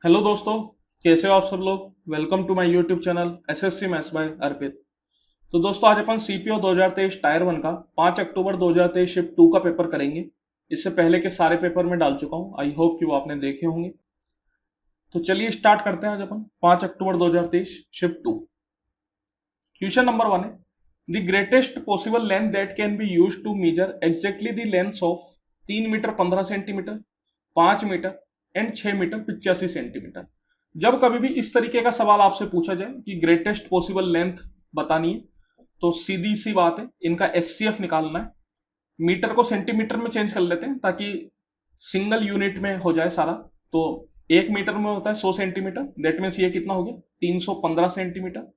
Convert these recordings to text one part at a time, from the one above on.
Hello दोस्तों, कैसे हो आप सब लोग। Welcome to my YouTube channel SSC maths by Arpit. तो दोस्तों आज अपन सीपीओ 2023 टायर 1 का 5 अक्टूबर 2023 शिफ्ट 2 का पेपर करेंगे। इससे पहले के सारे पेपर में डाल चुका हूं, आई होप कि वो आपने देखे होंगे। तो चलिए स्टार्ट करते हैं आज अपन 5 अक्टूबर 2023 शिफ्ट 2। क्वेश्चन नंबर 1 है the greatest possible length that can be use to measure exactly the length of 3 metre 15 centimetre, 5 metre and 6 metre 85 centimetre. जब कभी भी इस तरीके का सवाल आपसे पूछा जाए कि ग्रेटेस्ट पॉसिबल लेंथ बतानी है, तो सीधी सी बात है, इनका एचसीएफ निकालना है। मीटर को सेंटीमीटर में चेंज कर लेते हैं ताकि सिंगल यूनिट में हो जाए सारा। तो 1 मीटर में होता है 100 सेंटीमीटर, दैट मीन्स ये कितना हो गया 315 सेंटीमीटर।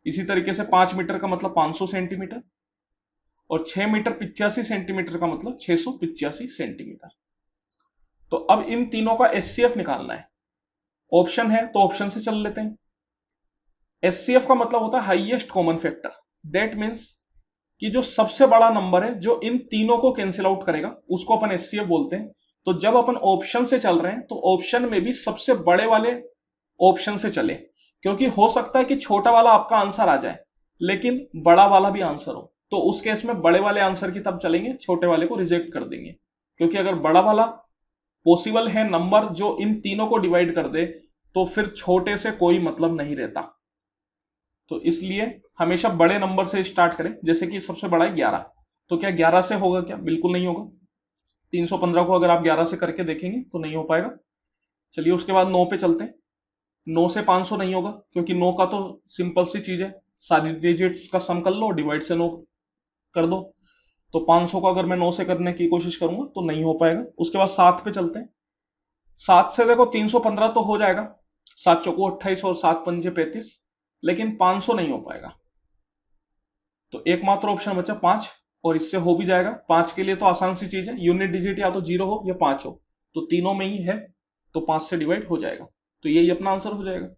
इसी तरीके से 5 मीटर का मतलब 500 सेंटीमीटर, और 6 मीटर 85 सेंटीमीटर का मतलब 685 सेंटीमीटर। तो अब इन तीनों का एचसीएफ निकालना है। ऑप्शन है तो ऑप्शन से चल लेते हैं। एचसीएफ का मतलब होता है highest common factor. That means कि जो सबसे बड़ा नंबर है जो इन तीनों को कैंसिल आउट करेगा उसको अपन एचसीएफ बोलते हैं। तो जब अपन ऑप्शन से चल रहे हैं तो ऑप्शन में भी सबसे बड़े वाले ऑप्शन से चले, क्योंकि हो सकता है कि छोटा वाला आपका आंसर आ जाए लेकिन बड़ा वाला भी आंसर हो। तो उस केस में बड़े वाले आंसर की तब चलेंगे, छोटे वाले को रिजेक्ट कर देंगे। क्योंकि अगर बड़ा वाला पॉसिबल है नंबर जो इन तीनों को डिवाइड कर दे, तो फिर छोटे से कोई मतलब नहीं रहता। तो इसलिए हमेशा बड़े नंबर से स्टार्ट करें। जैसे कि सबसे बड़ा है 11, तो क्या 11 से होगा? क्या बिल्कुल नहीं होगा। 315 को अगर आप 11 से करके देखेंगे तो नहीं हो पाएगा। चलिए उसके बाद 9 पे चलते हैं। 9 से 500 नहीं होगा, क्योंकि 9 का तो सिंपल सी चीज है, सारी डिजिट्स का सम कर लो, डिवाइड से 9 कर दो। तो 500 को अगर मैं 9 से करने की कोशिश करूंगा तो नहीं हो पाएगा। उसके बाद 7 पे चलते हैं। 7 से देखो 315 तो हो जाएगा, 7 चौको 28 और 7 पंजे 35, लेकिन 500 नहीं हो पाएगा। तो एकमात्र ऑप्शन बचा 5, और इससे हो भी जाएगा। 5 के लिए तो आसान सी चीज है, यूनिट डिजिट या तो 0 हो या 5 हो, तो तीनों में ही है, तो 5 से डिवाइड हो जाएगा। तो यही अपना आंसर हो जाएगा।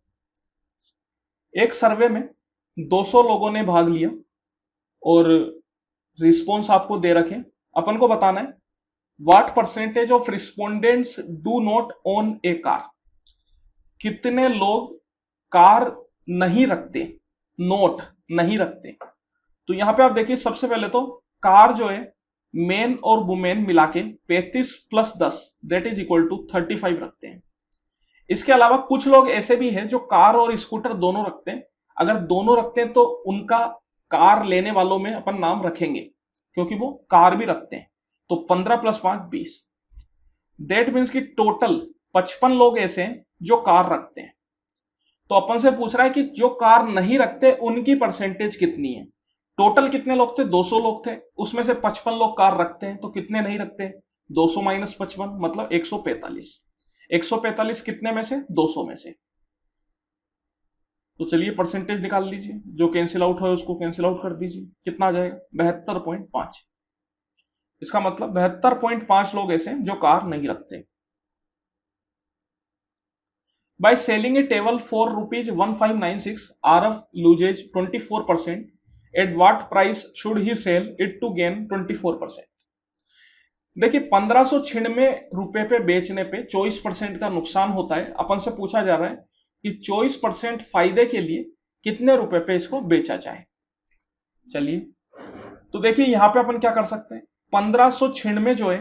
एक सर्वे में 200 लोगों ने भाग लिया और रिस्पॉन्स आपको दे रखे। अपन को बताना है what percentage of respondents do not own A car. कितने लोग कार नहीं रखते, नोट नहीं रखते। तो यहां पे आप देखिए, सबसे पहले तो कार जो है मेन और वुमेन मिला के 35 plus 10 that is equal to 35 रखते हैं। इसके अलावा कुछ लोग ऐसे भी हैं जो कार और स्कूटर दोनों रखते हैं। अगर दोनों रखते हैं तो उनका कार लेने वालों में अपन नाम रखेंगे, क्योंकि वो कार भी रखते हैं। तो 15 प्लस 5 20, दैट मीन्स कि टोटल 55 लोग ऐसे हैं जो कार रखते हैं। तो अपन से पूछ रहा है कि जो कार नहीं रखते उनकी परसेंटेज कितनी है। टोटल कितने लोग थे? 200 लोग थे, उसमें से 55 लोग कार रखते हैं, तो कितने नहीं रखते? 200 माइनस 55 मतलब 145। 145 कितने में से? 200 में से। तो चलिए परसेंटेज निकाल लीजिए, जो कैंसिल आउट हो उसको कैंसिल आउट कर दीजिए। कितना आ जाएगा? 72.5। इसका मतलब 72.5 लोग ऐसे हैं जो कार नहीं रखते। By selling a table for rupees 1596, RF loses 24%. At what price should he sell it to gain 24%? देखिए 1596 पे बेचने पे 24% का नुकसान होता है। अपन से पूछा जा रहा है कि 24% फायदे के लिए कितने रुपए पे इसको बेचा जाए। चलिए, तो देखिए यहां पे अपन क्या कर सकते हैं। 1596 जो है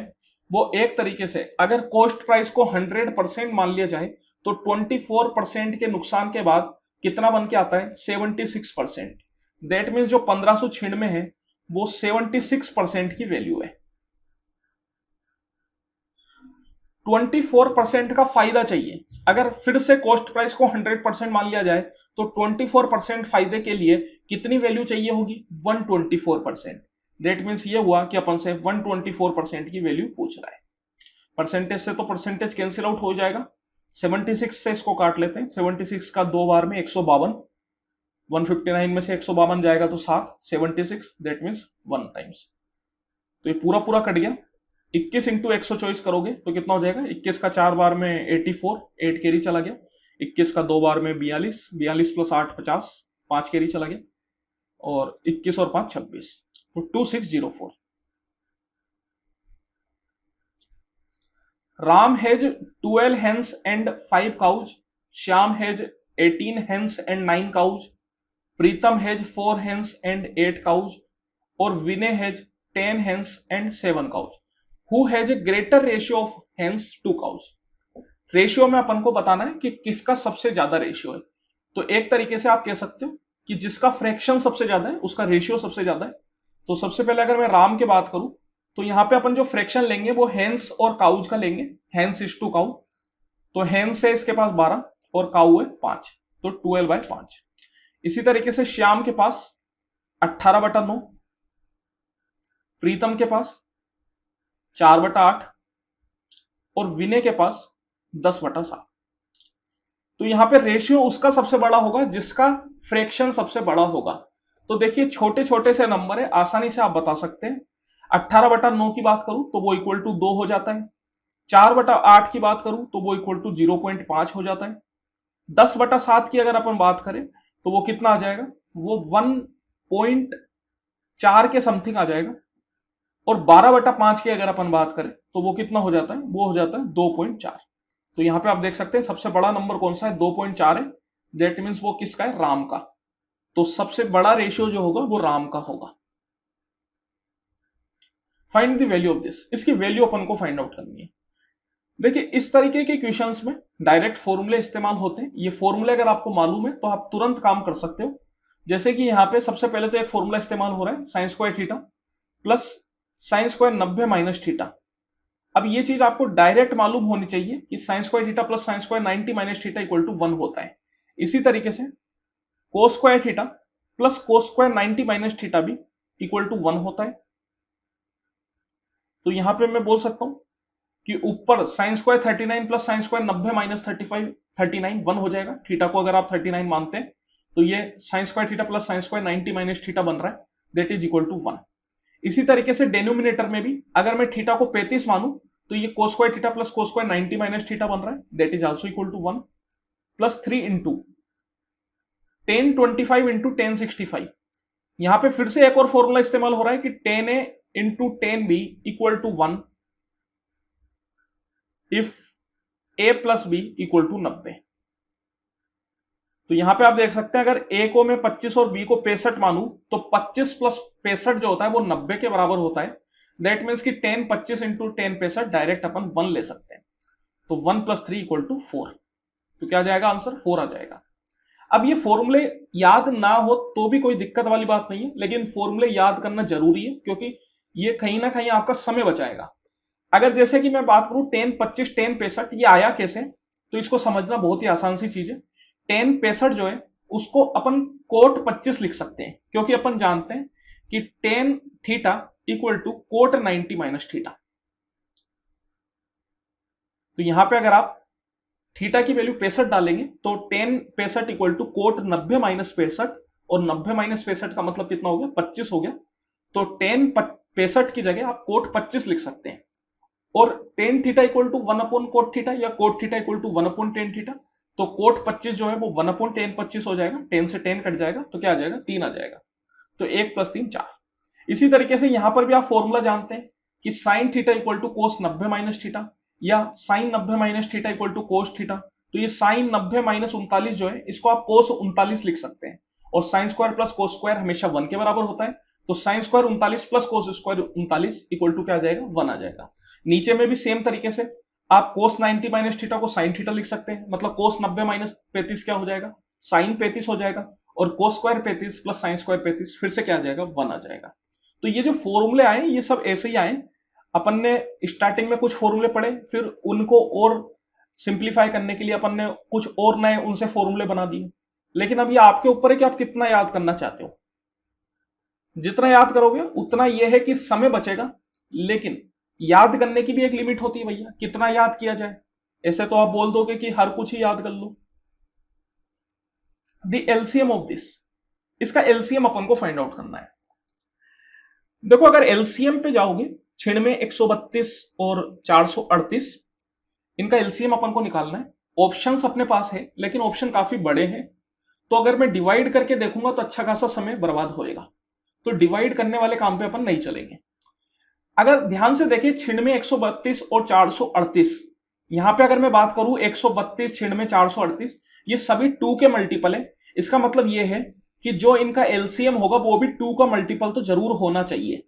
वो एक तरीके से, अगर कॉस्ट प्राइस को 100% मान लिया जाए, तो 24% के नुकसान के बाद कितना बन के आता है? 76%। दैट मीन्स जो 1596 है वो 76% की वैल्यू है। 24% का फायदा चाहिए। अगर फिर से कॉस्ट प्राइस को 100% मान लिया जाए तो 24% फायदे के लिए कितनी वैल्यू चाहिए होगी? 124%। दैट मीन्स ये हुआ कि अपन से 124% की वैल्यू पूछ रहा है। परसेंटेज से तो परसेंटेज कैंसिल आउट हो जाएगा। 76 से इसको काट लेते हैं। 76 का 2 बार में 152, 159 में से 152 जाएगा तो 7, 76 दैट मीन्स 1 टाइम्स। तो ये पूरा पूरा कट गया। 21 इंटू 124 करोगे तो कितना हो जाएगा? 21 का 4 बार में 84, 8 कैरी चला गया। 21 का 2 बार में 42, 42 प्लस 8 50, 5 कैरी चला गया। और 21 और 5 26, तो 2604। Ram has 12 hens and 5 cows. Shyam has 18 hens and 9 cows. Pritam has 4 hens and 8 cows. और विनय has 10 hens and 7 cows. Who has a greater ratio of hens to cows? Ratio में अपन को बताना है कि किसका सबसे ज्यादा रेशियो है। तो एक तरीके से आप कह सकते हो कि जिसका फ्रैक्शन सबसे ज्यादा है उसका रेशियो सबसे ज्यादा है। तो सबसे पहले अगर मैं राम की बात करूं तो यहां पे अपन जो फ्रैक्शन लेंगे वो हेंस और काउज का लेंगे, हेंस इज टू काउ। तो हेंस है इसके पास 12 और काउ है 5, तो 12/5। इसी तरीके से श्याम के पास 18/9, प्रीतम के पास 4/8 और विनय के पास 10/7। तो यहां पे रेशियो उसका सबसे बड़ा होगा जिसका फ्रैक्शन सबसे बड़ा होगा। तो देखिए छोटे छोटे से नंबर है, आसानी से आप बता सकते हैं। 18/9 की बात करूं तो वो इक्वल टू 2 हो जाता है। 4/8 की बात करूं तो वो इक्वल टू 0.5 हो जाता है। 10/7 की अगर अपन बात करें तो वो कितना आ जाएगा, वो 1.4 के समथिंग आ जाएगा। और 12/5 की अगर अपन बात करें तो वो कितना हो जाता है, वो हो जाता है 2.4। तो यहां पे आप देख सकते हैं सबसे बड़ा नंबर कौन सा है, 2.4 है। दैट मीन्स वो किसका है, राम का। तो सबसे बड़ा रेशियो जो होगा वो राम का होगा। Find the value of this, इसकी वैल्यू अपन को फाइंड आउट करनी है। देखिए इस तरीके के क्वेश्चंस में डायरेक्ट फॉर्मूले इस्तेमाल होते हैं। ये फॉर्मूले अगर आपको मालूम है तो आप तुरंत काम कर सकते हो। जैसे कि यहाँ पे सबसे पहले तो एक फॉर्मूला इस्तेमाल हो रहा है sine square theta plus sine square 90 minus theta. अब ये चीज आपको डायरेक्ट मालूम होनी चाहिए कि sine square theta plus sine square 90 minus theta equal to 1 होता है। इसी तरीके से cos square theta plus cos square 90 minus theta भी इक्वल टू 1 होता है। तो यहां पे मैं बोल सकता हूं कि ऊपर sign square 39 plus sine square 90 minus 35 39 1 हो जाएगा। थीटा को अगर आप 39 मानते हैं तो ये sign square theta plus sine square 90 minus theta बन रहा है, दैट इज इक्वल टू 1। इसी तरीके से डेनोमिनेटर में भी अगर मैं थीटा को 35 मानूं तो ये cos square theta plus cos square 90 minus theta बन रहा है, that is also equal to 1 plus 3 into 1025 into 1065। यहां पे फिर से एक और फॉर्मूला इस्तेमाल हो रहा है कि 10a into 10b equal to 1 if a plus b equal to 90। तो यहां पे आप देख सकते हैं अगर a को मैं 25 और b को 65 मानूं तो 25 प्लस 65 जो होता है वो 90 के बराबर होता है। दैट मीन्स कि 10 25 इंटू 10 65 डायरेक्ट अपन 1 ले सकते हैं। तो 1 प्लस 3 इक्वल टू 4। तो क्या आ जाएगा आंसर, 4 आ जाएगा। अब ये फॉर्मूले याद ना हो तो भी कोई दिक्कत वाली बात नहीं है, लेकिन फॉर्मूले याद करना जरूरी है क्योंकि ये कहीं ना कहीं आपका समय बचाएगा। अगर जैसे कि मैं बात करूं 10 25 10 65 ये आया कैसे, तो इसको समझना बहुत ही आसान सी चीज है। 10 65 जो है उसको अपन कोट 25 लिख सकते हैं क्योंकि अपन जानते हैं कि 10 theta equal to cot 90 minus theta. तो यहां पे अगर आप थीटा की वैल्यू 65 डालेंगे तो 10 65 इक्वल टू कोट 90 माइनस 65 और 90 माइनस 65 का मतलब कितना हो गया, 25 हो गया। तो 10 65 की जगह आप कोट 25 लिख सकते हैं। और tan theta equal to 1 upon cot theta या cot theta equal to 1 upon tan theta. तो कोट 25 जो है वो 1 अपॉन टेन 25 हो जाएगा, 10 से 10 कट जाएगा तो क्या आ जाएगा, 3 आ जाएगा। तो 1 प्लस 3 4। इसी तरीके से यहां पर भी आप फॉर्मूला जानते हैं कि sine theta equal to cos 90 minus theta या sine 90 minus theta equal to cos theta. तो ये साइन 90 माइनस 39 जो है इसको आप कोस 39 लिख सकते हैं। और sine square plus cos square हमेशा 1 के बराबर होता है। तो sine square 39 plus cos square 39 equal to क्या आ जाएगा, 1 आ जाएगा। नीचे में भी सेम तरीके से आप कोस 90 माइनस थीटा को साइन थीटा लिख सकते हैं। मतलब कोस 90 माइनस 35 क्या हो जाएगा, साइन 35 हो जाएगा। और cos square 35 plus sine square 35 फिर से क्या आ जाएगा, 1 आ जाएगा। तो ये जो फॉर्मूले आए ये सब ऐसे ही आए। अपन ने स्टार्टिंग में कुछ फॉर्मूले पढ़े, फिर उनको और सिंप्लीफाई करने के लिए अपन ने कुछ और नए उनसे फॉर्मूले बना दिए। लेकिन अब ये आपके ऊपर है कि आप कितना याद करना चाहते हो। जितना याद करोगे उतना यह है कि समय बचेगा, लेकिन याद करने की भी एक लिमिट होती है भैया, कितना याद किया जाए। ऐसे तो आप बोल दोगे कि हर कुछ ही याद कर लो। द एलसीएम ऑफ दिस, इसका एलसीएम अपन को फाइंड आउट करना है। देखो अगर एलसीएम पे जाओगे, 96 132 और 438, इनका एलसीएम अपन को निकालना है। ऑप्शंस अपने पास है लेकिन ऑप्शन काफी बड़े हैं, तो अगर मैं डिवाइड करके देखूंगा तो अच्छा खासा समय बर्बाद होएगा। तो डिवाइड करने वाले काम पे अपन नहीं चलेंगे। अगर ध्यान से देखिए, छिड़ में 132 और 438, यहां पे अगर मैं बात करूं 132 छिड़ में 438, ये सभी 2 के मल्टीपल है। इसका मतलब ये है कि जो इनका एलसीएम होगा वो भी 2 का मल्टीपल तो जरूर होना चाहिए।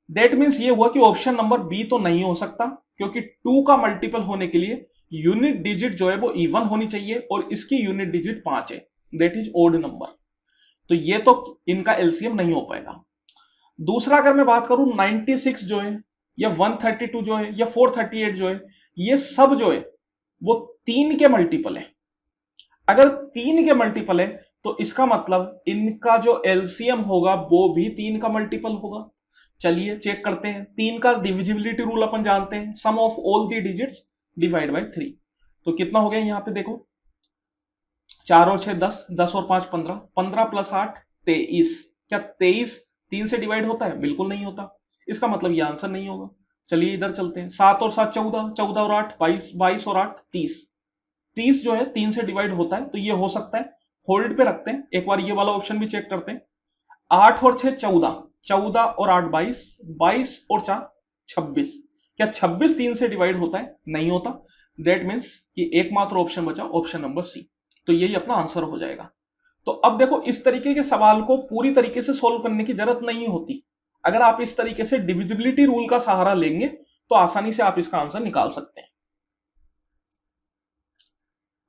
दैट मीन्स ये हुआ कि ऑप्शन नंबर बी तो नहीं हो सकता, क्योंकि 2 का मल्टीपल होने के लिए यूनिट डिजिट जो है वो इवन होनी चाहिए और इसकी यूनिट डिजिट 5 है, दैट इज ओड नंबर। तो ये तो इनका एलसीएम नहीं हो पाएगा। दूसरा अगर मैं बात करूं 96 जो है, या 132 जो है, या 438 जो है, ये सब जो है वो 3 के मल्टीपल है। अगर 3 के मल्टीपल है तो इसका मतलब इनका जो एलसीएम होगा वो भी 3 का मल्टीपल होगा। चलिए चेक करते हैं। 3 का डिविजिबिलिटी रूल अपन जानते हैं, sum of all the digits divide by 3। तो कितना हो गया यहां पे देखो, 4 और 6 10, 10 और 5 15, 15 प्लस 8 23। क्या 23 3 से डिवाइड होता है? बिल्कुल नहीं होता। इसका मतलब ये आंसर नहीं होगा। चलिए इधर चलते हैं। 7 और 7 14, 14 और 8 22, 22 और 8 30। 30 जो है 3 से डिवाइड होता है, तो ये हो सकता है। होल्ड पे रखते हैं, एक बार ये वाला ऑप्शन भी चेक करते हैं। 8 और 6 14, 14 और 8 22, 22 और 4 26। क्या 26 3 से डिवाइड होता है? नहीं होता। दैट मीन्स कि एकमात्र ऑप्शन बचा ऑप्शन नंबर सी। तो यही अपना आंसर हो जाएगा। तो अब देखो, इस तरीके के सवाल को पूरी तरीके से सोल्व करने की जरूरत नहीं होती। अगर आप इस तरीके से डिविजिबिलिटी रूल का सहारा लेंगे तो आसानी से आप इसका आंसर निकाल सकते हैं।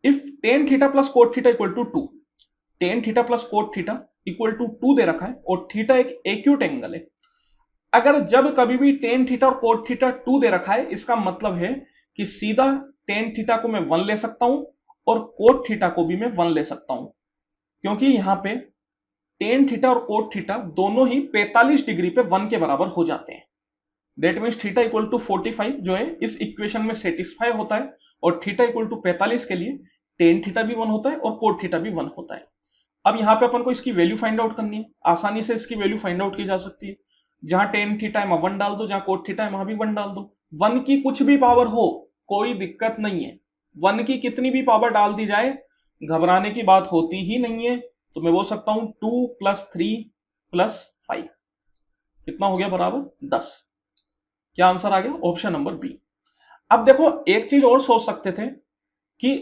If tan theta plus cot theta equal to 2, tan theta plus cot theta equal to 2 दे रखा है और थीटा एक एक्यूट एंगल है। अगर जब कभी भी टेन थीटा और कोट थीटा 2 दे रखा है, इसका मतलब है कि सीधा टेन थीटा को मैं 1 ले सकता हूं और कोट थीटा को भी मैं 1 ले सकता हूं, क्योंकि यहां पे टेन थीटा और कोट थीटा दोनों ही 45 डिग्री पे 1 के बराबर हो जाते हैं। That means theta equal to 45 जो है इस इक्वेशन में सेटिस्फाई होता है, और थीटा इक्वल टू 45 के लिए टेन थीटा भी 1 होता है और कोट थीटा भी 1 होता है। अब यहां पे अपन को इसकी वैल्यू फाइंड आउट करनी है। आसानी से इसकी वैल्यू फाइंड आउट की जा सकती है। जहां टेन थीटा है वहां 1 डाल दो, जहां कोट थीटा है वहां भी 1 डाल दो। 1 की कुछ भी पावर हो कोई दिक्कत नहीं है, 1 की कितनी भी पावर डाल दी जाए घबराने की बात होती ही नहीं है। तो मैं बोल सकता हूं 2 प्लस 3 प्लस 5 कितना हो गया? बराबर 10। क्या आंसर आ गया? Option number B. अब देखो, एक चीज और सोच सकते थे कि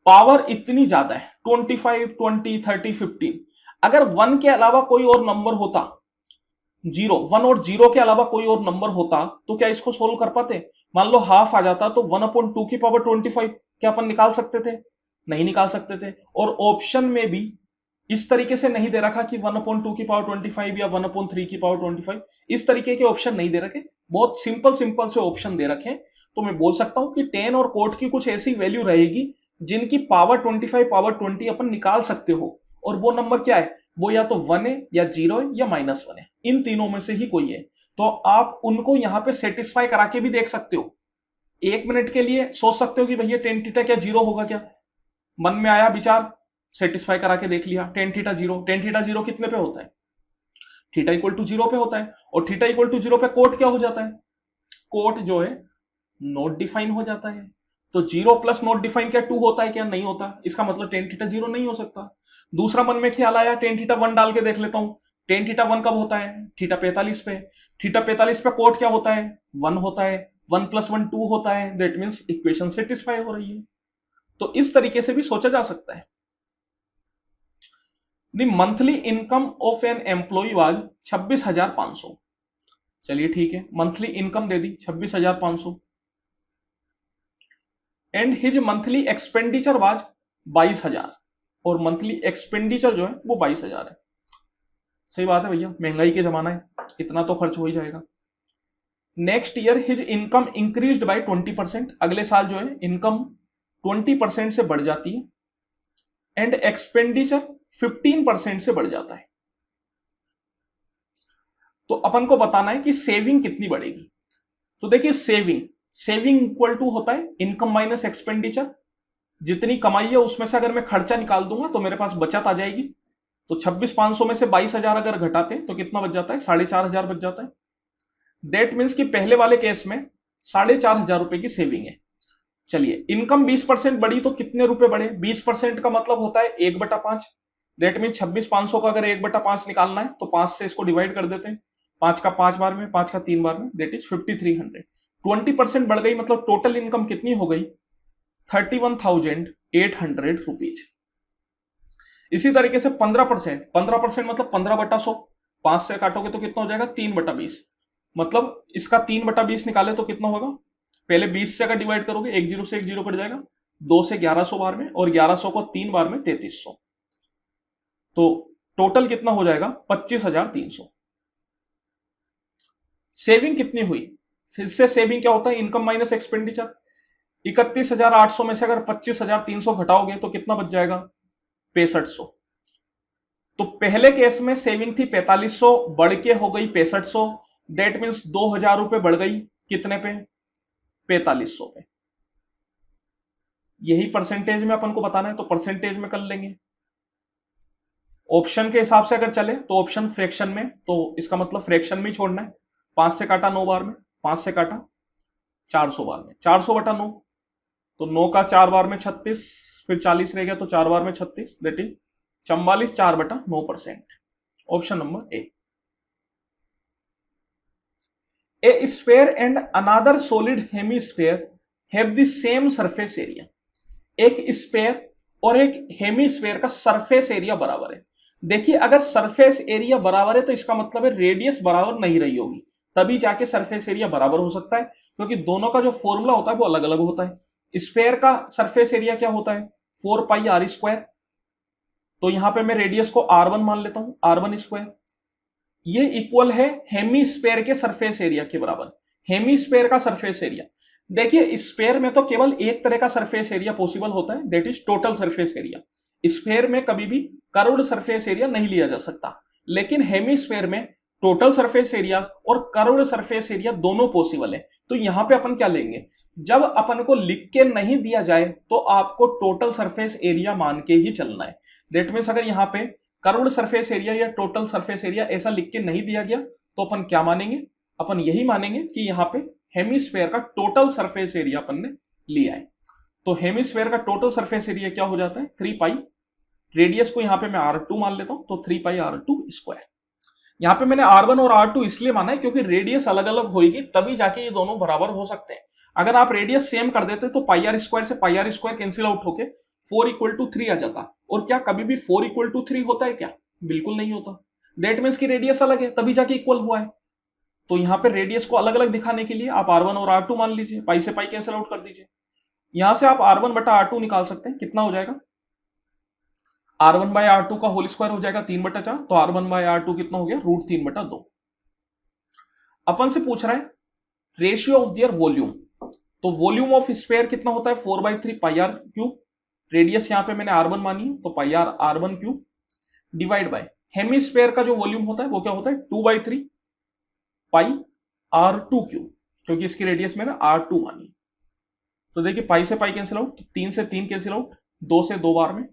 पावर इतनी ज्यादा है 25 20 30 15, अगर 1 के अलावा कोई और नंबर होता, 1 और 0 के अलावा कोई और नंबर होता तो क्या इसको सोल्व कर पाते? मान लो हाफ आ जाता तो 1/2 की पावर 25 क्या अपन निकाल सकते थे? नहीं निकाल सकते थे। और ऑप्शन में भी इस तरीके से नहीं दे रखा कि 1/2 की पावर 25 या 1/3 की पावर 25, इस तरीके के ऑप्शन नहीं दे रखे। बहुत सिंपल सिंपल से ऑप्शन दे रखे। तो मैं बोल सकता हूं कि 10 और कोट की कुछ ऐसी वैल्यू रहेगी जिनकी पावर 25 पावर 20 अपन निकाल सकते हो, और वो नंबर क्या है? वो या तो 1 है या 0 है या -1 है, इन तीनों में से ही कोई है। तो आप उनको यहां पे सेटिस्फाई करा के भी देख सकते हो। 1 मिनट के लिए सोच सकते हो कि भैया टेन थीटा क्या 0 होगा क्या? मन में आया विचार, सेटिस्फाई करा के देख लिया। टेन थीटा 0, टेन थीटा 0 कितने पे होता है? थीटा इक्वल टू 0 पे होता है। और थीटा इक्वल टू 0 पे कोट क्या हो जाता है? कोट जो है नॉट डिफाइन हो जाता है। तो 0 प्लस नॉट डिफाइन क्या 2 होता है क्या? नहीं होता। इसका मतलब टेन थीटा 0 नहीं हो सकता। दूसरा मन में ख्याल आया, टेन थीटा 1 डाल के देख लेता हूं। टेन थीटा 1 कब होता है? थीटा 45 पे। थीटा 45 पे कोट क्या होता है? 1 होता है। 1 + 1 2 होता है। दैट मीन्स इक्वेशन सेटिस्फाई हो रही है। तो इस तरीके से भी सोचा जा सकता है। The monthly income of an employee was 26,500। चलिए ठीक है, मंथली इनकम दे दी 26,500, and his monthly expenditure was 22,000, और मंथली एक्सपेंडिचर जो है वो 22,000 है। सही बात है भैया, महंगाई के जमाना है, इतना तो खर्च हो ही जाएगा। Next year his income increased by 20%, अगले साल जो है इनकम 20% से बढ़ जाती है, एंड एक्सपेंडिचर 15% से बढ़ जाता है। तो अपन को बताना है कि सेविंग कितनी बढ़ेगी। तो देखिए, सेविंग सेविंग इक्वल टू होता है इनकम माइनस एक्सपेंडिचर। जितनी कमाई है उसमें से अगर मैं खर्चा निकाल दूंगा तो मेरे पास बचत आ जाएगी। तो 26,500 में से 22,000 अगर घटाते तो कितना बच जाता है? 4,500 बच जाता है। दैट मीन्स कि पहले वाले केस में 4,500 रुपए की सेविंग है। चलिए, इनकम 20% बढ़ी तो कितने रुपए बढ़े? 20% का मतलब होता है 1/5। दैट मीन 26,500 का अगर 1/5 निकालना है तो 5 से इसको डिवाइड कर देते हैं। 5 का 5 बार में, 5 का 3 बार में, दैट इज 5300। 20% बढ़ गई मतलब टोटल इनकम कितनी हो गई? 31,800 रुपीज। इसी तरीके से 15%, 15% मतलब 15/100, 5 से काटोगे तो कितना हो जाएगा? 3/20। मतलब इसका 3/20 निकाले तो कितना होगा? पहले 20 से अगर डिवाइड करोगे, एक जीरो से एक जीरो कट जाएगा, 2 से 1100 बार में, और 1100 को 3 बार में 3300, तो टोटल कितना हो जाएगा? 25,300। सेविंग कितनी हुई? फिर से सेविंग क्या होता है? Income minus expenditure. 31,800 में से अगर 25,300 घटाओगे तो कितना बच जाएगा? 6500। तो पहले केस में सेविंग थी 4500, बढ़ के हो गई 6500, दैट मीन्स 2000 रुपए बढ़ गई कितने पे? 4500 पे। यही परसेंटेज में अपन को बताना है तो परसेंटेज में कर लेंगे। ऑप्शन के हिसाब से अगर चले तो ऑप्शन फ्रैक्शन में, तो इसका मतलब फ्रैक्शन में ही छोड़ना है। 5 से काटा 9 बार में, 5 से काटा 400 बार में, 400/9, तो 9 का 4 बार में 36, फिर 40 रह गया तो 4 बार में 36, that is 44, 4/9%। Option number A. A sphere and another solid hemisphere have the same surface area. एक स्फेयर और एक हेमीस्फेयर का सरफेस एरिया बराबर है। देखिए अगर सरफेस एरिया बराबर है तो इसका मतलब है रेडियस बराबर नहीं रही होगी, तभी जाके सरफेस एरिया बराबर हो सकता है, क्योंकि दोनों का जो फॉर्मूला होता है वो अलग अलग होता है। स्फेयर का सरफेस एरिया क्या होता है? 4πr²। तो यहां पे मैं रेडियस को r1 मान लेता हूं, r1²। ये इक्वल है हेमीस्फेयर के सरफेस एरिया के बराबर। हेमीस्फेयर का सरफेस एरिया, देखिए स्फेयर में तो केवल एक तरह का सरफेस एरिया पॉसिबल होता है, that is total surface area. Sphere में कभी भी कर्व्ड सरफेस एरिया नहीं लिया जा सकता, लेकिन हेमीस्फेयर में टोटल सरफेस एरिया और कर्व्ड सरफेस एरिया दोनों पॉसिबल है। तो यहां पे अपन क्या लेंगे? जब अपन को लिख के नहीं दिया जाए तो आपको टोटल सरफेस एरिया मान के ही चलना है। दैट मीन्स अगर यहां पे कर्व्ड सरफेस एरिया या टोटल सरफेस एरिया ऐसा लिख के नहीं दिया गया तो अपन क्या मानेंगे? अपन यही मानेंगे कि यहां पे हेमिस्फेयर का टोटल सरफेस एरिया अपन ने लिया है। तो हेमिस्फेयर का टोटल सरफेस एरिया क्या हो जाता है? 3π। रेडियस को यहां पे मैं r2 मान लेता हूं, तो 3πr2²। यहां पे मैंने r1 और r2 इसलिए माना है क्योंकि रेडियस अलग अलग होगी, तभी जाके ये दोनों बराबर हो सकते हैं। अगर आप रेडियस सेम कर देते तो πr² से πr² कैंसिल आउट होके 4 = 3 आ जाता। और क्या कभी भी 4 = 3 होता है क्या? बिल्कुल नहीं होता। दैट मीन्स की रेडियस अलग है तभी जाके इक्वल हुआ है। तो यहां पे रेडियस को अलग अलग दिखाने के लिए आप r1 और r2 मान लीजिए, पाई से पाई कैंसिल आउट कर दीजिए। यहां से आप r1/r2 निकाल सकते हैं, कितना हो जाएगा? r1/r2 का होल स्क्वायर हो जाएगा 3/4, तो r1/r2 कितना हो गया? √3/2। अपन से पूछ रहा है रेशियो ऑफ देयर वॉल्यूम, तो वॉल्यूम ऑफ स्फेयर कितना होता है? 4/3πr3। रेडियस यहां पे मैंने r1 मानी है तो πr1³ डिवाइड बाय हेमिस्फेयर का जो वॉल्यूम होता है वो क्या होता है? 2/3πr2³, क्योंकि इसकी रेडियस मैंने r2 मानी। तो देखिए पाई से पाई कैंसिल आउट, 3 से 3 कैंसिल आउट, 2 से 2 बार में,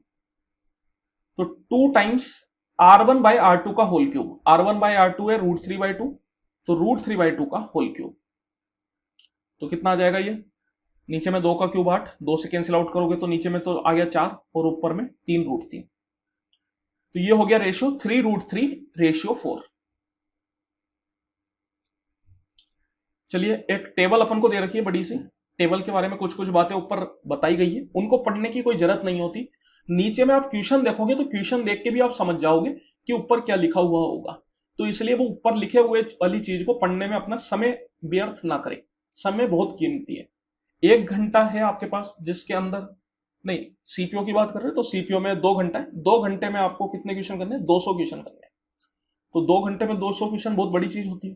तो 2 टाइम्स r1/r2 का होल क्यूब। r1/r2 है √3/2, तो √3/2 का होल क्यूब। तो कितना आ जाएगा ये? नीचे में 2 का क्यूब 8, 2 से कैंसिल आउट करोगे तो नीचे में तो आ गया 4 और ऊपर में 3√3। तो ये हो गया रेशियो 3√3:4। चलिए एक टेबल अपन को दे रखी है बड़ी सी, टेबल के बारे में कुछ कुछ बातें ऊपर बताई गई है, उनको पढ़ने की कोई जरूरत नहीं होती। नीचे में आप क्वेश्चन देखोगे तो क्वेश्चन देख के भी आप समझ जाओगे कि ऊपर क्या लिखा हुआ होगा। तो इसलिए वो ऊपर लिखे हुए वाली चीज को पढ़ने में अपना समय व्यर्थ ना करें। समय बहुत कीमती है। 1 घंटा है आपके पास जिसके अंदर, नहीं सीपीओ की बात कर रहे हैं तो सीपीओ में 2 घंटा है। 2 घंटे में आपको कितने क्वेश्चन करने हैं? 200 क्वेश्चन करने हैं। तो 2 घंटे में 200 क्वेश्चन बहुत बड़ी चीज होती है।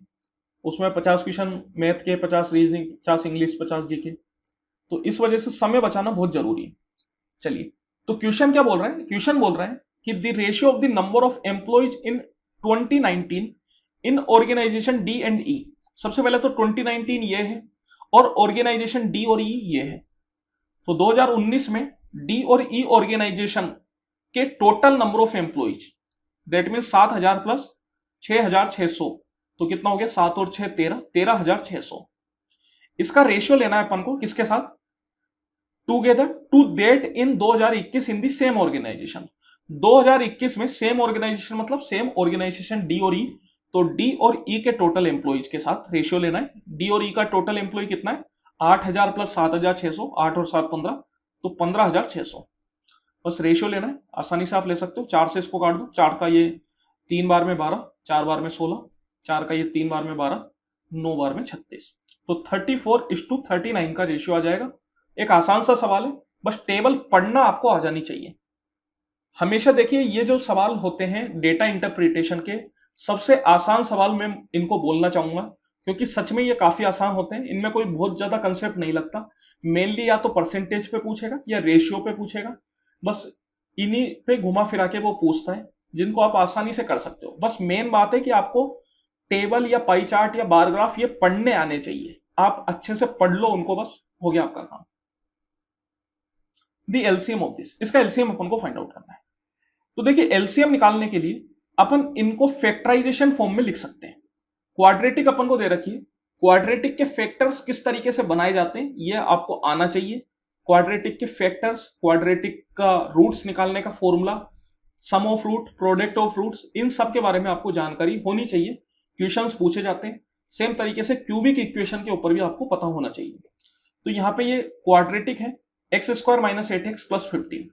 उसमें 50 क्वेश्चन मैथ के, 50 रीजनिंग, 50 इंग्लिश, 50 जीके। तो इस वजह से समय बचाना बहुत जरूरी है। चलिए तो क्वेश्चन क्या बोल रहा है? क्वेश्चन बोल रहा है कि the ratio of the number of employees in 2019 in organisation D and E. सबसे पहले तो 2019 ये है और ऑर्गेनाइजेशन डी और ई ये है। तो 2019 में डी और ई ऑर्गेनाइजेशन के total number of employees, that mean 7,000 plus 6,600, तो कितना हो गया? 7 और 6 13, 13,600। इसका रेशियो लेना है अपन को किसके साथ? Together to date in 2021 in the same organisation. 2021 में सेम ऑर्गेनाइजेशन मतलब सेम ऑर्गेनाइजेशन डी और ई तो डी और ई के टोटल एम्प्लॉइज के साथ रेशियो लेना है। डी और ई का टोटल एम्प्लॉय कितना है? 8,000 प्लस 7,600, 8 और 7 15, तो 15,600। बस रेशियो लेना है, आसानी से आप ले सकते हो। 4 से इसको काट दो, 4 का ये 3 बार में 12, 4 बार में 16, 4 का ये 3 बार में 12, 9 बार में 36, तो 34:39 का रेशियो आ जाएगा। एक आसान सा सवाल है, बस टेबल पढ़ना आपको आ जानी चाहिए। हमेशा देखिए, ये जो सवाल होते हैं डेटा इंटरप्रिटेशन के, सबसे आसान सवाल मैं इनको बोलना चाहूंगा, क्योंकि सच में ये काफी आसान होते हैं। इनमें कोई बहुत ज्यादा कंसेप्ट नहीं लगता। मेनली या तो परसेंटेज पे पूछेगा या रेशियो पे पूछेगा, बस इन्हीं पे घुमा फिरा के वो पूछता है, जिनको आप आसानी से कर सकते हो। बस मेन बात है कि आपको टेबल या पाई चार्ट या बार ग्राफ ये पढ़ने आने चाहिए। आप अच्छे से पढ़ लो उनको, बस हो गया आपका काम। दी एलसीएम ऑफ दिस, इसका एलसीएम अपन को फाइंड आउट करना है। तो देखिए, एलसीएम निकालने के लिए अपन इनको फैक्टराइजेशन फॉर्म में लिख सकते हैं। क्वाड्रेटिक अपन को दे रखी है, क्वाड्रेटिक के फैक्टर्स किस तरीके से बनाए जाते हैं ये आपको आना चाहिए। क्वाड्रेटिक के फैक्टर्स, क्वाड्रेटिक का रूट्स निकालने का formula, sum of root, product of roots, इन सब के बारे में आपको जानकारी होनी चाहिए। क्वेश्चंस पूछे जाते हैं। सेम तरीके से क्यूबिक इक्वेशन के ऊपर भी आपको पता होना चाहिए। तो यहां पे ये क्वाड्रेटिक है, x² - 8x + 15।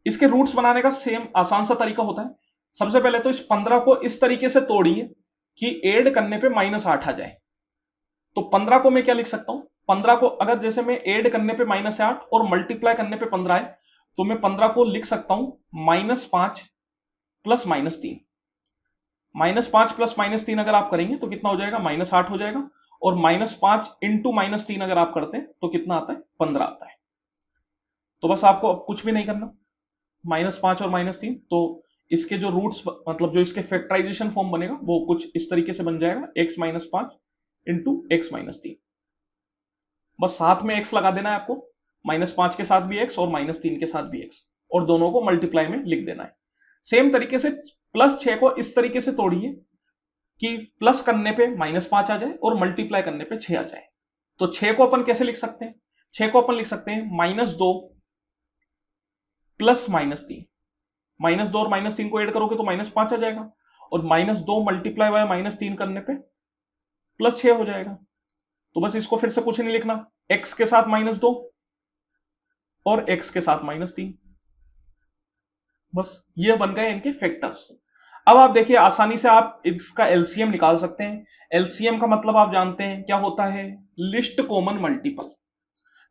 इसके रूट्स बनाने का सेम आसान सा तरीका होता है। सबसे पहले तो इस 15 को इस तरीके से तोड़िए कि ऐड करने पे -8 आ जाए। तो 15 को मैं क्या लिख सकता हूं? 15 को अगर जैसे मैं ऐड करने पे -8 और मल्टीप्लाई करने पे 15 है, तो मैं 15 को लिख सकता हूं -5 + -3। -5 + -3 अगर आप करेंगे तो कितना हो जाएगा? -8 हो जाएगा। और -5 × -3 अगर आप करते हैं तो कितना आता है? 15 आता है। तो बस आपको अब कुछ भी नहीं करना, -5 और -3, तो इसके जो रूट्स, मतलब जो इसके फैक्टराइजेशन फॉर्म बनेगा वो कुछ इस तरीके से बन जाएगा, x - 5 × x - 3। बस साथ में x लगा देना है आपको, -5 के साथ भी x और -3 के साथ भी x, और दोनों को मल्टीप्लाई में लिख देना है। सेम तरीके से +6 को इस तरीके से तोड़िए कि प्लस करने पे -5 आ जाए और मल्टीप्लाई करने पे 6 आ जाए। तो 6 को अपन कैसे लिख सकते हैं? 6 को अपन लिख सकते हैं -2 + -3। -2 और -3 को ऐड करोगे तो -5 आ जाएगा, और -2 × -3 करने पे +6 हो जाएगा। तो बस इसको फिर से कुछ नहीं लिखना, x के साथ -2 और x के साथ -3, बस ये बन गए इनके फैक्टर्स। अब आप देखिए, आसानी से आप इसका एलसीएम निकाल सकते हैं। एलसीएम का मतलब आप जानते हैं क्या होता है? List common multiple.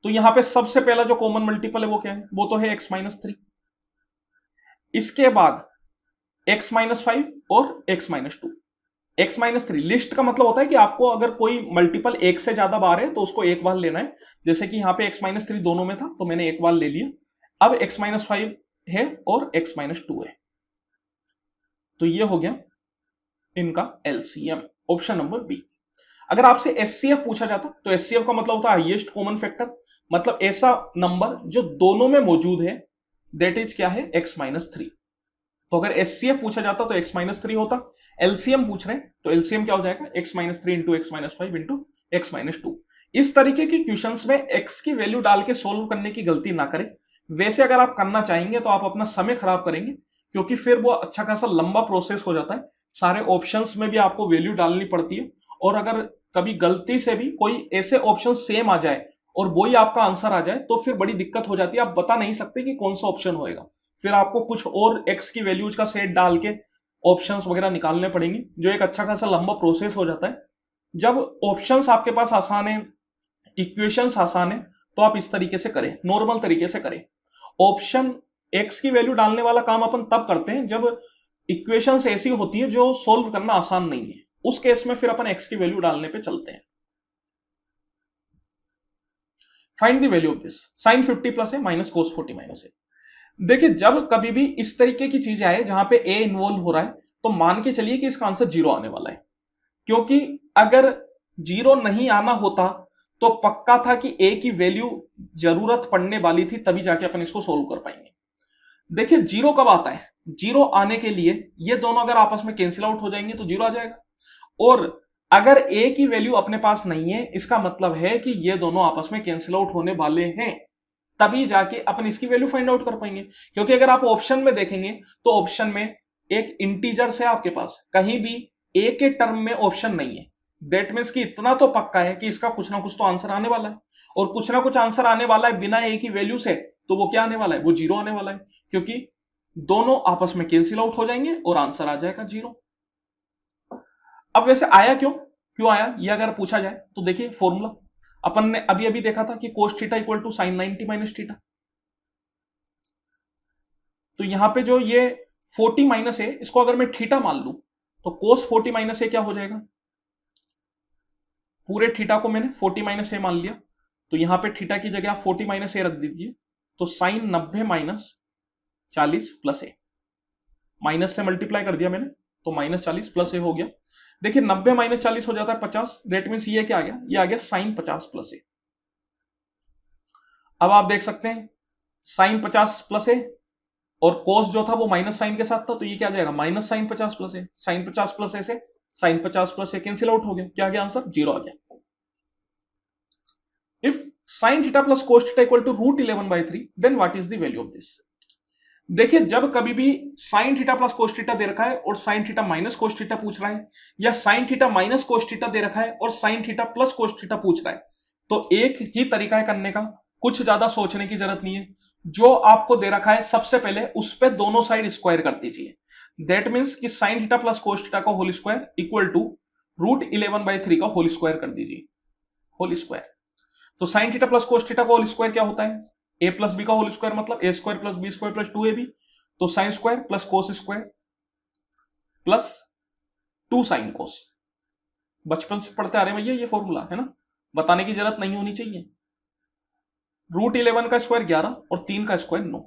तो यहां पे सबसे पहला जो कॉमन मल्टीपल है वो क्या है? वो तो है x - 3। इसके बाद x - 5 और x - 2। x - 3 लिस्ट का मतलब होता है कि आपको अगर कोई मल्टीपल एक से ज्यादा बार है तो उसको एक बार लेना है। जैसे कि यहाँ पे x - 3 दोनों में था तो मैंने एक बार ले लिया। अब x - 5 है और x - 2 है, तो ये हो गया इनका एलसीएम, ऑप्शन नंबर बी। अगर आपसे एचसीएफ पूछा जाता तो एचसीएफ का मतलब होता है हाईएस्ट कॉमन फैक्टर, मतलब ऐसा नंबर जो दोनों में मौजूद है, दैट इज क्या है? x - 3। तो अगर एचसीएफ पूछा जाता तो x - 3 होता। एलसीएम पूछ रहे हैं तो एलसीएम क्या हो जाएगा? x - 3 × x - 5 × x - 2। इस तरीके के क्वेश्चंस में x की वैल्यू डाल के सोल्व करने की गलती ना करें। वैसे अगर आप करना चाहेंगे तो आप अपना समय खराब करेंगे, क्योंकि फिर वो अच्छा खासा लंबा प्रोसेस हो जाता है। सारे ऑप्शंस में भी आपको वैल्यू डालनी पड़ती है, और अगर कभी गलती से भी कोई ऐसे ऑप्शन सेम आ जाए और वही आपका आंसर आ जाए तो फिर बड़ी दिक्कत हो जाती है। आप बता नहीं सकते कि कौन सा ऑप्शन होएगा, फिर आपको कुछ और x की वैल्यूज का सेट डाल के ऑप्शंस वगैरह निकालने पड़ेंगे, जो एक अच्छा खासा लंबा प्रोसेस हो जाता है। जब ऑप्शंस आपके पास आसान है, इक्वेशंस आसान है, तो आप इस तरीके से करें, नॉर्मल तरीके से करें। ऑप्शन x की वैल्यू डालने वाला काम अपन तब करते हैं जब इक्वेशंस ऐसी होती है जो सोल्व करना आसान नहीं है, उस केस में फिर अपन x की वैल्यू डालने पे चलते हैं। Find the value of this, sin 50 plus है माइनस cos 40 माइनस है। देखिए, जब कभी भी इस तरीके की चीज आए जहां पे a इन्वॉल्व हो रहा है, तो मान के चलिए कि इसका आंसर 0 आने वाला है, क्योंकि अगर 0 नहीं आना होता तो पक्का था कि a की वैल्यू जरूरत पड़ने वाली थी, तभी जाके अपन इसको सोल्व कर पाएंगे। देखिए, 0 कब आता है? 0 आने के लिए ये दोनों अगर आपस में कैंसिल आउट हो जाएंगे तो 0 आ जाएगा, और अगर a की वैल्यू अपने पास नहीं है, इसका मतलब है कि ये दोनों आपस में कैंसिल आउट होने वाले हैं, तभी जाके अपन इसकी वैल्यू फाइंड आउट कर पाएंगे। क्योंकि अगर आप ऑप्शन में देखेंगे तो ऑप्शन में एक इंटीजर है आपके पास, कहीं भी ए के टर्म में ऑप्शन नहीं है। दैट मीन्स कि इतना तो पक्का है कि इसका कुछ ना कुछ तो आंसर आने वाला है, और कुछ ना कुछ आंसर आने वाला है बिना ए की वैल्यू से, तो वो क्या आने वाला है, वो जीरो आने वाला है, क्योंकि दोनों आपस में कैंसिल आउट हो जाएंगे और आंसर आ जाएगा जीरो। अब वैसे आया क्यों, क्यों आया ये अगर पूछा जाए तो देखिए फॉर्मूला अपन ने अभी अभी देखा था कि cos theta equal to sine 90 minus theta. तो यहां पे जो ये 40 माइनस है, इसको अगर मैं थीटा मान लूं तो कोस 40 माइनस ए क्या हो जाएगा, पूरे थीटा को मैंने 40 माइनस ए मान लिया, तो यहां पे थीटा की जगह आप 40 माइनस ए रख दीजिए, तो साइन 90 माइनस 40 प्लस ए, माइनस से मल्टीप्लाई कर दिया मैंने, तो माइनस 40 प्लस ए हो गया। देखिए 90 माइनस 40 हो जाता है 50, दैट मीन्स ये क्या आ गया, ये आ गया साइन 50 प्लस ए। अब आप देख सकते हैं साइन 50 प्लस ए, और कोस जो था वो माइनस साइन के साथ था, तो ये क्या आ जाएगा, minus sine 50 plus a, sine 50 plus a से sine 50 plus a cancel out हो गया, क्या आ गया आंसर, जीरो आ गया। If sine theta plus cos theta equal to root 11/3 then what is the value of this. देखिए जब कभी भी sine theta plus cos theta दे रखा है और sine theta minus cos theta पूछ रहा है, या sine theta minus cos theta दे रखा है और sine theta plus cos theta पूछ रहा है, तो एक ही तरीका है करने का, कुछ ज्यादा सोचने की जरूरत नहीं है। जो आपको दे रखा है सबसे पहले उस पे दोनों साइड स्क्वायर कर दीजिए। दैट मीन्स कि sine theta plus cos theta का whole square equal to root 11/3 का होल स्क्वायर कर दीजिए, होल स्क्वायर। तो sine theta plus cos theta का होल स्क्वायर क्या होता है, ए प्लस बी का होल स्क्वायर मतलब a square plus b square plus 2ab, तो sine square plus cos square plus 2 sine cos. बचपन से पढ़ते आ रहे हैं भैया, ये फॉर्मूला है ना, बताने की जरूरत नहीं होनी चाहिए। रूट 11 का स्क्वायर 11 और 3 का स्क्वायर 9।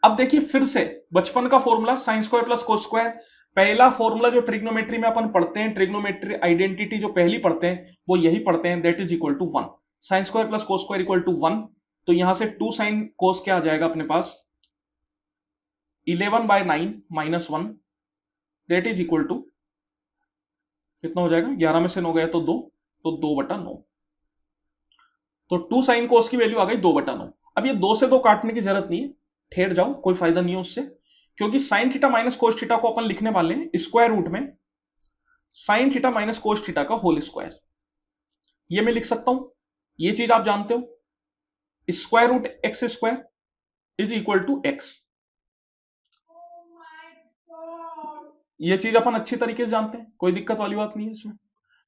अब देखिए फिर से बचपन का formula sine square plus cos square, पहला फॉर्मूला जो ट्रिग्नोमेट्री में अपन पढ़ते हैं, ट्रिग्नोमेट्री आइडेंटिटी जो पहली पढ़ते हैं वो यही पढ़ते हैं, that is equal to 1, sine square plus cos square equal to 1। तो यहां से 2 साइन कोस क्या आ जाएगा अपने पास, 11/9 minus 1, that is equal to कितना हो जाएगा, 11 में से 9 गया तो 2, तो 2/9। तो 2 साइन कोस की वैल्यू आ गई 2/9। अब ये 2 से 2 काटने की जरूरत नहीं है, ठहर जाओ, कोई फायदा नहीं है उससे, क्योंकि sign theta minus cos theta को अपन लिखने वाले हैं स्क्वायर रूट में sine theta minus cos theta का होल स्क्वायर। ये मैं लिख सकता हूं, ये चीज आप जानते हो, square root x square is equal to x, ये चीज अपन अच्छी तरीके से जानते हैं, कोई दिक्कत वाली बात नहीं है इसमें।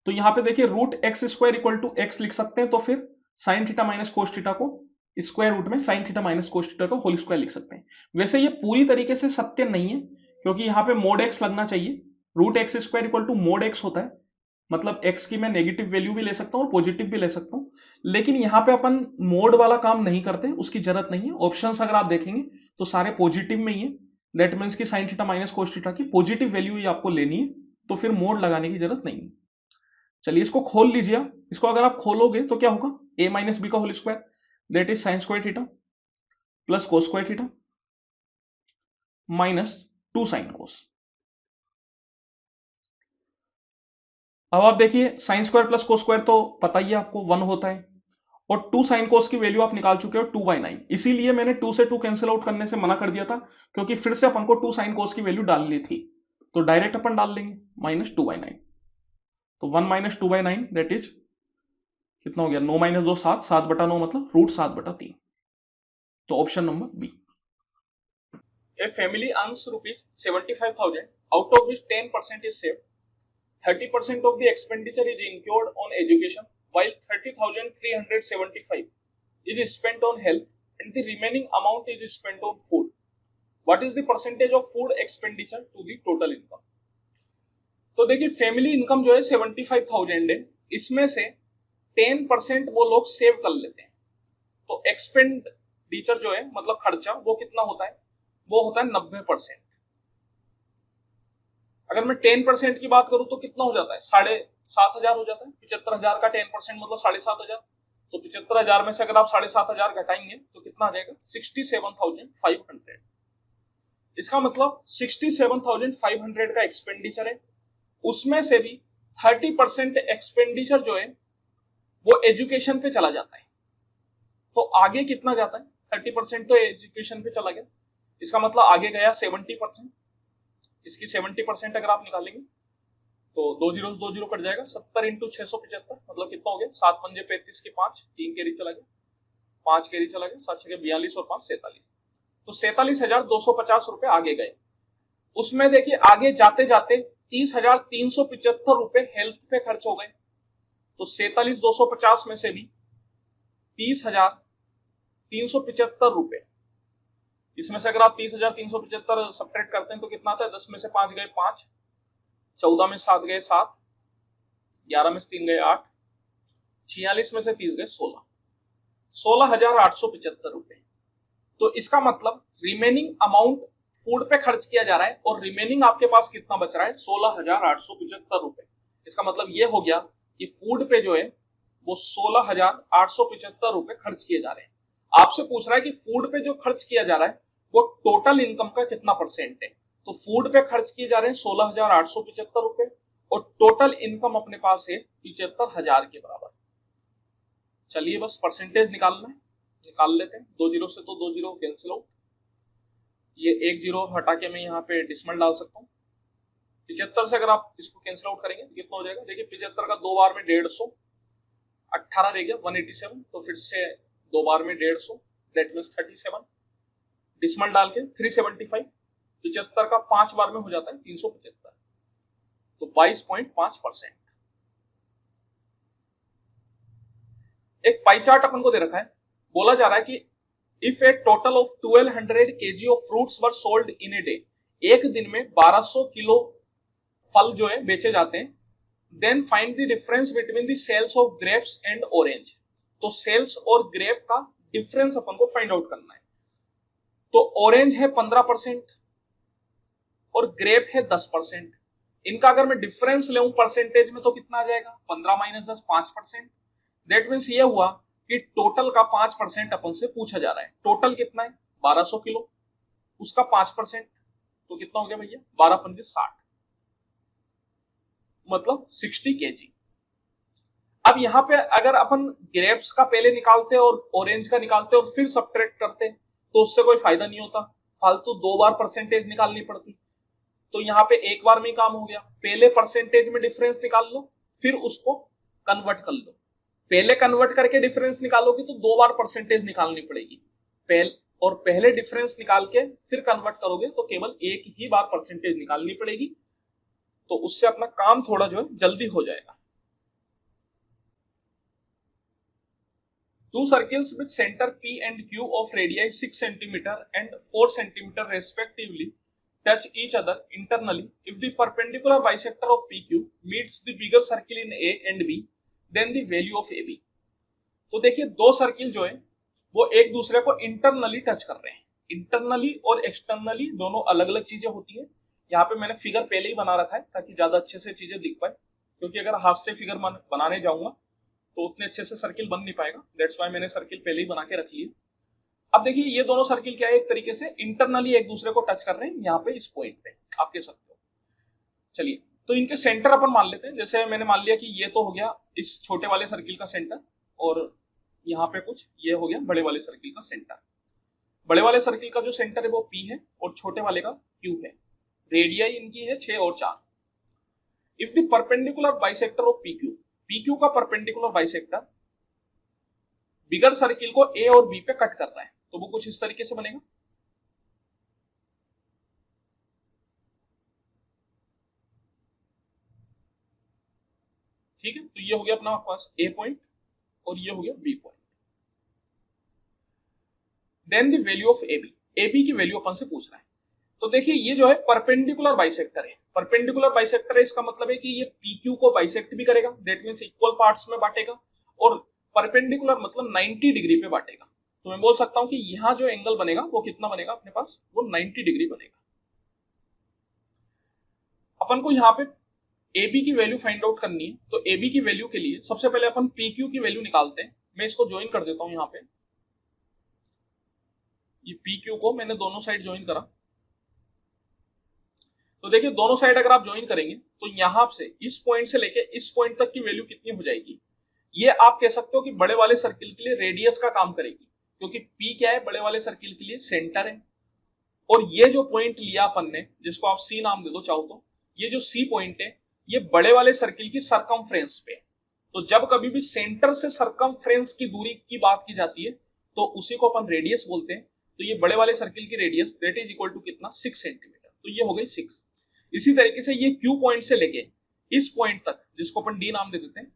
तो यहां पे देखिए root x square equal to x लिख सकते हैं, तो फिर sine theta minus cos theta को स्क्वायर रूट में sine theta minus cos theta का होल स्क्वायर लिख सकते हैं। वैसे ये पूरी तरीके से सत्य नहीं है, क्योंकि यहां पे मोड एक्स लगना चाहिए, root x square equal to mod x होता है, मतलब एक्स की मैं नेगेटिव वैल्यू भी ले सकता हूं और पॉजिटिव भी ले सकता हूं, लेकिन यहां पे अपन मोड वाला काम नहीं करते, उसकी जरूरत नहीं है। ऑप्शंस अगर आप देखेंगे तो सारे पॉजिटिव में ही है, दैट मीन्स की sign theta minus cos theta की पॉजिटिव वैल्यू ही आपको लेनी है, तो फिर मोड लगाने की जरूरत नहीं है। चलिए इसको खोल लीजिए, इसको अगर आप खोलोगे तो क्या होगा, a माइनस बी का whole square that is sine square theta plus cos square theta minus 2 sine cos. अब आप देखिए sine square plus cos square तो पता ही है आपको 1 होता है, और 2 साइन कोस की वैल्यू आप निकाल चुके हो 2/9, इसीलिए मैंने 2 से 2 कैंसिल आउट करने से मना कर दिया था, क्योंकि फिर से अपन को 2 साइन कोस की वैल्यू डालनी थी, तो डायरेक्ट अपन डाल लेंगे माइनस 2/9। तो 1 माइनस 2/9 दैट इज कितना हो गया, 9 माइनस 2 7, 7/9 मतलब रूट 7/3। तो option number B. A family earns rupees 75,000, out of which 10% is saved. 30% of the expenditure is incurred on education, while 30,375 is spent on health, and the remaining amount is spent on food. What is the percentage of food expenditure to the total income? तो देखिए family income जो है 75,000 है, इसमें से 10% वो लोग save कर लेते हैं, तो एक्सपेंडिचर जो है मतलब खर्चा वो कितना होता है, वो होता है 90%। अगर मैं 10% की बात करूं तो कितना हो जाता है, 7,500 हो जाता है। 75,000 का 10% मतलब 7,500, तो 75,000 में से अगर आप 7,500 घटाएंगे तो कितना आ जाएगा, 67,500। इसका मतलब 67,500 का एक्सपेंडिचर है, उसमें से भी 30% एक्सपेंडिचर जो है वो एजुकेशन पे चला जाता है, तो आगे कितना जाता है, 30% तो एजुकेशन पे चला गया, इसका मतलब आगे गया 70%। इसकी 70% अगर आप निकालेंगे तो 2 कट जाएगा, 70 इंटू 675 मतलब कितना हो गया, 7 पंजे 35 की 5, 3 कैरी चला गया, 5 कैरी चला गया, 7 छके 42 और 5 47। तो 47,250 रुपए आगे गए। उसमें देखिए आगे जाते जाते 30,375 रुपए हेल्थ पे खर्च हो गए। तो 47,250 में से भी 30,375 रुपए, इसमें से अगर आप 30,375 सब्ट्रैक्ट करते हैं तो कितना आता है, 10 में से 5 गए 5, 14 में 7 गए 7, 11 में से 3 गए 8, 46 में से 30 गए 16, 16,875 रुपए। तो इसका मतलब रिमेनिंग अमाउंट फूड पे खर्च किया जा रहा है और रिमेनिंग आपके पास कितना बच रहा है, 16,875 रुपए। इसका मतलब ये हो गया कि फूड पे जो है वो 16,875 रुपए खर्च किए जा रहे हैं। आपसे पूछ रहा है कि फूड पे जो खर्च किया जा रहा है वो टोटल इनकम का कितना परसेंट है। तो फूड पे खर्च किए जा रहे हैं 16,875 रुपए और टोटल इनकम अपने पास है 75,000 के बराबर। चलिए बस परसेंटेज निकालना है, निकाल लेते हैं। 2 जीरो से तो 2 जीरो कैंसिल आउट, ये 1 जीरो हटा के मैं यहाँ पे डिसमल डाल सकता हूँ। 75 से अगर आप इसको कैंसिल आउट करेंगे तो कितना हो जाएगा, देखिए 75 का 2 बार में 150, 18 रह गया 187, तो फिर से 2 बार में 150 दैट मीन्स 37, डिसमल डाल के 375, 75 का 5 बार में हो जाता है 375, तो 22.5%। एक पाई चार्ट अपन को दे रखा है, बोला जा रहा है कि if A total of 1200 kg of fruits were sold in a day, एक दिन में 1200 किलो फल जो है बेचे जाते हैं, then find the difference between the sales of grapes and orange. तो सेल्स और ग्रेप का डिफरेंस अपन को फाइंड आउट करना है। तो ऑरेंज है 15% और ग्रेप है 10%। इनका अगर मैं डिफरेंस ले परसेंटेज में तो कितना आ जाएगा, 15 माइनस 10 5%। दैट मीन्स ये हुआ कि टोटल का 5% अपन से पूछा जा रहा है। टोटल कितना है 1200 किलो, उसका 5% तो कितना हो गया भैया, 12 पंजे 60, मतलब 60 kg। अब यहाँ पे अगर अपन ग्रेप्स का पहले निकालते और ऑरेंज का निकालते और फिर सब्ट्रैक्ट करते तो उससे कोई फायदा नहीं होता, फालतू 2 बार परसेंटेज निकालनी पड़ती। तो यहाँ पे एक बार में ही काम हो गया, पहले परसेंटेज में डिफरेंस निकाल लो फिर उसको कन्वर्ट कर लो। पहले कन्वर्ट करके डिफरेंस निकालोगे तो 2 बार परसेंटेज निकालनी पड़ेगी, पहले डिफरेंस निकाल के फिर कन्वर्ट करोगे तो केवल एक ही बार परसेंटेज निकालनी पड़ेगी। तो उससे अपना काम थोड़ा जो है जल्दी हो जाएगा। Two circles with center P and Q of radii 6 cm and 4 cm respectively touch each other internally. If the perpendicular bisector of PQ meets the bigger circle in A and B, then the value of AB। तो देखिए दो circle जो है वो एक दूसरे को internally touch कर रहे हैं। इंटरनली और एक्सटर्नली दोनों अलग अलग चीजें होती है। यहाँ पे मैंने फिगर पहले ही बना रखा है ताकि ज्यादा अच्छे से चीजें दिख पाए, क्योंकि अगर हाथ से फिगर बनाने जाऊंगा तो उतने अच्छे से सर्किल बन नहीं पाएगा। दैट्स वाई मैंने सर्किल पहले ही बना के रख लिया। अब देखिए ये दोनों सर्किल क्या है, एक तरीके से इंटरनली एक दूसरे को टच कर रहे हैं यहाँ पे इस पॉइंट पे, आप कह सकते हो। चलिए तो इनके सेंटर अपन मान लेते हैं। जैसे मैंने मान लिया कि ये तो हो गया इस छोटे वाले सर्किल का सेंटर और यहाँ पे कुछ ये हो गया बड़े वाले सर्किल का सेंटर। बड़े वाले सर्किल का जो सेंटर है वो P है और छोटे वाले का Q है। रेडियाई इनकी है 6 और 4। If the perpendicular bisector of PQ का परपेंडिकुलर बाइसेक्टर बिगर सर्किल को A और B पे कट कर रहा है तो वो कुछ इस तरीके से बनेगा। ठीक है, तो ये हो गया अपना पास A पॉइंट और ये हो गया B point. Then the value of AB की वैल्यू अपन से पूछ रहा है। तो देखिए ये जो है परपेंडिकुलर बाइसेक्टर है। परपेंडिकुलर बाइसेक्टर है इसका मतलब है कि ये PQ को बाइसेक्ट भी करेगा, दैट मींस इक्वल पार्ट्स में बांटेगा, और परपेंडिकुलर मतलब 90 डिग्री पे बांटेगा। तो मैं बोल सकता हूं कि यहां जो एंगल बनेगा वो कितना बनेगा अपने पास, वो 90 डिग्री बनेगा। अपन को यहाँ पे AB की वैल्यू फाइंड आउट करनी है। तो AB की वैल्यू के लिए सबसे पहले अपन PQ की वैल्यू निकालते हैं। मैं इसको ज्वाइन कर देता हूं यहाँ पे, ये PQ को मैंने दोनों साइड ज्वाइन करा। तो देखिए दोनों साइड अगर आप ज्वाइन करेंगे तो यहां से इस पॉइंट से लेके इस पॉइंट तक की वैल्यू कितनी हो जाएगी, ये आप कह सकते हो कि बड़े वाले सर्किल के लिए रेडियस का काम करेगी, क्योंकि P क्या है बड़े वाले सर्किल के लिए सेंटर है। और ये जो पॉइंट लिया अपन ने, जिसको आप C नाम दे दो चाहो तो, ये जो C पॉइंट है ये बड़े वाले सर्किल की सरकमफ्रेंस पे। तो जब कभी भी सेंटर से सरकमफ्रेंस की दूरी की बात की जाती है तो उसी को अपन रेडियस बोलते हैं। तो ये बड़े वाले सर्किल की radius that is equal to कितना 6 सेंटीमीटर। तो ये हो गई 6। इसी तरीके से ये क्यू पॉइंट से लेके इस पॉइंट तक जिसको अपन डी नाम दे देते हैं,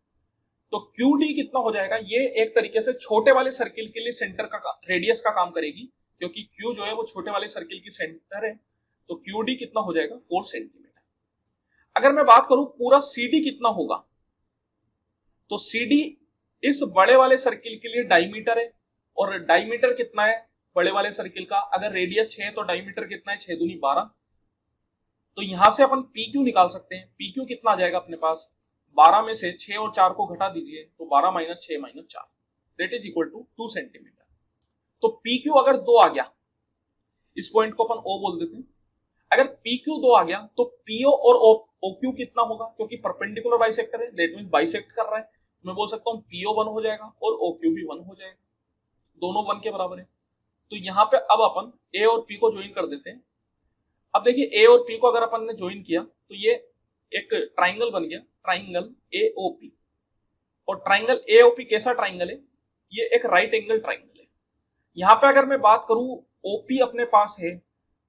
तो क्यू डी कितना हो जाएगा, ये एक तरीके से छोटे वाले सर्किल के लिए सेंटर का रेडियस का काम करेगी, क्योंकि क्यू जो है वो छोटे वाले सर्किल की सेंटर है। तो क्यू डी कितना हो जाएगा 4 सेंटीमीटर। अगर मैं बात करूं पूरा सी डी कितना होगा, तो सी डी इस बड़े वाले सर्किल के लिए डायमीटर है, और डायमीटर कितना है बड़े वाले सर्किल का, अगर रेडियस 6 तो डायमीटर कितना है 6 दूनी 12। तो यहां से अपन पी क्यू निकाल सकते हैं। पी क्यू कितना आ जाएगा अपने पास, 12 में से 6 और 4 को घटा दीजिए तो 12 minus 6 minus 4 that is equal to 2 centimetre. तो पी क्यू अगर 2 आ गया, इस पॉइंट को अपन ओ बोल देते हैं। अगर पी क्यू 2 आ गया तो पीओ और ओ क्यू कितना होगा, क्योंकि परपेंडिकुलर बाइसेक्टर है दैट मींस बाइसेक्ट कर रहा है, मैं बोल सकता हूं पीओ 1 हो जाएगा और ओ क्यू भी 1 हो जाएगा, दोनों 1 के बराबर है। तो यहाँ पे अब अपन ए और पी को ज्वाइन कर देते हैं। अब देखिए ए और पी को अगर अपन ने ज्वाइन किया तो ये एक ट्राइंगल बन गया, ट्राइंगल एओपी। और ट्राइंगल एओपी कैसा ट्राइंगल है, ये एक राइट एंगल ट्राइंगल है। यहां पे अगर मैं बात करूं ओपी अपने पास है,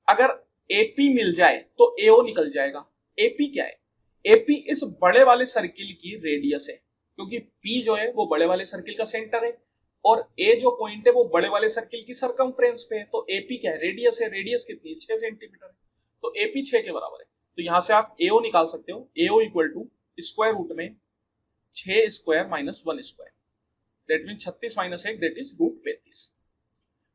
अगर एपी मिल जाए तो एओ निकल जाएगा। एपी क्या है, एपी इस बड़े वाले सर्किल की रेडियस है, क्योंकि पी जो है वो बड़े वाले सर्किल का सेंटर है और ए जो पॉइंट है वो बड़े वाले सर्किल की सरकमफ्रेंस पे है। तो एपी क्या है, रेडियस है, रेडियस कितनी है 6 सेंटीमीटर है, तो एपी 6 के बराबर है। तो यहां से आप एओ निकाल सकते हो, AO equal to square root में 6 square minus 1 square that mean 36 minus 1 that is root 35।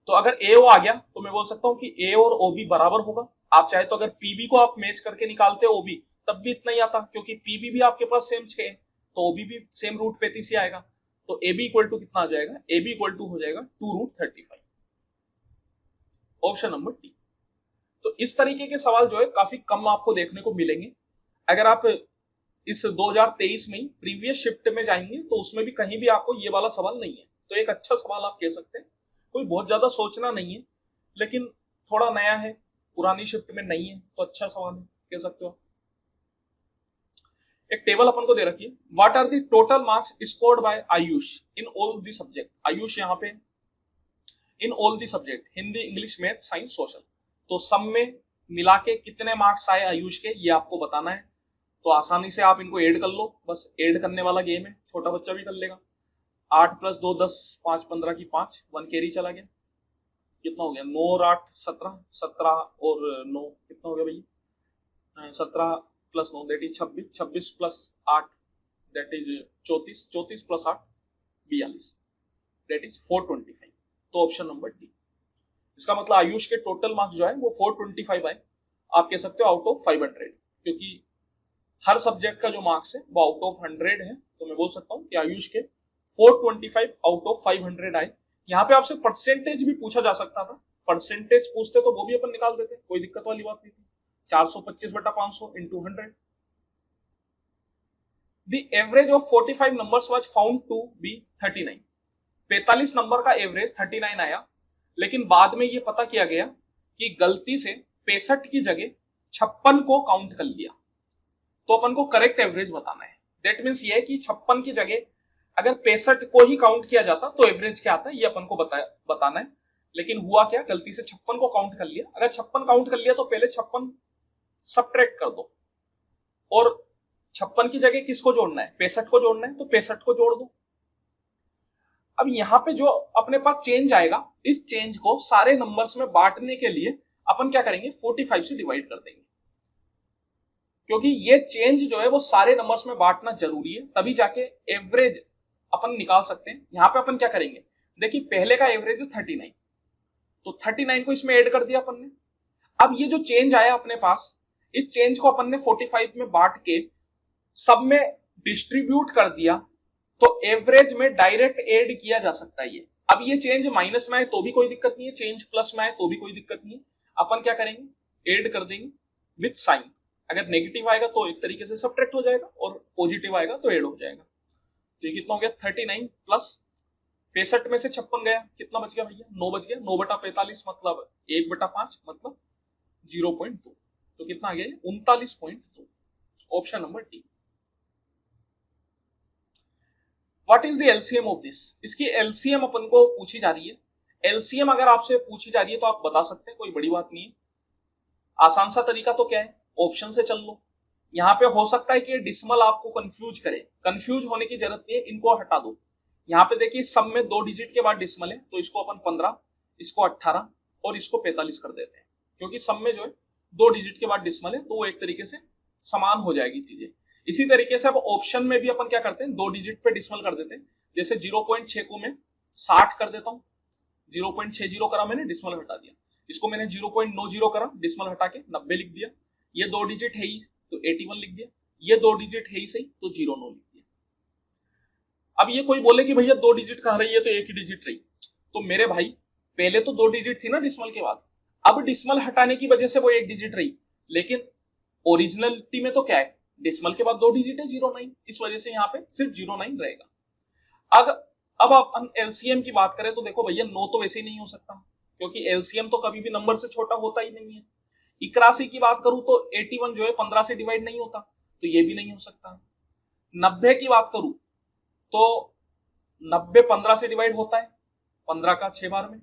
तो अगर एओ आ गया तो मैं बोल सकता हूं कि ए और ओबी बराबर होगा। आप चाहे तो अगर पीबी को आप मैच करके निकालते ओबी तब भी इतना ही आता, क्योंकि पीबी भी आपके पास सेम 6 है तो ओबी भी सेम रूट 35 ही आएगा। तो ए बी इक्वल टू कितना आ जाएगा, ए बी इक्वल टू हो जाएगा 2 रूट 35, ऑप्शन नंबर डी। तो इस तरीके के सवाल जो है काफी कम आपको देखने को मिलेंगे। अगर आप इस 2023 में प्रीवियस शिफ्ट में जाएंगे तो उसमें भी कहीं भी आपको ये वाला सवाल नहीं है, तो एक अच्छा सवाल आप कह सकते हैं। कोई बहुत ज्यादा सोचना नहीं है, लेकिन थोड़ा नया है, पुरानी शिफ्ट में नहीं है, तो अच्छा सवाल है, कह सकते हो। एक टेबल अपन को दे रखी है, what are the total marks scored by Ayush in all the subject. Ayush यहाँ पे in all the subject Hindi English math science social, तो सब में मिला के कितने मार्क्स आए आयुष के ये आपको बताना है। तो आसानी से आप इनको ऐड कर लो, बस ऐड करने वाला गेम है, छोटा बच्चा भी कर लेगा। 8 + 2 10, 5 15 की 5, 1 कैरी चला गया, कितना हो गया 9 और 8 17, 17 और 9 कितना हो गया भैया 17 + 9 that is 26, 26 + 8 that is 34, 34 + 8 42 that is 425। तो ऑप्शन नंबर डी। इसका मतलब आयुष के टोटल मार्क्स जो है वो 425 आए, आप कह सकते हो आउट ऑफ 500, क्योंकि हर सब्जेक्ट का जो मार्क्स है वो आउट ऑफ 100 है। तो मैं बोल सकता हूँ कि आयुष के 425 आउट ऑफ 500 आए। यहाँ पे आपसे परसेंटेज भी पूछा जा सकता था, परसेंटेज पूछते तो वो भी अपन निकाल देते, कोई दिक्कत वाली बात नहीं थी। 425/500 into 100। The average of 45 numbers was found to be 39। 45 number का एवरेज 39 आया, लेकिन बाद में ये पता किया गया कि गलती से 65 की जगह 56 को काउंट कर लिया। तो अपन को करेक्ट एवरेज बताना है। दैट मीन्स ये है कि 56 की जगह अगर 65 को ही काउंट किया जाता तो एवरेज क्या आता है ये अपन को बताना है। लेकिन हुआ क्या, गलती से 56 को काउंट कर लिया। अगर 56 काउंट कर लिया तो पहले 56 सबट्रैक्ट कर दो, और 56 की जगह किसको जोड़ना है, 65 को जोड़ना है, तो 65 को जोड़ दो। अब यहां पे जो अपने पास चेंज आएगा, इस चेंज को सारे नंबर्स में बांटने के लिए अपन क्या करेंगे 45 से डिवाइड कर देंगे, क्योंकि ये चेंज जो है वो सारे नंबर्स में बांटना जरूरी है, तभी जाके एवरेज अपन निकाल सकते हैं। यहां पे अपन क्या करेंगे, देखिए पहले का एवरेज है 39, तो 39 को इसमें ऐड कर दिया अपन ने। अब ये जो चेंज आया अपने पास, इस चेंज को अपन ने 45 में बांट के सब में डिस्ट्रीब्यूट कर दिया, तो एवरेज में डायरेक्ट ऐड किया जा सकता है ये। अब ये चेंज माइनस में आए तो भी कोई दिक्कत नहीं है, चेंज प्लस में आए तो भी कोई दिक्कत नहीं है। अपन क्या करेंगे ऐड कर देंगे विथ साइन। अगर नेगेटिव आएगा तो एक तरीके से सब्ट्रैक्ट हो जाएगा, और पॉजिटिव आएगा तो ऐड हो जाएगा। तो ये कितना हो गया 39 प्लस 65 में से 56 गया, कितना बच गया भैया 9 बच गया। 9/45 मतलब 1/5 मतलब 0.2, तो कितना आ गया 39.2, option number D. What is the LCM of this, इसकी एलसीएम अपन को पूछी जा रही है। एलसीएम अगर आपसे पूछी जा रही है तो आप बता सकते हैं, कोई बड़ी बात नहीं है। आसान सा तरीका तो क्या है, ऑप्शन से चल लो। यहाँ पे हो सकता है कि डिसिमल आपको कंफ्यूज करे, कंफ्यूज होने की जरूरत नहीं है, इनको हटा दो। यहाँ पे देखिए सम में 2 डिजिट के बाद डिसिमल है, तो इसको अपन 15, इसको 18 और इसको 45 कर देते हैं, क्योंकि सम में जो है 2 डिजिट के बाद डिसिमल है, तो वो एक तरीके से समान हो जाएगी चीजें। इसी तरीके से अब ऑप्शन में भी अपन क्या करते हैं, 2 डिजिट पे डिसिमल कर देते हैं। जैसे 0.6 को मैं 60 कर देता हूं, 0.60 करा मैंने, डिसिमल हटा दिया। इसको मैंने 0.90 करा, डिसिमल हटा के 90 लिख दिया। ये 2 डिजिट है ही तो 81 लिख दिया, ये 2 डिजिट है ही सही तो 09 लिख दिया। अब ये कोई बोले कि भैया 2 डिजिट कहां रही है, तो एक ही डिजिट रही। तो मेरे भाई पहले तो 2 डिजिट थी ना डिसिमल के बाद, अब डिसिमल हटाने की वजह से वो एक डिजिट रही, लेकिन ओरिजिनलिटी में तो क्या है, डिसिमल के बाद 2 डिजिट है 09, इस वजह से यहाँ पे सिर्फ 09 रहेगा। अब अपन एलसीएम की बात करें तो देखो भैया 9 तो वैसे ही नहीं हो सकता, क्योंकि एलसीएम तो कभी भी नंबर से छोटा होता ही नहीं है। 81 की बात करूं तो 81 जो है 15 से डिवाइड नहीं होता, तो ये भी नहीं हो सकता। 90 की बात करूं तो 90 15 से डिवाइड होता है, 15 का 6 बार में।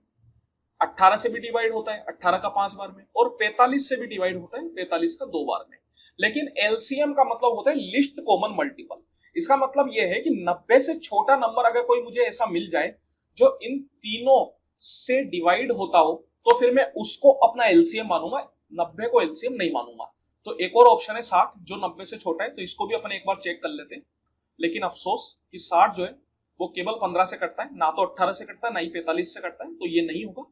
18 से भी डिवाइड होता है, 18 का 5 बार में। और 45 से भी डिवाइड होता है, 45 का 2 बार में। लेकिन एलसीएम का मतलब होता है लिस्ट कॉमन मल्टीपल। इसका मतलब यह है कि 90 से छोटा नंबर अगर कोई मुझे ऐसा मिल जाए जो इन तीनों से डिवाइड होता हो, तो फिर मैं उसको अपना एलसीएम मानूंगा, 90 को एलसीएम नहीं मानूंगा। तो एक और ऑप्शन है 60, जो 90 से छोटा है, तो इसको भी अपन एक बार चेक कर लेते हैं। लेकिन अफसोस कि 60 जो है वो केवल 15 से कटता है, ना तो 18 से कटता है, ना ही 45 से कटता है, तो ये नहीं होगा,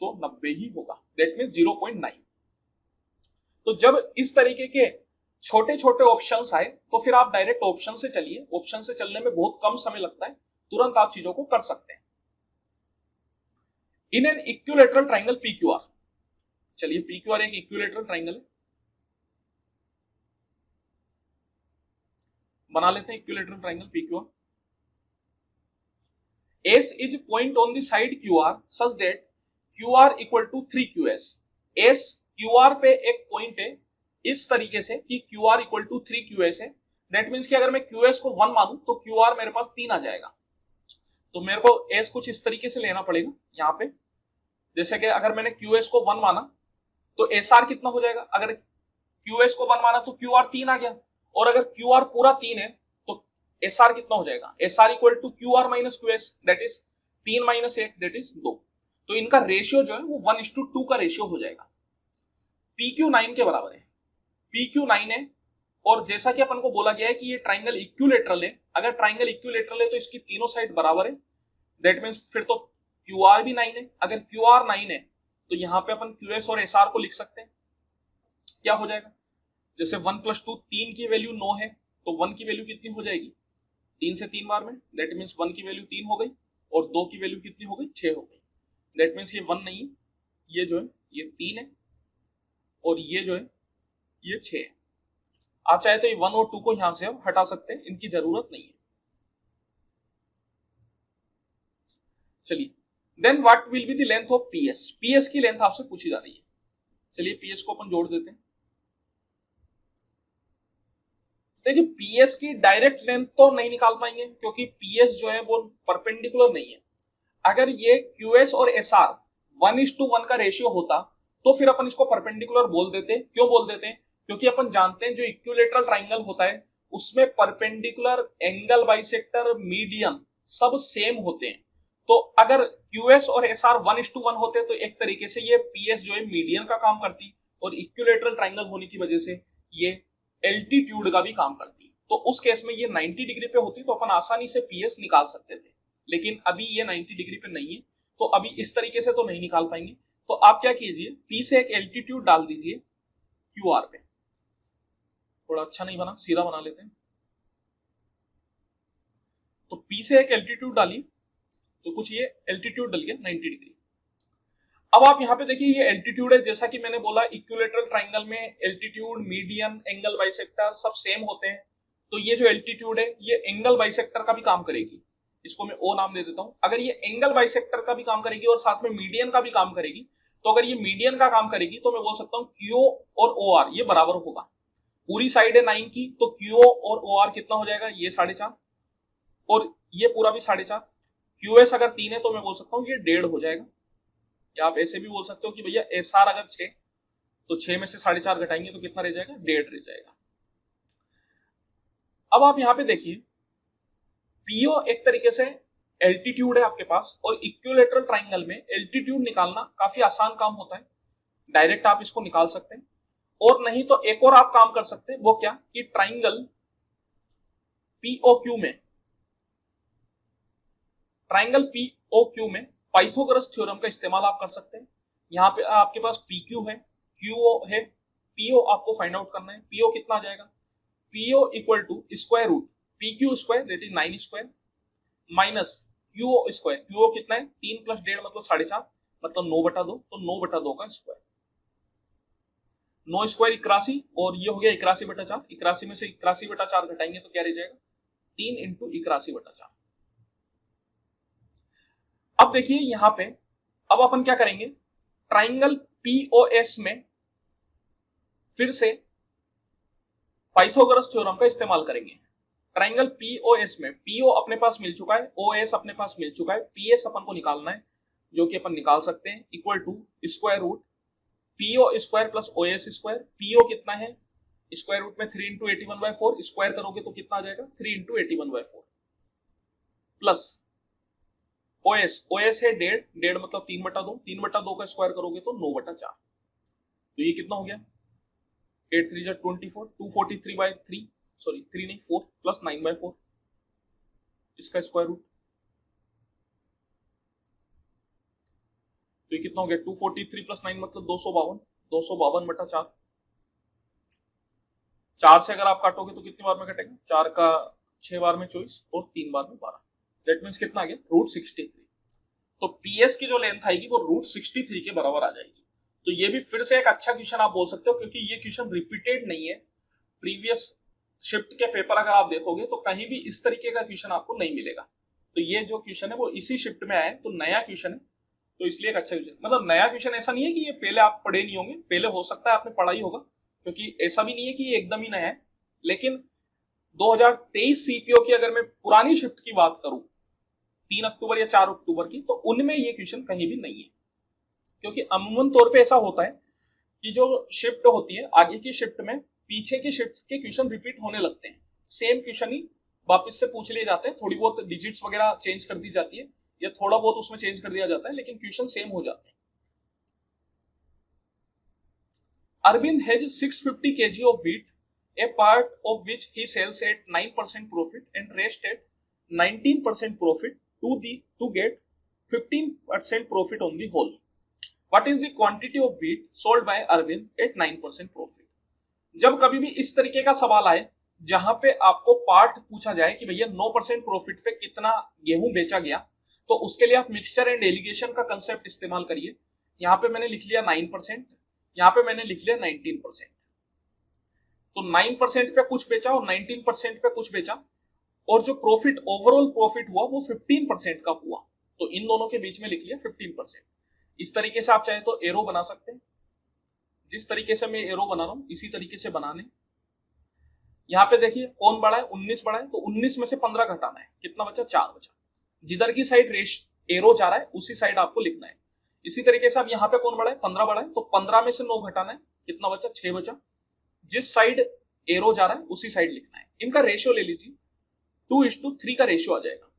तो 90 ही होगा, दैट मीन 0.9। तो जब इस तरीके के छोटे छोटे ऑप्शंस आए तो फिर आप डायरेक्ट ऑप्शन से चलिए, ऑप्शन से चलने में बहुत कम समय लगता है, तुरंत आप चीजों को कर सकते हैं। In an equilateral triangle PQR, चलिए पीक्यूआर एक इक्विलेटरल ट्राइंगल है, बना लेते हैं equilateral triangle PQR. S is point on the side QR such that QR equal to 3QS। S QR पे एक पॉइंट है इस तरीके से कि QR equal to 3QS है। दैट मीन्स कि अगर मैं QS को 1 मानूं तो QR मेरे पास 3 आ जाएगा। तो मेरे को S कुछ इस तरीके से लेना पड़ेगा यहाँ पे, जैसे कि अगर मैंने QS को 1 माना तो SR कितना हो जाएगा, अगर QS को 1 माना तो QR 3 आ गया, और अगर QR पूरा 3 है एस आर कितना हो जाएगा, S R equal to Q R minus Q S, that is 3 minus 1 that is 2। तो इनका रेशियो जो है वो 1:2 का रेशियो हो जाएगा। PQ 9 के बराबर है, PQ 9 है। और जैसा कि अपन को बोला गया है कि ये ट्राइंगल इक्विलेटरल है, अगर ट्राइंगल इक्विलेटरल है तो इसकी तीनों साइड बराबर है, दैट मीन्स फिर तो QR भी 9 है। अगर QR 9 है तो यहाँ पे अपन QS और SR को लिख सकते हैं। क्या हो जाएगा, जैसे 1 + 2 3 की वैल्यू 9 है, तो 1 की वैल्यू कितनी हो जाएगी, 3 से 3 बार में, दैट मीन्स 1 की वैल्यू 3 हो गई, और 2 की वैल्यू कितनी हो गई, 6 हो गई। दैट मीन्स ये 1 नहीं है, ये जो है ये 3 है, और ये जो है ये 6 है। आप चाहे तो ये 1 और 2 को यहां से हटा सकते हैं, इनकी जरूरत नहीं है। चलिए, then what will be the length of PS, PS की लेंथ आपसे पूछी जा रही है। चलिए PS को अपन जोड़ देते हैं। देखिए PS की डायरेक्ट लेंथ तो नहीं निकाल पाएंगे, क्योंकि PS जो है वो परपेंडिकुलर नहीं है। अगर ये QS और SR 1:1 का रेशियो होता तो फिर अपन इसको परपेंडिकुलर बोल देते। क्यों बोल देते हैं, क्योंकि अपन जानते हैं जो इक्विलेटरल ट्राइंगल होता है उसमें परपेंडिकुलर, एंगल बाइसेक्टर, मीडियन सब सेम होते हैं। तो अगर QS और SR 1:1 होते तो एक तरीके से ये PS जो है मीडियन का काम करती, और इक्विलेटरल ट्राइंगल होने की वजह से ये एल्टीट्यूड का भी काम करती। तो उस केस में ये 90 डिग्री पे होती तो अपन आसानी से PS निकाल सकते थे, लेकिन अभी ये 90 डिग्री पे नहीं है, तो अभी इस तरीके से तो नहीं निकाल पाएंगे। तो आप क्या कीजिए, P से एक एल्टीट्यूड डाल दीजिए QR पे। थोड़ा अच्छा नहीं बना, सीधा बना लेते हैं। तो P से एक एल्टीट्यूड डालिए, तो कुछ ये एल्टीट्यूड डल गया 90 डिग्री। अब आप यहाँ पे देखिए ये एल्टीट्यूड है, जैसा कि मैंने बोला इक्विलेटरल ट्राइंगल में एल्टीट्यूड, मीडियन, एंगल बाइसेक्टर सब सेम होते हैं। तो ये जो एल्टीट्यूड है ये एंगल बाइसेक्टर का भी काम करेगी, इसको मैं O नाम दे देता हूं। अगर ये एंगल बाइसेक्टर का भी काम करेगी और साथ में मीडियन का भी काम करेगी, तो अगर ये मीडियन का काम करेगी तो मैं बोल सकता हूँ QO और OR ये बराबर होगा। पूरी साइड है 9 की, तो QO और OR कितना हो जाएगा, ये 4.5, और ये पूरा भी 4.5। QS अगर 3 है तो मैं बोल सकता हूँ ये 1.5 हो जाएगा। या आप ऐसे भी बोल सकते हो कि भैया SR अगर 6 तो 6 में से 4.5 घटाएंगे तो कितना रह जाएगा, 1.5 रह जाएगा। अब आप यहाँ पे देखिए पीओ एक तरीके से एल्टीट्यूड है आपके पास, और इक्विलेटरल ट्राइंगल में एल्टीट्यूड निकालना काफी आसान काम होता है, डायरेक्ट आप इसको निकाल सकते हैं। और नहीं तो एक और आप काम कर सकते हैं, वो क्या कि ट्राइंगल पीओक्यू में पाइथागोरस थ्योरम का इस्तेमाल आप कर सकते हैं। यहाँ पे आपके पास PQ है, QO है, PO आपको फाइंड आउट करना है। PO कितना आ जाएगा, PO equal to square root PQ square that is 9 square minus QO square, QO कितना है 3 प्लस 1.5 मतलब 4.5 मतलब 9/2, तो 9/2 का स्क्वायर, 9 स्क्वायर 81, और ये हो गया 81/4। 81 में से 81/4 घटाएंगे तो क्या रह जाएगा, 3 इंटू 81/4। अब देखिए यहां पे अब अपन क्या करेंगे, ट्राइंगल पीओएस में फिर से पाइथागोरस थ्योरम का इस्तेमाल करेंगे। ट्राइंगल पीओएस में पीओ अपने पास मिल चुका है, ओएस अपने पास मिल चुका है, पीएस अपन को निकालना है, जो कि अपन निकाल सकते हैं equal to square root PO square plus OS square. PO कितना है, स्क्वायर रूट में 3 इंटू 81/4, स्क्वायर करोगे तो कितना आ जाएगा 3 इंटू 81/4 प्लस ओएस, ओएस है 1.5 मतलब 3/2, 3/2 का स्क्वायर करोगे तो 9/4, तो ये कितना हो गया 8 3 24, 243/3, सॉरी 3 नहीं 4 प्लस 9/4 इसका स्क्वायर रूट, तो ये कितना हो गया 243 प्लस 9 मतलब 252, 252/4। 4 से अगर आप काटोगे तो कितनी बार में कटेगा, 4 का 6 बार में 24 और 3 बार में 12, दैट मीन्स कितना आ गया √63। तो पीएस की जो लेंथ आएगी वो √63 के बराबर आ जाएगी। तो ये भी फिर से एक अच्छा क्वेश्चन आप बोल सकते हो, क्योंकि ये क्वेश्चन रिपीटेड नहीं है। प्रीवियस शिफ्ट के पेपर अगर आप देखोगे तो कहीं भी इस तरीके का क्वेश्चन आपको नहीं मिलेगा। तो ये जो क्वेश्चन है वो इसी शिफ्ट में आया है, तो नया क्वेश्चन है, तो इसलिए एक अच्छा क्वेश्चन, मतलब नया क्वेश्चन ऐसा नहीं है कि ये पहले आप पढ़े नहीं होंगे, पहले हो सकता है आपने पढ़ा ही होगा, क्योंकि ऐसा भी नहीं है कि ये एकदम ही नया है। लेकिन 2023 सीपीओ की अगर मैं पुरानी शिफ्ट की बात करूं 3 अक्टूबर या 4 अक्टूबर की, तो उनमें ये क्वेश्चन कहीं भी नहीं है। क्योंकि अमूमन तौर पे ऐसा होता है कि जो शिफ्ट होती है आगे की शिफ्ट में पीछे की शिफ्ट के क्वेश्चन रिपीट होने लगते हैं, सेम क्वेश्चन ही वापस से पूछ लिए जाते हैं, थोड़ी बहुत डिजिट्स वगैरह चेंज कर दी जाती है या थोड़ा बहुत उसमें चेंज कर दिया जाता है, लेकिन क्वेश्चन सेम हो जाते हैं। Arvind has 650 kg of wheat, a part of which he sells at 9% profit and rest at 19% profit to get 15% profit on the whole. What is the quantity of wheat sold by Arvind at 9% profit? जब कभी भी इस तरीके का सवाल आए जहां पे आपको पार्ट पूछा जाए कि भैया 9% प्रॉफिट पे कितना गेहूं बेचा गया, तो उसके लिए आप मिक्सचर एंड एलिगेशन का कंसेप्ट इस्तेमाल करिए। यहाँ पे मैंने लिख लिया 9%, यहाँ पे मैंने लिख लिया 19%। तो 9% पे कुछ बेचा और 19% पे कुछ बेचा, और जो प्रॉफिट ओवरऑल प्रॉफिट हुआ वो 15% का हुआ, तो इन दोनों के बीच में लिख लिया 15%। इस तरीके से आप चाहे तो एरो बना सकते हैं, जिस तरीके से मैं एरो बना रहा हूं इसी तरीके से बनाने। यहाँ पे देखिए कौन बड़ा है, 19 बड़ा है, तो 19 में से 15 घटाना है, कितना बचा 4 बचा। जिधर की साइड रेश एरो जा रहा है उसी साइड आपको लिखना है। इसी तरीके से अब यहाँ पे कौन बड़ा है, 15 बड़ा है, तो 15 में से 9 घटाना है, कितना बचा 6 बचा। जिस साइड एरो जा रहा है उसी साइड लिखना है। इनका रेशियो ले लीजिए 2:3 का रेशियो आ जाएगा।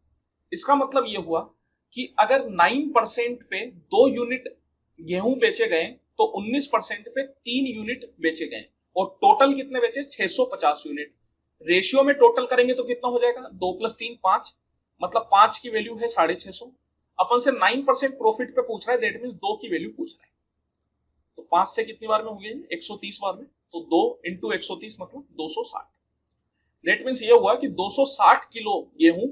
इसका मतलब ये हुआ कि अगर 9% पे 2 यूनिट गेहूं बेचे गए तो 19% पे 3 यूनिट बेचे गए, और टोटल कितने बेचे 650 यूनिट। रेशियो में टोटल करेंगे तो कितना हो जाएगा 2 + 3 5, मतलब 5 की वैल्यू है 650। अपन से 9% प्रॉफिट पे पूछ रहा है, दैट मीन 2 की वैल्यू पूछ रहा है, तो 5 से कितनी बार में हो गया 130 बार में, तो 2 इंटू 130 मतलब 260। दैट मीन्स ये हुआ कि 260 किलो गेहूं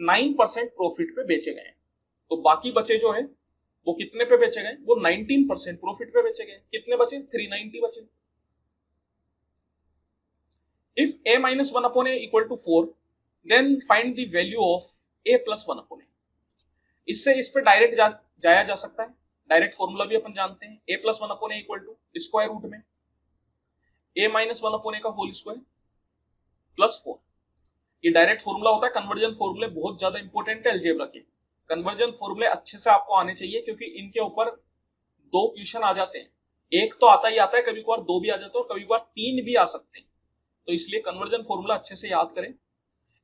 9% प्रॉफिट पे बेचे गए, तो बाकी बचे जो है वो कितने पे बेचे गए, वो 19% प्रॉफिट पे बेचे गए। कितने बचे 390 बचे। If a minus 1 upon a equal to 4, then find the value of a plus 1 upon a। इससे इस पे डायरेक्ट जाया जा सकता है, डायरेक्ट फॉर्मूला भी अपन जानते हैं, a plus 1 upon a equal to square root में a minus 1 upon a का होल स्क्वायर प्लस 4। ये डायरेक्ट फॉर्मूला होता है, कन्वर्जन फॉर्मूले बहुत ज्यादा इंपॉर्टेंट है अलजेब्रा के। कन्वर्जन फॉर्मूले अच्छे से आपको आने चाहिए, क्योंकि इनके ऊपर दो क्वेश्चन आ जाते हैं। एक तो आता ही आता है, कभी कभार दो भी आ जाते हैं और कभी कभार तीन भी आ सकते हैं। तो इसलिए कन्वर्जन फॉर्मूला अच्छे से याद करें।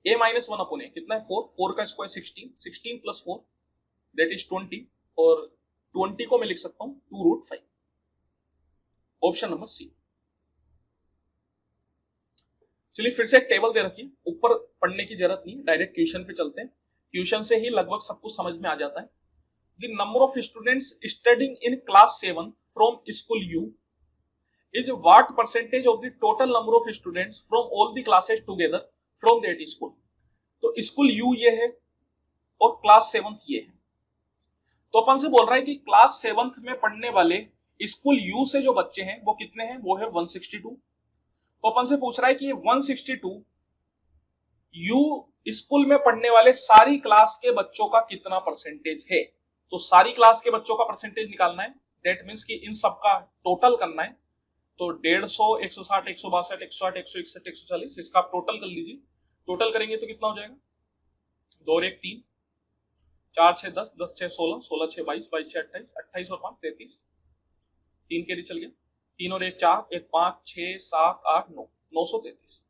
a माइनस वन अपॉन ए कितना है 4, 4 का स्क्वायर 16, 16 प्लस 4 दैट इज 20, और 20 को मैं लिख सकता हूं 2√5। Option number C. चलिए फिर से एक टेबल दे रखी है, ऊपर पढ़ने की जरूरत नहीं, डायरेक्ट क्वेश्चन पे चलते हैं। क्वेश्चन से ही लगभग सब कुछ समझ में आ जाता है। The number of students studying in class 7 from school you is what percentage of the total number of students from all the classes together from that school. तो स्कूल यू ये है और क्लास 7 ये है। तो अपन से बोल रहा है कि क्लास 7 में पढ़ने वाले स्कूल यू से जो बच्चे हैं वो कितने हैं, वो है 162। तो अपन से पूछ रहा है कि 162 यू स्कूल में पढ़ने वाले सारी क्लास के बच्चों का कितना परसेंटेज है। तो सारी क्लास के बच्चों का परसेंटेज निकालना है, दैट मीन्स कि इन सबका टोटल करना है। तो 150, 160, 162, 160, 161, 140, इसका आप टोटल कर लीजिए। टोटल करेंगे तो कितना हो जाएगा, 2 और 1 3, 4 6 10, 10 6 16, 16 6 22, 22 6 28, 28 और 5 33, 3 के लिए चल गया, 3 और 1 4, 1 5 6 7 8 9, 933।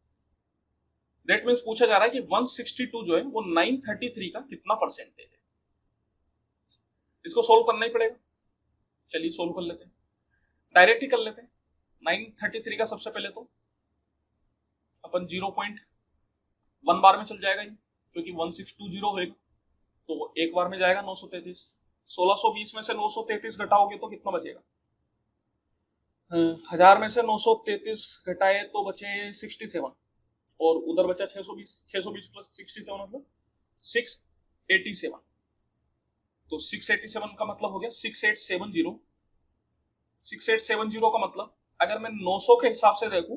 दैट मीन्स पूछा जा रहा है कि 162 जो है वो 933 का कितना परसेंटेज है। इसको सोल्व करना ही पड़ेगा। चलिए सोल्व कर लेते हैं, डायरेक्ट ही कर लेते हैं। 933 का सबसे पहले तो अपन 0.1 बार में चल जाएगा ये, क्योंकि 1620 होगा तो एक बार में जाएगा 933। 1620 में से 933 घटाओगे तो कितना बचेगा, 1000 में से 933 घटाए तो बचे 67, और उधर बचा 620, 620 प्लस 67 मतलब 687। तो 687 का मतलब हो गया 6870। 6870 का मतलब अगर मैं 900 के हिसाब से देखूं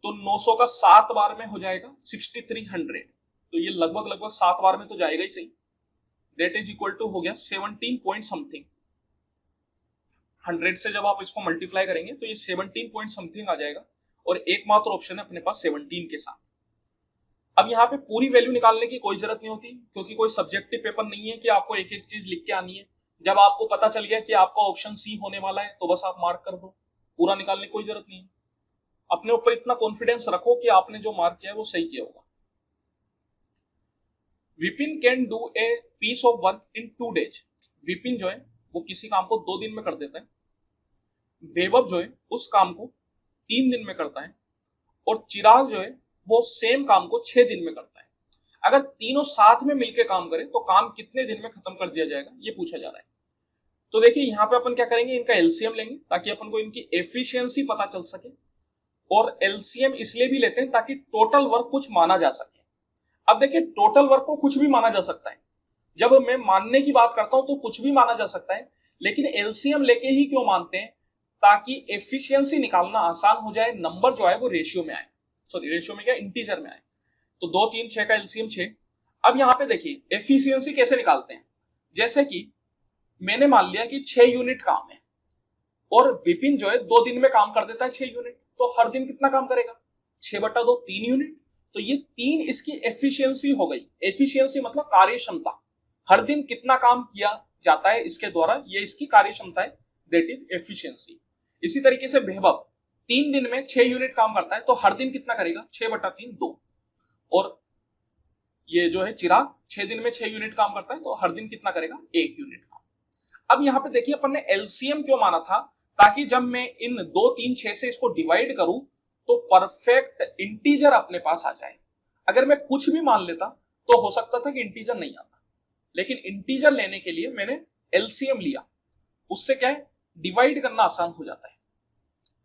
तो 900 का 7 बार में हो जाएगा 6300। तो ये लगभग लगभग 7 बार में तो जाएगा ही सही। दैट इज इक्वल टू हो गया 17 पॉइंट समथिंग। 100 से जब आप इसको मल्टीप्लाई करेंगे तो ये 17 पॉइंट समथिंग आ जाएगा, और एकमात्र ऑप्शन है अपने पास 17 के साथ। अब यहाँ पे पूरी वैल्यू निकालने की कोई जरूरत नहीं होती, क्योंकि कोई सब्जेक्टिव पेपर नहीं है कि आपको एक एक चीज लिख के आनी है। जब आपको पता चल गया कि आपका ऑप्शन सी होने वाला है तो बस आप मार्क कर दो, पूरा निकालने की कोई जरूरत नहीं है। अपने ऊपर इतना कॉन्फिडेंस रखो कि आपने जो मार्क किया है वो सही किया होगा। Vipin can do a piece of work in 2 days। Vipin जो है वो किसी काम को 2 दिन में कर देता है। वैभव जो है उस काम को 3 दिन में करता है, और चिराग जो है वो सेम काम को 6 दिन में करता है। अगर तीनों साथ में मिलकर काम करें तो काम कितने दिन में खत्म कर दिया जाएगा, ये पूछा जा रहा है। तो देखिए यहाँ पे अपन क्या करेंगे, इनका एलसीएम लेंगे ताकि अपन को इनकी एफिशिएंसी पता चल सके। और एलसीएम इसलिए भी लेते हैं ताकि टोटल वर्क कुछ माना जा सके। अब देखिए टोटल वर्क को कुछ भी माना जा सकता है। जब मैं मानने की बात करता हूं तो कुछ भी माना जा सकता है, लेकिन एलसीएम लेके ही क्यों मानते हैं, ताकि एफिशिएंसी निकालना आसान हो जाए, नंबर जो है वो रेशियो में आए, सॉरी रेशियो में क्या, इंटीजर में आए। तो 2 3 6 का एलसीएम 6। अब यहां पे देखिए एफिशिएंसी कैसे निकालते हैं। जैसे कि मैंने मान लिया कि 6 यूनिट काम है, और विपिन जो है 2 दिन में काम कर देता है 6 यूनिट, तो हर दिन कितना काम करेगा, 6/2 3 यूनिट। तो ये 3 इसकी एफिशिएंसी हो गई। एफिशिएंसी मतलब कार्य क्षमता, हर दिन कितना काम किया जाता है इसके द्वारा, ये इसकी कार्य क्षमता है, दैट इज एफिशिएंसी। इसी तरीके से वैभव 3 दिन में 6 यूनिट काम करता है, तो हर दिन कितना करेगा, 6/3 2। और ये जो है चिराग 6 दिन में 6 यूनिट काम करता है, तो हर दिन कितना करेगा, 1 यूनिट काम। अब यहां पे देखिए अपन ने एलसीएम क्यों माना था, ताकि जब मैं इन 2 3 6 से इसको डिवाइड करूं तो परफेक्ट इंटीजर अपने पास आ जाए। अगर मैं कुछ भी मान लेता तो हो सकता था कि इंटीजर नहीं आता, लेकिन इंटीजर लेने के लिए मैंने एलसीएम लिया, उससे क्या है, डिवाइड करना आसान हो जाता है।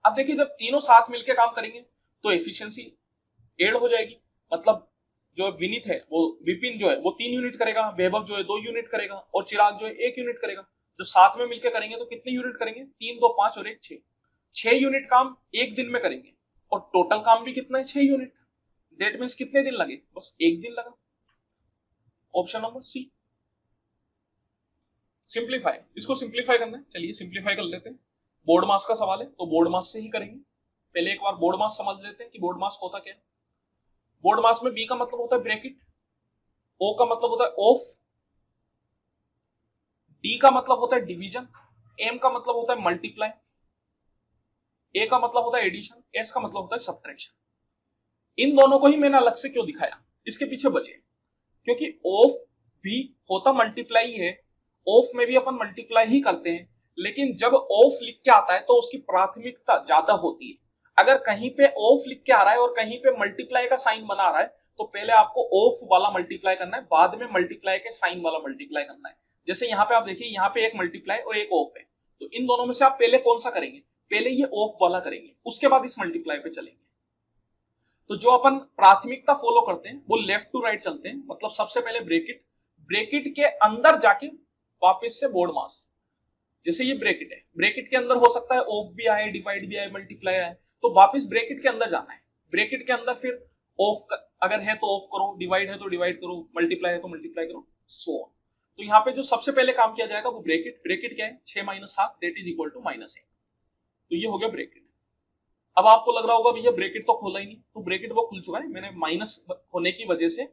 अब देखिए जब तीनों साथ मिलकर काम करेंगे तो एफिशिएंसी एड हो जाएगी। मतलब जो विनीत है वो, विपिन जो है वो 3 यूनिट करेगा, वैभव जो है 2 यूनिट करेगा, और चिराग जो है 1 यूनिट करेगा। जब साथ में मिलकर करेंगे तो कितने यूनिट करेंगे, 3 2 5 और 1 6। 6 यूनिट काम 1 दिन में करेंगे, और टोटल काम भी कितना है, 6 यूनिट। दैट मींस कितने दिन लगे, बस 1 दिन लगा। Option number C. सिंप्लीफाई, इसको सिंप्लीफाई करना है, चलिए सिंप्लीफाई कर लेते हैं। बोर्ड मास का सवाल है तो बोर्ड मास से ही करेंगे। पहले एक बार बोर्ड मास समझ लेते हैं कि बोर्ड मास होता क्या है। बोर्ड मास में बी का मतलब होता है ब्रैकेट, ओ का मतलब होता है ऑफ, डी का मतलब होता है डिवीजन, एम का मतलब होता है मल्टीप्लाई, ए का मतलब होता है एडिशन, एस का मतलब होता है सब्ट्रैक्शन। इन दोनों को ही मैंने अलग से क्यों दिखाया, इसके पीछे वजह, क्योंकि ऑफ भी होता मल्टीप्लाई ही है, ऑफ में भी अपन मल्टीप्लाई ही करते हैं, लेकिन जब ऑफ लिख के आता है तो उसकी प्राथमिकता ज्यादा होती है। अगर कहीं पे ऑफ लिख के आ रहा है और कहीं पे मल्टीप्लाई का साइन बना रहा है तो पहले आपको ऑफ वाला मल्टीप्लाई करना है, बाद में मल्टीप्लाई के साइन वाला मल्टीप्लाई करना है। जैसे यहाँ पे आप देखिए, यहाँ पे एक मल्टीप्लाई और एक ऑफ है, तो इन दोनों में से आप पहले कौन सा करेंगे, पहले ये ऑफ वाला करेंगे, उसके बाद इस मल्टीप्लाई पे चलेंगे। तो जो अपन प्राथमिकता फॉलो करते हैं वो लेफ्ट टू राइट चलते हैं, मतलब सबसे पहले ब्रैकेट, ब्रैकेट के अंदर जाके वापस से बोर्ड मास। जैसे ये ब्रैकेट है, ब्रैकेट के अंदर हो सकता है ऑफ भी आए, डिवाइड भी आए, मल्टीप्लाई आए, तो वापस ब्रैकेट के अंदर जाना है। ब्रैकेट के अंदर फिर ऑफ अगर है तो ऑफ करो, डिवाइड है तो डिवाइड करो, मल्टीप्लाई है तो मल्टीप्लाई करो, सो ऑन। तो यहाँ पे जो सबसे पहले काम किया जाएगा वो ब्रैकेट, ब्रैकेट क्या है 6 - 7 दैट इज इक्वल टू -1, तो ये हो गया ब्रैकेट। अब आपको लग रहा होगा भैया ब्रैकेट तो खोला ही नहीं, तो ब्रैकेट वो खुल चुका है, मैंने माइनस होने की वजह से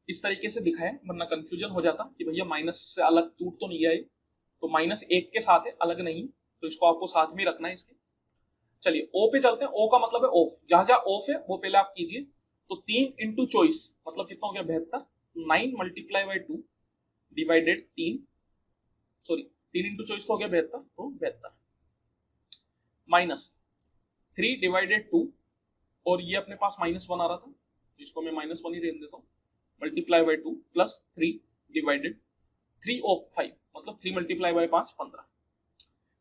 इस तरीके से दिखाया, वरना कंफ्यूजन हो जाता कि भैया माइनस से अलग टूट तो नहीं गया ये, तो -1 के साथ है, अलग नहीं, तो इसको आपको साथ में रखना है इसके। चलिए ओ पे चलते हैं, ओ का मतलब है ऑफ, जहां जहां ऑफ है वो पहले आप कीजिए। तो 3 इंटू चॉइस मतलब कितना हो गया 72, 9 multiply by 2 divided 3, sorry 3 into choice तो हो गया 72, तो 72 माइनस 3 डिवाइडेड 2, और ये अपने पास -1 आ रहा था, तो इसको मैं -1 ही रहने देता हूँ, multiply by 2 plus 3 divided 3 of 5, मतलब 3 मल्टीप्लाई बाई 5 15।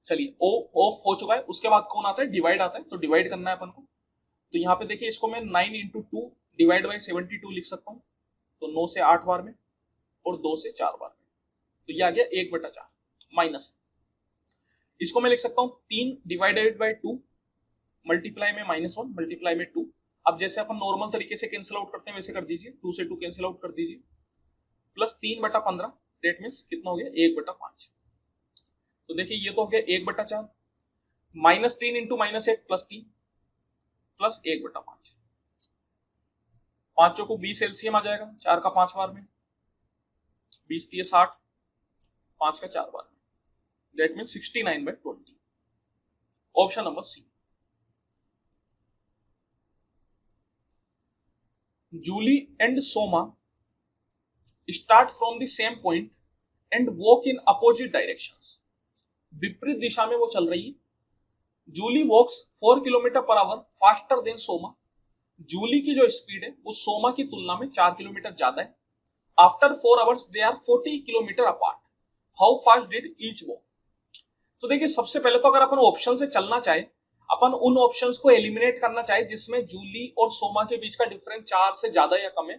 चलिए ओ ऑफ हो चुका है, उसके बाद कौन आता है, डिवाइड आता है, तो डिवाइड करना है अपन को। तो यहाँ पे देखिए इसको मैं 9 इंटू 2 डिवाइड बाई 72 लिख सकता हूँ, तो 9 से 8 बार में और 2 से 4 बार में, तो ये आ गया 1/4 माइनस, इसको मैं लिख सकता हूँ 3 डिवाइडेड बाई 2 मल्टीप्लाई में -1 मल्टीप्लाई में 2। अब जैसे अपन नॉर्मल तरीके से कैंसिल आउट करते हैं वैसे कर दीजिए, 2 से 2 कैंसिल आउट कर दीजिए, प्लस 3/15 दैट मीन्स कितना हो गया 1/5। तो देखिए ये तो हो गया 1/4, -3 इंटू -1 प्लस 3 प्लस 1/5, 5 को 20 एलसीएम आ जाएगा, 4 का 5 बार में, 20 दिए 60, 5 का 4 बार में, that means 69/20, option number C. Julie and Soma start from the same point and walk in opposite directions, विपरीत दिशा में वो चल रही है। Julie walks 4 kilometre per hour faster than Soma, Julie की जो स्पीड है वो सोमा की तुलना में 4 किलोमीटर ज्यादा है। After 4 hours they are 40 kilometre apart, how fast did each walk. तो देखिए सबसे पहले तो अगर अपन ऑप्शन से चलना चाहे, अपन उन ऑप्शंस को एलिमिनेट करना चाहे जिसमें जूली और सोमा के बीच का डिफरेंस 4 से ज्यादा या कम है,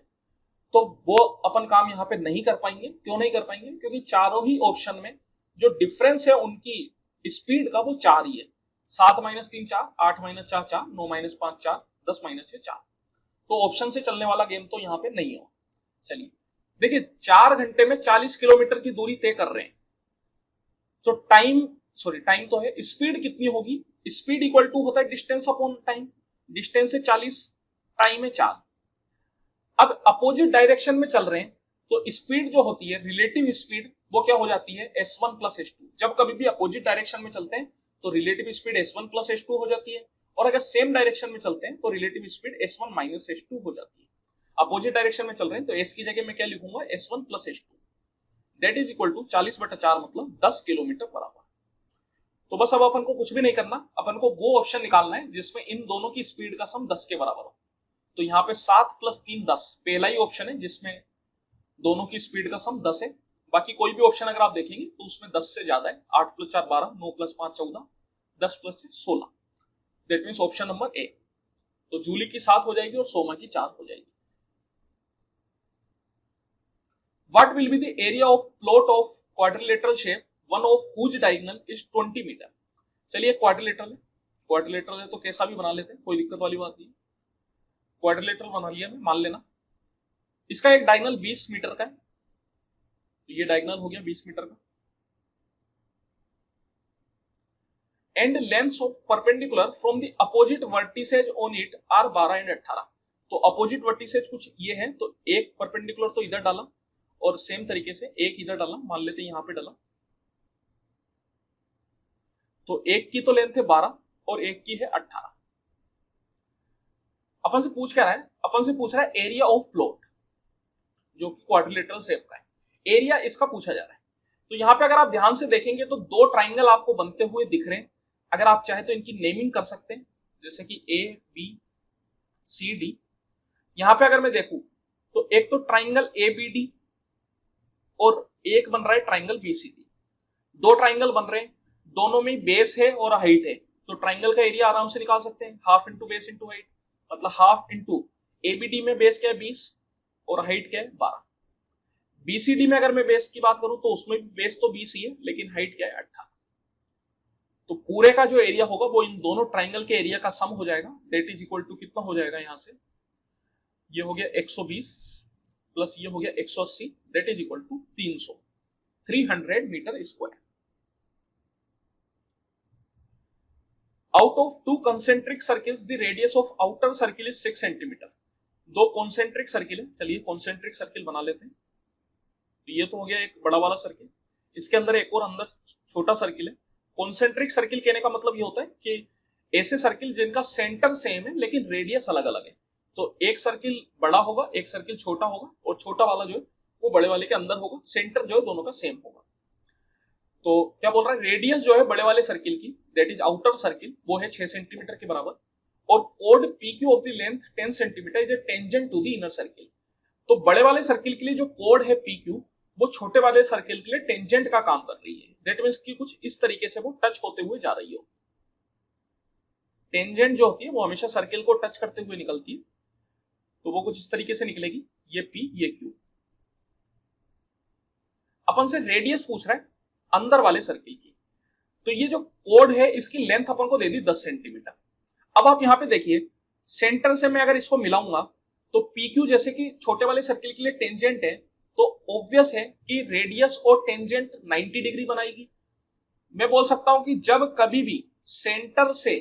तो वो अपन काम यहाँ पे नहीं कर पाएंगे। क्यों नहीं कर पाएंगे, क्योंकि चारों ही ऑप्शन में जो डिफरेंस है उनकी स्पीड का वो 4 ही है, 7 - 3 4, 8 - 4 4, 9 - 5 4, 10 - 6 4, तो ऑप्शन से चलने वाला गेम तो यहाँ पे नहीं हो। चलिए देखिए 4 घंटे में 40 किलोमीटर की दूरी तय कर रहे हैं, तो टाइम तो है, स्पीड कितनी होगी, स्पीड इक्वल टू होता है डिस्टेंस अपॉन टाइम, डिस्टेंस है 40, टाइम है 4। अब अपोजिट डायरेक्शन में चल रहे हैं तो स्पीड जो होती है रिलेटिव स्पीड वो क्या हो जाती है s1 प्लस s2, जब कभी भी अपोजिट डायरेक्शन में चलते हैं तो relative speed s1 plus s2 हो जाती है, और अगर सेम डायरेक्शन में चलते हैं तो relative speed s1 minus s2 हो जाती है। अपोजिट डायरेक्शन में चल रहे हैं तो s की जगह मैं क्या लिखूंगा s1 plus s2, that is equal to 40/4 मतलब 10 किलोमीटर पर आवर। तो बस अब अपन को कुछ भी नहीं करना, अपन को वो ऑप्शन निकालना है जिसमें इन दोनों की स्पीड का सम 10 के बराबर हो। तो यहाँ पे 7 + 3 10, पहला ही ऑप्शन है जिसमें दोनों की स्पीड का सम 10 है। बाकी कोई भी ऑप्शन अगर आप देखेंगे तो उसमें 10 से ज्यादा है, 8 + 4 12, 9 + 5 14, 10 + 6 16, that means option number A. तो जूली की 7 हो जाएगी और सोमा की 4 हो जाएगी। What will be the area of plot of quadrilateral shape one of whose diagonal is 20 metre. चलिए क्वाड्रिलेटरल है, क्वाड्रिलेटरल है तो कैसा भी बना लेते हैं, कोई दिक्कत वाली बात नहीं। क्वाड्रिलेटरल बना लिया मैं, मान लेना इसका एक डायगोनल 20 मीटर का है, तो ये डायगोनल हो गया 20 मीटर का, and lengths of perpendicular from the opposite vertices on it are 12 और 18। तो अपोजिट वर्टिसेज कुछ ये है, तो एक परपेंडिकुलर तो इधर डाला और सेम तरीके से एक इधर डाला, मान लेते हैं यहां पे डाला। तो एक की तो लेंथ है 12 और एक की है 18। अपन से पूछ क्या रहा है, अपन से पूछ रहा है एरिया ऑफ प्लॉट जो कि क्वाड्रिलेटरल शेप का है, एरिया इसका पूछा जा रहा है। तो यहां पे अगर आप ध्यान से देखेंगे तो दो ट्राइंगल आपको बनते हुए दिख रहे हैं। अगर आप चाहे तो इनकी नेमिंग कर सकते हैं, जैसे कि ए बी सी डी। यहां पे अगर मैं देखूं तो एक तो ट्राइंगल ए बी डी और एक बन रहा है ट्राइंगल बी सी डी। दो ट्राइंगल बन रहे हैं, दोनों में बेस है और हाइट है, तो ट्राइंगल का एरिया आराम से निकाल सकते हैं, half into base into height, मतलब हाफ इंटू एबीडी में बेस क्या है 20 और हाइट क्या है 12। बीसीडी में अगर मैं बेस की बात करूं तो उसमें बेस तो 20 ही है लेकिन हाइट क्या है 18। तो पूरे का जो एरिया होगा वो इन दोनों ट्राइंगल के एरिया का सम हो जाएगा, दैट इज इक्वल टू कितना हो जाएगा, यहां से ये हो गया 120 प्लस ये हो गया 180, that is equal to 300 metre square. Out of two concentric circles the radius of outer circle is 6 centimetre. दो कॉन्सेंट्रिक सर्किल है, चलिए कॉन्सेंट्रिक सर्किल बना लेते हैं। तो ये तो हो गया एक बड़ा वाला सर्किल, इसके अंदर एक और अंदर छोटा सर्किल है। कॉन्सेंट्रिक सर्किल कहने का मतलब ये होता है कि ऐसे सर्किल जिनका सेंटर सेम है लेकिन रेडियस अलग अलग है। तो एक सर्किल बड़ा होगा, एक सर्किल छोटा होगा, और छोटा वाला जो है वो बड़े वाले के अंदर होगा, सेंटर जो है दोनों का सेम होगा। तो क्या बोल रहा है, रेडियस जो है बड़े वाले सर्किल की, दैट इज आउटर सर्किल, वो है 6 सेंटीमीटर के बराबर, और कोड PQ of the length 10 centimetre is a tangent to the inner circle. तो बड़े वाले सर्किल के लिए जो कोड है PQ वो छोटे वाले सर्किल के लिए टेंजेंट का काम कर रही है, दैट मींस कि कुछ इस तरीके से वो टच होते हुए जा रही हो। टेंजेंट जो होती है वो हमेशा सर्किल को टच करते हुए निकलती है, तो वो कुछ इस तरीके से निकलेगी, ये P ये Q। अपन से रेडियस पूछ रहा है अंदर वाले सर्किल की, तो ये जो कोड है इसकी लेंथ अपन को दे दी 10 सेंटीमीटर। अब आप यहां पे देखिए, सेंटर से मैं अगर इसको मिलाऊंगा तो PQ जैसे कि छोटे वाले सर्किल के लिए टेंजेंट है, तो ऑब्वियस है कि रेडियस और टेंजेंट 90 डिग्री बनाएगी। मैं बोल सकता हूं कि जब कभी भी सेंटर से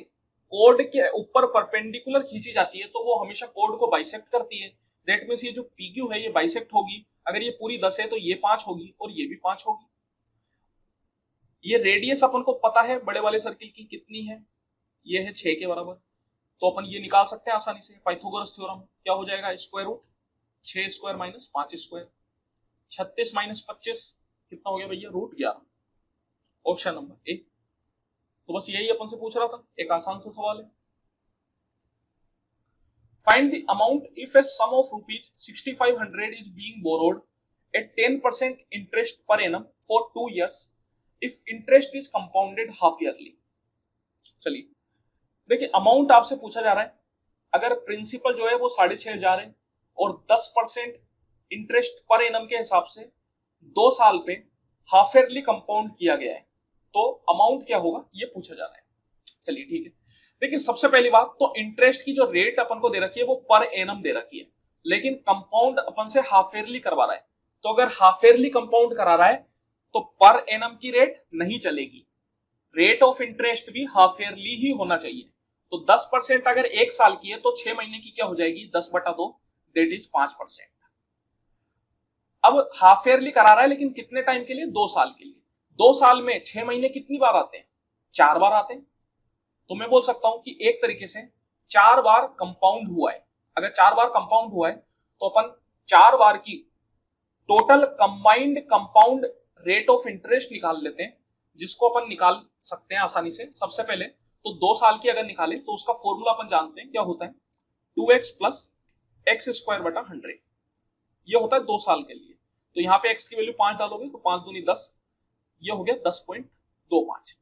कोड के ऊपर परपेंडिकुलर खींची जाती है तो वो हमेशा कोड को बाइसेक्ट करती है, दैट मींस ये जो PQ है ये बाइसेक्ट होगी। अगर ये पूरी 10 है तो ये 5 होगी और ये भी 5 होगी। ये रेडियस अपन को पता है बड़े वाले सर्किल की कितनी है, ये है 6 के बराबर, तो अपन ये निकाल सकते हैं आसानी से, पाइथागोरस थ्योरम। क्या हो जाएगा, square root 6 square minus 5 square, 36 माइनस 25 कितना हो गया भैया, √11, ऑप्शन नंबर ए। तो बस यही अपन से पूछ रहा था, एक आसान सा सवाल है। Find the amount if a sum of rupees 6500 is being borrowed at 10% interest per annum for 2 years if interest is compounded half yearly. चलिए देखिए, अमाउंट आपसे पूछा जा रहा है, अगर प्रिंसिपल जो है वो 6,500 है और 10% इंटरेस्ट पर एनम के हिसाब से 2 साल पे हाफ ईयरली कंपाउंड किया गया है, तो अमाउंट क्या होगा ये पूछा जा रहा है। चलिए ठीक है, देखिए सबसे पहली बात तो इंटरेस्ट की जो रेट अपन को दे रखी है वो पर एनम दे रखी है, लेकिन कंपाउंड अपन से हाफ ईयरली करवा रहा है। तो अगर हाफ ईयरली कंपाउंड करा रहा है तो पर एनम की रेट नहीं चलेगी, रेट ऑफ इंटरेस्ट भी हाफ ईयरली ही होना चाहिए। तो 10% अगर 1 साल की है तो 6 महीने की क्या हो जाएगी, 10/2, दैट इज 5%। अब हाफ ईयरली करा रहा है लेकिन कितने टाइम के लिए, 2 साल के लिए। 2 साल में 6 महीने कितनी बार आते हैं, 4 बार आते हैं। तो मैं बोल सकता हूं कि एक तरीके से 4 बार कंपाउंड हुआ है। अगर 4 बार कंपाउंड हुआ है तो अपन 4 बार की total combined compound rate of interest निकाल लेते हैं, जिसको अपन निकाल सकते हैं आसानी से। सबसे पहले तो 2 साल की अगर निकाले तो उसका फॉर्मूला अपन जानते हैं, क्या होता है, 2x प्लस x²/100, ये होता है 2 साल के लिए। तो यहाँ पे x की वैल्यू 5 डालोगे तो 5 दूनी 10, ये हो गया 10.25।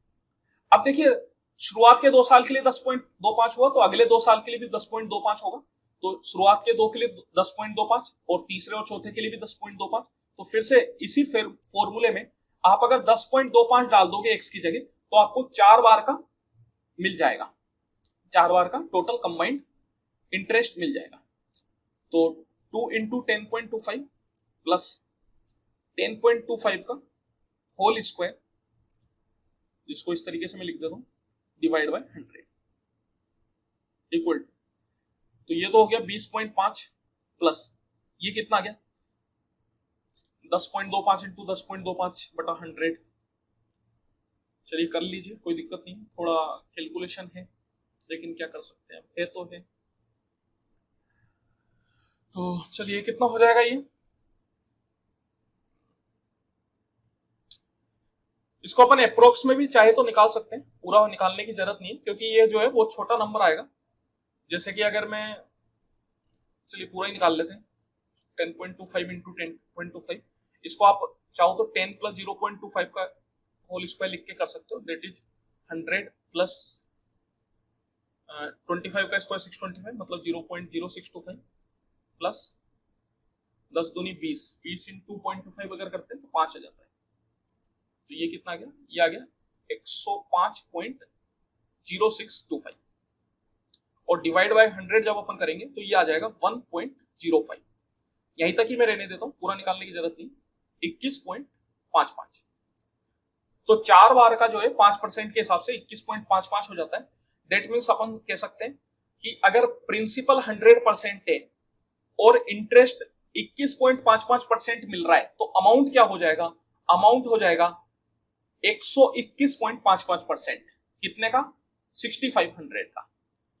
अब देखिए शुरुआत के 2 साल के लिए 10.25 हुआ, तो अगले 2 साल के लिए भी 10.25 होगा। तो शुरुआत के 2 के लिए 10.25 और तीसरे और चौथे के लिए भी 10.25। तो फिर से इसी फॉर्मूले में आप अगर 10.25 डाल दोगे x की जगह तो आपको 4 बार का मिल जाएगा, 4 बार का टोटल कंबाइंड इंटरेस्ट मिल जाएगा। तो 2 × 10.25 प्लस 10.25 का होल स्क्वायर, जिसको इस तरीके से मैं लिख देता हूं, डिवाइड बाय 100 इक्वल तो ये तो हो गया 20.5 प्लस ये कितना आ गया 10.25 इंटू 10.25 बटा 100। चलिए कर लीजिए, कोई दिक्कत नहीं, थोड़ा कैलकुलेशन है लेकिन क्या कर सकते हैं, है तो है। तो चलिए कितना हो जाएगा ये, इसको अपन अप्रोक्स में भी चाहे तो निकाल सकते हैं, पूरा निकालने की जरूरत नहीं है क्योंकि ये जो है वो छोटा नंबर आएगा। जैसे कि अगर मैं, चलिए पूरा ही निकाल लेते हैं, 10.25 इंटू 10.25, इसको आप चाहो तो 10 प्लस 0.25 का होल स्क्वायर लिख के कर सकते हो, दैट इज 100 प्लस 25 का स्क्वायर 625 मतलब 0.0625 प्लस 10 दूनी 20, 20 इंटू 0.25 अगर करते हैं तो 5 आ जाता है। तो ये कितना आ गया, ये आ गया 105.0625 और डिवाइड बाय 100 जब अपन करेंगे तो ये आ जाएगा 1.05। यहीं तक ही मैं रहने देता हूं, पूरा निकालने की जरूरत नहीं। 21.55, तो 4 बार का जो है 5% के हिसाब से 21.55 हो जाता है। दैट मीन्स अपन कह सकते हैं कि अगर प्रिंसिपल 100% है और इंटरेस्ट 21.55% मिल रहा है तो अमाउंट क्या हो जाएगा, अमाउंट हो जाएगा 121.55%, कितने का, 6500 का।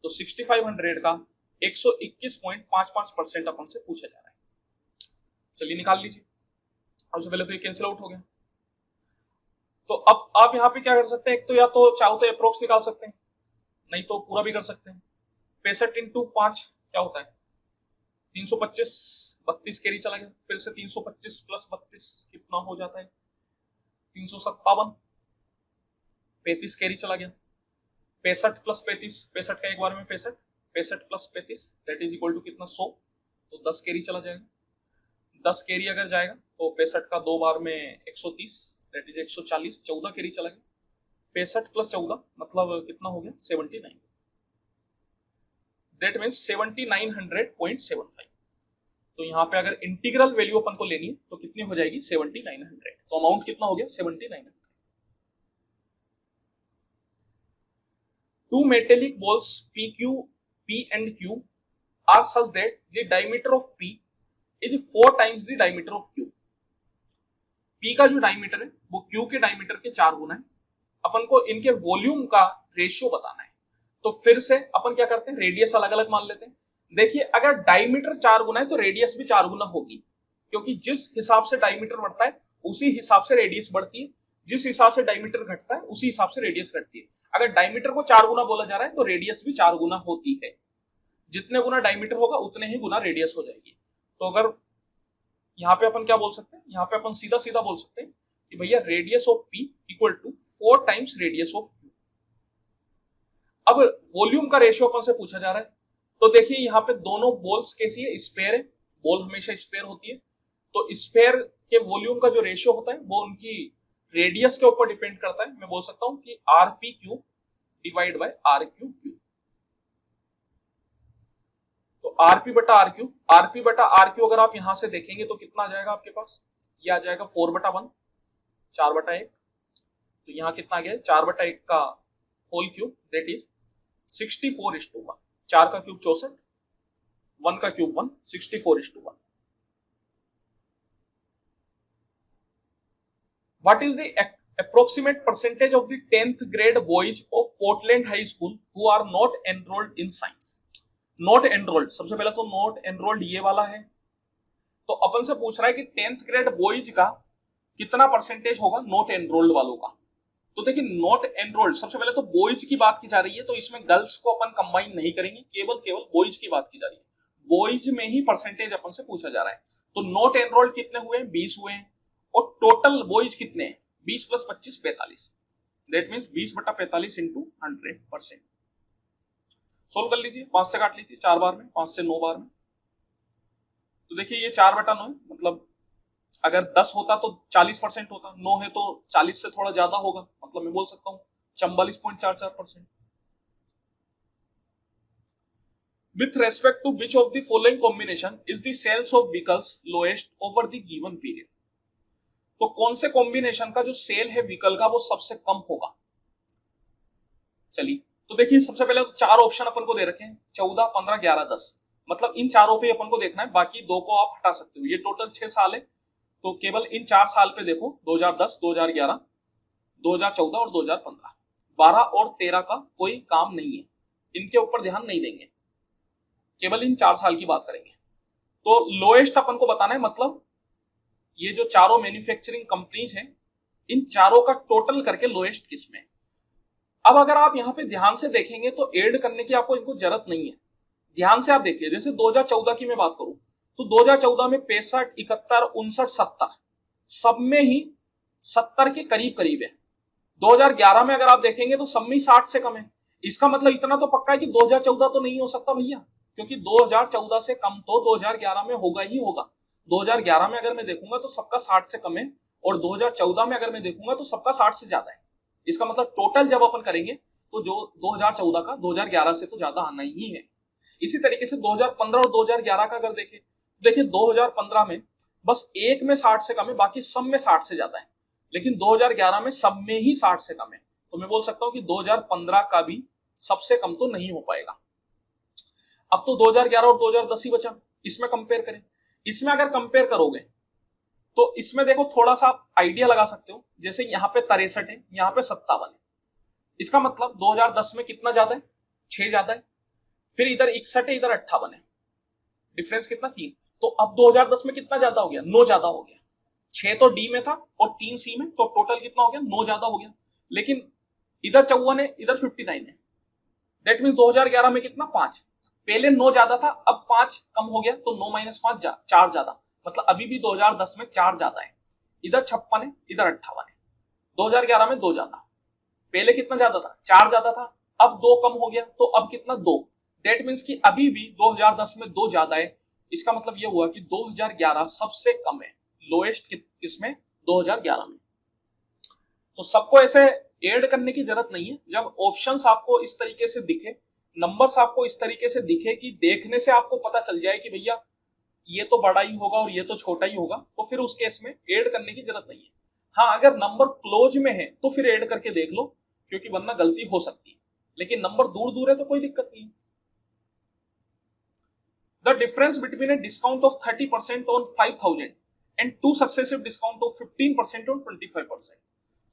तो 6500 का 121.55% अपन से पूछा जा रहा है। चलिए निकाल लीजिए, सबसे पहले तो ये कैंसिल आउट हो गया। तो अब आप यहाँ पे क्या कर सकते हैं, एक तो या तो चाहो तो अप्रोक्स निकाल सकते हैं, नहीं तो पूरा भी कर सकते हैं। 65 इंटू 5 क्या होता है 325, 32 कैरी चला गया, फिर से 325 प्लस 32 कितना हो जाता है 357, 35 कैरी चला गया, 65 प्लस 35, 65 का एक बार में 65, 65 plus 35 that is equal to कितना 100, तो 10 कैरी चला जाएगा। 10 कैरी अगर जाएगा तो 65 का दो बार में 130 दैट इज 140, 14 कैरी चला गया, 65 प्लस 14 मतलब कितना हो गया 79, दैट मीन्स 7900.75। तो यहाँ पे अगर इंटीग्रल वैल्यू अपन को लेनी है तो कितनी हो जाएगी 7900, तो अमाउंट कितना हो गया 7900। Two metallic balls PQ, P and Q are such that the diameter of P is 4 times the diameter of Q. P का जो डायमीटर है वो Q के डायमीटर के 4 गुना है। अपन को इनके वॉल्यूम का रेशियो बताना है, तो फिर से अपन क्या करते हैं, रेडियस अलग अलग मान लेते हैं। देखिए अगर डायमीटर 4 गुना है तो रेडियस भी 4 गुना होगी, क्योंकि जिस हिसाब से डायमीटर बढ़ता है उसी हिसाब से रेडियस बढ़ती है, जिस हिसाब से डायमीटर घटता है उसी हिसाब से रेडियस घटती है। अगर डायमीटर को 4 गुना बोला जा रहा है तो रेडियस भी 4 गुना होती है, जितने गुना डायमीटर होगा उतने ही गुना रेडियस हो जाएगी। तो अगर यहाँ पे अपन क्या बोल सकते हैं, यहाँ पे अपन सीधा सीधा बोल सकते हैं कि भैया radius of P equal to 4 times radius of Q. अब वॉल्यूम का रेशियो अपन से पूछा जा रहा है, तो देखिए यहाँ पे दोनों बॉल्स कैसी है, स्फेयर है, बॉल हमेशा स्फेयर होती है, तो स्फेयर के वॉल्यूम का जो रेशियो होता है वो उनकी रेडियस के ऊपर डिपेंड करता है। मैं बोल सकता हूं कि R P Q divide by R Q Q, तो आरपी बटा आर क्यू, आरपी बटा आर क्यू अगर आप यहां से देखेंगे तो कितना आ जाएगा आपके पास, ये आ जाएगा 4/1, 4/1, तो यहाँ कितना आ गया 4/1 का होल क्यूब दैट इज 64:1, 4 का क्यूब 64, 1 का cube 1, 64:1। What is the approximate percentage of the 10th grade boys of Portland High School who are not enrolled in science? Not enrolled, सबसे पहले तो not enrolled ये वाला है, तो अपन से पूछ रहा है कि 10th ग्रेड बॉयज का कितना परसेंटेज होगा नॉट एनरोल्ड वालों का। तो देखिए नॉट एनरोल्ड, सबसे पहले तो बॉयज की बात की जा रही है, तो इसमें गर्ल्स को अपन कंबाइन नहीं करेंगे, केवल बॉयज की बात की जा रही है, बॉयज में ही परसेंटेज अपन से पूछा जा रहा है। तो नॉट एनरोल्ड कितने हुए, 20 हुए हैं, और टोटल बॉयज कितने हैं, 20 plus 25 45, that means 20/45 into 100%। Solve कर लीजिए, 5 से काट लीजिए 4 बार में, 5 से 9 बार में, तो देखिए ये 4/9 है, मतलब अगर 10 होता तो 40% होता, 9 है तो 40 से थोड़ा ज्यादा होगा, मतलब मैं बोल सकता हूं 44.44%। With respect to which of the following combination is the sales of vehicles lowest over the given period? तो कौन से कॉम्बिनेशन का जो सेल है व्हीकल का वो सबसे कम होगा। चलिए तो देखिए सबसे पहले तो चार ऑप्शन अपन को दे रखे हैं, 14, 15, 11, 10। मतलब इन चारों पे अपन को देखना है, बाकी दो को आप हटा सकते हो। ये टोटल 6 साल है, तो केवल इन 4 साल पे देखो, 2010, 2011, 2014 और 2015। 12 और 13 का कोई काम नहीं है, इनके ऊपर ध्यान नहीं देंगे, केवल इन 4 साल की बात करेंगे। तो लोएस्ट अपन को बताना है, मतलब ये जो चारों मैन्युफैक्चरिंग कंपनीज हैं, इन चारों का टोटल करके लोएस्ट किसमें है। अब अगर आप यहाँ पे ध्यान से देखेंगे तो ऐड करने की आपको इनको जरूरत नहीं है। ध्यान से आप देखिए, जैसे 2014 की मैं बात करूं तो 2014 में 65, 71, 59, 70 सब में ही 70 के करीब करीब है। 2011 में अगर आप देखेंगे तो सब में ही 60 से कम है। इसका मतलब इतना तो पक्का है कि 2014 तो नहीं हो सकता भैया, क्योंकि 2014 से कम तो 2011 में होगा ही होगा। 2011 में अगर मैं देखूंगा तो सबका 60 से कम है, और 2014 में अगर मैं देखूंगा तो सबका 60 से ज्यादा है। इसका मतलब टोटल जब अपन करेंगे तो जो 2014 का 2011 से तो ज्यादा आना ही है। इसी तरीके से 2015 और 2011 का अगर देखें तो देखिए 2015 में बस एक में 60 से कम है, बाकी सब में 60 से ज्यादा है। लेकिन 2011 में सब में ही 60 से कम है, तो मैं बोल सकता हूं कि 2015 का भी सबसे कम तो नहीं हो पाएगा। अब तो 2011 और 2010 ही बचा, इसमें कंपेयर करें। इसमें अगर कंपेयर करोगे तो इसमें देखो थोड़ा सा आप आइडिया लगा सकते हो, जैसे यहाँ पे 63 है, यहाँ पे 57 है। इसका मतलब 2010 में कितना ज्यादा है, 6 ज्यादा है। फिर इधर 61 है, इधर 58 है, डिफरेंस कितना, 3। तो अब 2010 में कितना ज्यादा हो गया, 9 ज्यादा हो गया। 6 तो डी में था और 3 सी में, तो टोटल कितना हो गया, 9 ज्यादा हो गया। लेकिन इधर 54 है, इधर 59 है। दैट मीन 2011 में कितना, 5। पहले 9 ज्यादा था, अब 5 कम हो गया, तो 9 माइनस 5 4 ज्यादा। मतलब अभी भी 2010 में 4 ज्यादा है। इधर 56 है, इधर 58 है। 2011 में 2 ज्यादा, पहले कितना ज्यादा था, 4 ज्यादा था, अब 2 कम हो गया, तो अब कितना, 2। दैट मीन्स कि अभी भी 2010 में 2 ज्यादा है। इसका मतलब यह हुआ कि 2011 सबसे कम है, लोएस्ट किसमें, 2011 में। तो सबको ऐसे ऐड करने की जरूरत नहीं है। जब ऑप्शंस आपको इस तरीके से दिखे, नंबर्स आपको इस तरीके से दिखे कि देखने से आपको पता चल जाए कि भैया ये तो बड़ा ही होगा और ये तो छोटा ही होगा, तो फिर उस केस में ऐड करने की जरूरत नहीं है। हाँ, अगर नंबर क्लोज में है तो फिर ऐड करके देख लो, क्योंकि वरना गलती हो सकती है। लेकिन नंबर दूर दूर है तो कोई दिक्कत नहीं है। The difference between a discount of 30% on 5000 and to successive discount of 15% on 25%।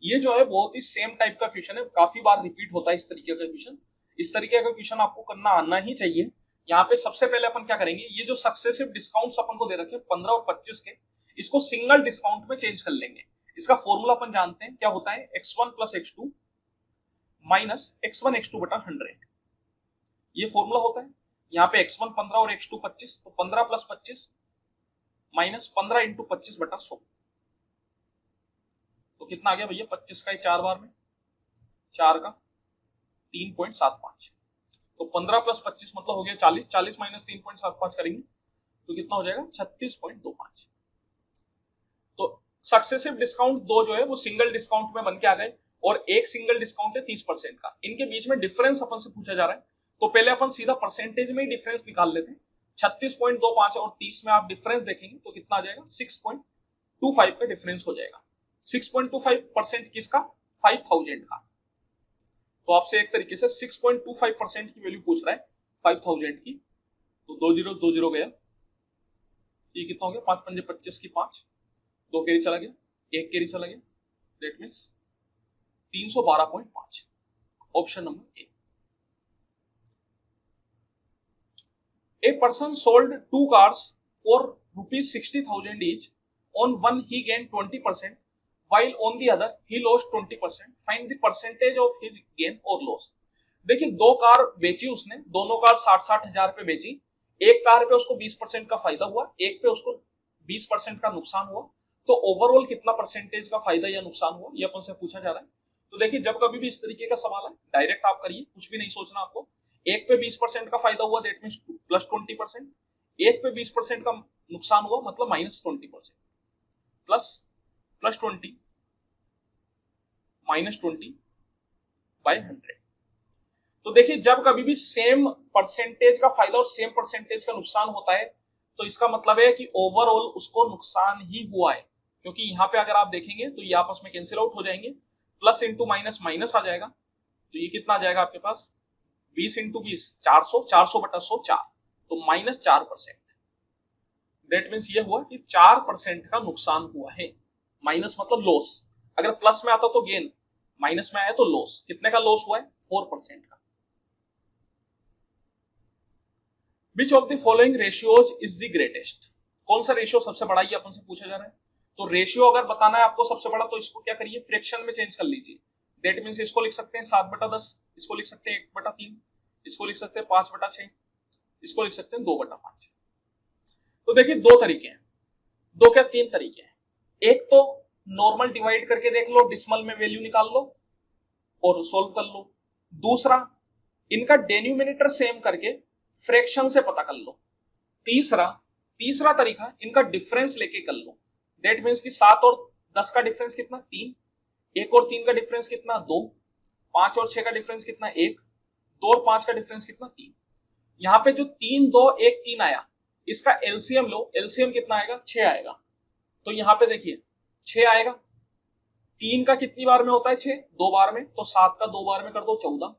ये जो है बहुत ही सेम टाइप का क्वेश्चन है, काफी बार रिपीट होता है इस तरीके का क्वेश्चन। इस तरीके का क्वेश्चन आपको करना आना ही चाहिए। यहाँ पे सबसे पहले अपन क्या करेंगे, ये जो सक्सेसिव डिस्काउंट्स अपन को दे रखे 15 और 25 के, इसको सिंगल डिस्काउंट में चेंज कर लेंगे। इसका फॉर्मूला अपन जानते हैं क्या होता है, x1 plus x2 minus x1 x2 बटा 100। ये फॉर्मूला होता है। यहाँ पे x1 15 और x2 25, तो 15 प्लस 25 माइनस 15 इंटू 25 बटा 100। तो कितना आ गया भैया, 25 का ही 4 बार में, 4 का 3.75। तो 15 प्लस 25 मतलब हो गया 40, 40 माइनस 3.75 करेंगे तो कितना हो जाएगा, 36.25। तो सक्सेसिव डिस्काउंट दो जो है वो सिंगल डिस्काउंट में बन के आ गए, और एक सिंगल डिस्काउंट है 30% का। इनके बीच में डिफरेंस अपन से पूछा जा रहा है, तो पहले अपन सीधा परसेंटेज में ही डिफरेंस निकाल लेते हैं। 36.25 और 30 में आप डिफरेंस देखेंगे तो कितना आ जाएगा, 6.25 का डिफरेंस हो जाएगा। 6.25% किसका, 5000 का। तो आपसे एक तरीके से 6.25% की वैल्यू पूछ रहा है 5000 की। तो 2 0 गया, ये कितना हो गया, 5 पंजे 25 की 5, 2 कैरी चला गया, 1 कैरी चला गया, that means 312.5। Option number a person sold 2 cars for ₹60,000 each. On one he gained 20%, while on the other he lost 20%. Find the percentage of his gain or loss. देखिए 2 कार बेची उसने, दोनों car 60-60 हजार पे बेची। एक कार पे उसको 20% का फायदा हुआ, एक पे उसको 20% का नुकसान हुआ। तो ओवरऑल कितना परसेंटेज का फायदा या नुकसान हुआ, ये अपन से पूछा जा रहा है। तो देखिए जब कभी भी इस तरीके का सवाल है, डायरेक्ट आप करिए, कुछ भी नहीं सोचना आपको। एक पे 20% का फायदा हुआ, दैट मीन्स प्लस 20%। एक पे 20% का नुकसान हुआ, मतलब माइनस 20%। Plus 20 minus 20 bye 100। तो देखिए जब कभी भी सेम परसेंटेज का फायदा और सेम परसेंटेज का नुकसान होता है, तो इसका मतलब है कि ओवरऑल उसको नुकसान ही हुआ है। क्योंकि यहाँ पे अगर आप देखेंगे तो ये आपस में कैंसिल आउट हो जाएंगे, प्लस इंटू माइनस माइनस आ जाएगा, तो ये कितना आ जाएगा आपके पास, 20 इंटू 20 400, 400 बटा 100 4, तो -4%। दैट मीन्स ये हुआ कि 4% का नुकसान हुआ है। माइनस मतलब लॉस, अगर प्लस में आता तो गेन, माइनस में आया तो लॉस। कितने का लॉस हुआ है? 4% का। Which of the following ratios is the greatest? कौन सा रेशियो सबसे बड़ा, ये अपन से पूछा जा रहा है। तो रेशियो अगर बताना है आपको सबसे बड़ा, तो इसको क्या करिए, फ्रैक्शन में चेंज कर लीजिए। दैट मीन्स इसको लिख सकते हैं 7/10, इसको लिख सकते हैं 1/3, इसको लिख सकते हैं 5/6, इसको लिख सकते हैं 2/5। तो देखिए दो तरीके हैं, दो क्या तीन तरीके हैं। एक तो नॉर्मल डिवाइड करके देख लो, डिसिमल में वैल्यू निकाल लो और सोल्व कर लो। दूसरा, इनका डेन्यूमिनेटर सेम करके फ्रैक्शन से पता कर लो। तीसरा तीसरा तरीका, इनका डिफरेंस लेके कर लो। दैट मीन्स कि 7 और 10 का डिफरेंस कितना? 3। 1 और 3 का डिफरेंस कितना? 2। 5 और 6 का डिफरेंस कितना? 1। 2 और 5 का डिफरेंस कितना? 3। यहां पे जो 3 2 1 3 आया, इसका एलसीएम लो, एलसीएम कितना आएगा? 6 आएगा। तो यहां पे देखिए 6 आएगा। 3 का कितनी बार में होता है? 6 2 बार में, तो 7 का 2 बार में कर दो 14।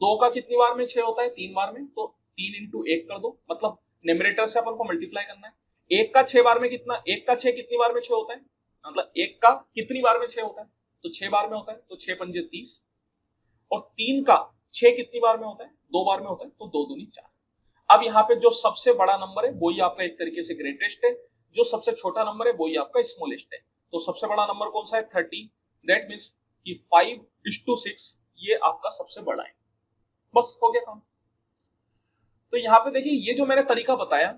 2 का कितनी बार में 6 होता है? 3 बार में, तो 3 इंटू 1 कर दो, मतलब न्यूमरेटर से अपन को मल्टीप्लाई करना है। 1 का 6 बार में कितना? 1 का 6 कितनी बार में 6 होता है? मतलब 1 का कितनी बार में 6 होता है? तो 6 बार में होता है, तो 6 पंजे 30। और 3 का 6 कितनी बार में होता है? 2 बार में होता है, तो 2 दूनी 4। अब यहाँ पे जो सबसे बड़ा नंबर है वही आपका एक तरीके से ग्रेटेस्ट है, जो सबसे छोटा नंबर है वही आपका स्मॉलेस्ट है। तो सबसे बड़ा नंबर कौन सा है? 30। दैट मीन्स कि 5:6 ये आपका सबसे बड़ा है। बस हो गया काम। तो यहाँ पे देखिए ये जो मैंने तरीका बताया,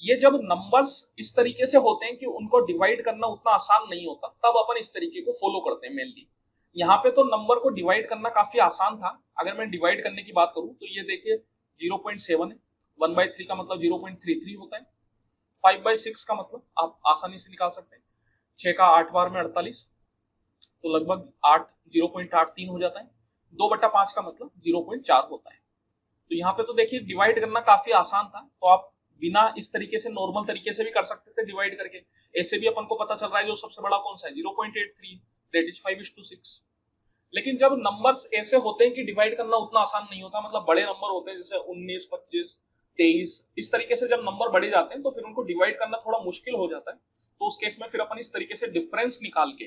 ये जब नंबर्स इस तरीके से होते हैं कि उनको डिवाइड करना उतना आसान नहीं होता, तब अपन इस तरीके को फॉलो करते हैं मेनली। यहाँ पे तो नंबर को डिवाइड करना काफी आसान था। अगर मैं डिवाइड करने की बात करूं तो ये देखिए 0.7 है, 1/3 का मतलब 0.33 होता है, 5/6 का मतलब आप आसानी से निकाल सकते हैं, 6 का 8 बार में 48, तो लगभग 0.83 हो जाता है। 2/5 का मतलब 0.4 होता है। तो यहाँ पे तो देखिए डिवाइड करना काफी आसान था, तो आप बिना इस तरीके से नॉर्मल तरीके से भी कर सकते थे डिवाइड करके। ऐसे भी अपन को पता चल रहा है जो सबसे बड़ा कौन सा है, 0.83, दैट इज 5:6। लेकिन जब नंबर्स ऐसे होते हैं कि डिवाइड करना उतना आसान नहीं होता, मतलब बड़े नंबर होते हैं जैसे 19, 25, 23, इस तरीके से जब नंबर बढ़े जाते हैं तो फिर उनको डिवाइड करना थोड़ा मुश्किल हो जाता है। तो उस केस में फिर अपन इस तरीके से डिफरेंस निकाल के,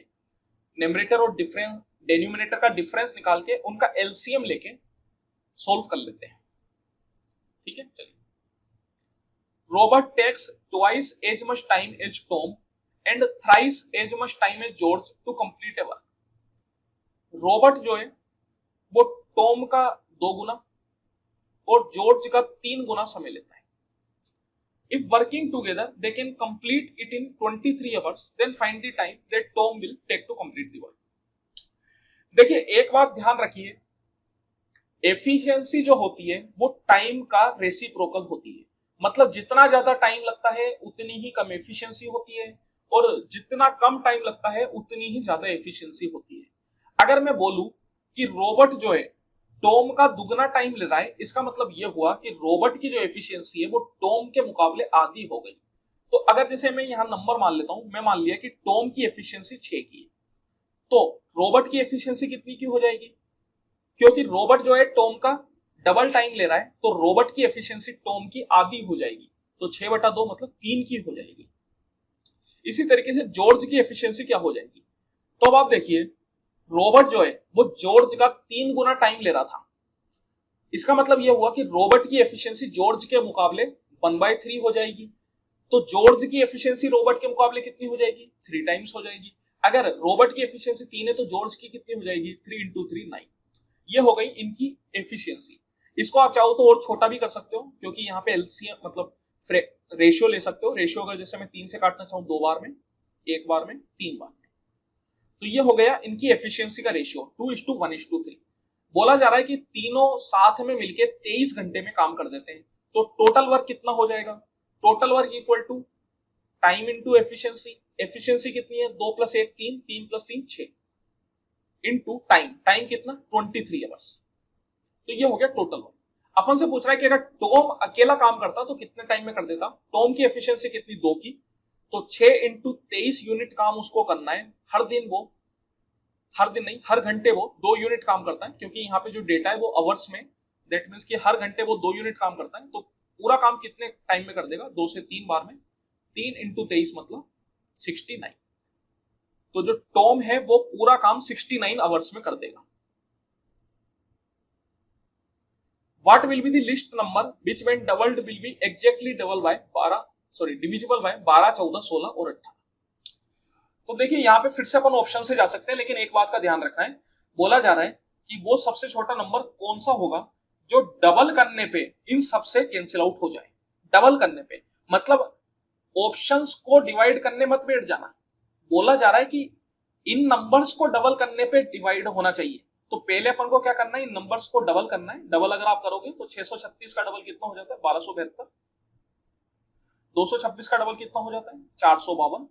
न्यूमरेटर और डिफरेंस डेन्यूमिनेटर का डिफरेंस निकाल के उनका एलसीएम लेके सोल्व कर लेते हैं। ठीक है, चलिए। Robert takes twice as much time as Tom and thrice as much time as George to complete a work. Robert जो है वो टॉम का 2 गुना और जॉर्ज का 3 गुना समय लेता है। If working together they can complete it in 23 hours, then find the time that Tom will take to complete the work. देखिए एक बात ध्यान रखिए, एफिशिएंसी जो होती है वो टाइम का रेसिप्रोकल होती है। मतलब जितना ज्यादा टाइम लगता है उतनी ही कम एफिशिएंसी होती है, और जितना कम टाइम लगता है उतनी ही ज्यादा एफिशिएंसी होती है। अगर मैं बोलूं कि रोबोट जो है टॉम का दुगना टाइम ले रहा है, इसका मतलब यह हुआ कि रोबोट की जो एफिशिएंसी है वो टॉम के मुकाबले आधी हो गई। तो अगर जैसे मैं यहां नंबर मान लेता हूं, मैं मान लिया कि टॉम की एफिशिएंसी 6 की है, तो रोबोट की एफिशिएंसी कितनी की हो जाएगी? क्योंकि रोबोट जो है टॉम का डबल टाइम ले रहा है, तो रोबोट की एफिशिएंसी टॉम की आधी हो जाएगी, तो 6/2 मतलब 3 की हो जाएगी। इसी तरीके से जॉर्ज की एफिशिएंसी क्या हो जाएगी? तो अब आप देखिए रोबोट जो है वो जॉर्ज का 3 गुना टाइम ले रहा था, इसका मतलब यह हुआ कि रोबोट की एफिशिएंसी जॉर्ज के मुकाबले 1/3 हो जाएगी। तो जॉर्ज की एफिशिएंसी रोबोट के मुकाबले कितनी हो जाएगी? 3 टाइम्स हो जाएगी। अगर रोबोट की एफिशिएंसी 3 है तो जॉर्ज की कितनी हो जाएगी? 3 इंटू 3 9। ये हो गई इनकी एफिशिएंसी। इसको आप चाहो तो और छोटा भी कर सकते हो, क्योंकि यहाँ पे एलसीएम मतलब रेशियो ले सकते हो। रेशियो अगर जैसे मैं 3 से काटना चाहूँ 2 बार में, 1 बार में, 3 बार में, तो ये हो गया इनकी एफिशिएंसी का रेशियो 2:1:3। बोला जा रहा है कि तीनों साथ में मिलके 23 घंटे में काम कर देते हैं। तो टोटल वर्क कितना हो जाएगा? Total work equal to time into efficiency. Efficiency कितनी है? 2 + 1 3, 3 + 3 6, इंटू टाइम। टाइम कितना? 23 आवर्स। तो ये हो गया टोटल वर्क। अपन से पूछ रहा है कि अगर टॉम अकेला काम करता तो कितने टाइम में कर देता? टॉम की एफिशिएंसी कितनी? 2 की, तो 6 इंटू 23 यूनिट काम उसको करना है हर दिन। वो हर दिन नहीं, हर घंटे वो 2 यूनिट काम करता है, क्योंकि यहाँ पे जो डेटा है वो आवर्स में दैट मीन्स कि हर घंटे वो 2 यूनिट काम करता है, तो पूरा काम कितने टाइम में कर देगा? 2 से 3 बार में। 3 इंटू 23 मतलब 69। तो जो टॉम है वो पूरा काम 69 आवर्स में कर देगा। What will be the list number which when doubled will be exactly double by 12 divisible by 12, 14, 16 और 18। तो देखिए यहाँ पे फिर से अपन ऑप्शन से जा सकते हैं, लेकिन एक बात का ध्यान रखना है, बोला जा रहा है कि वो सबसे छोटा नंबर कौन सा होगा जो डबल करने पे इन सबसे कैंसिल आउट हो जाए। डबल करने पे मतलब ऑप्शंस को डिवाइड करने मत बैठ जाना, बोला जा रहा है कि इन नंबर्स को डबल करने पे डिवाइड होना चाहिए। तो पहले अपन को क्या करना है? इन नंबर्स को डबल करना है। डबल अगर आप करोगे तो 636 का डबल कितना हो जाता है? 1272। 226 का डबल कितना हो जाता है? 452।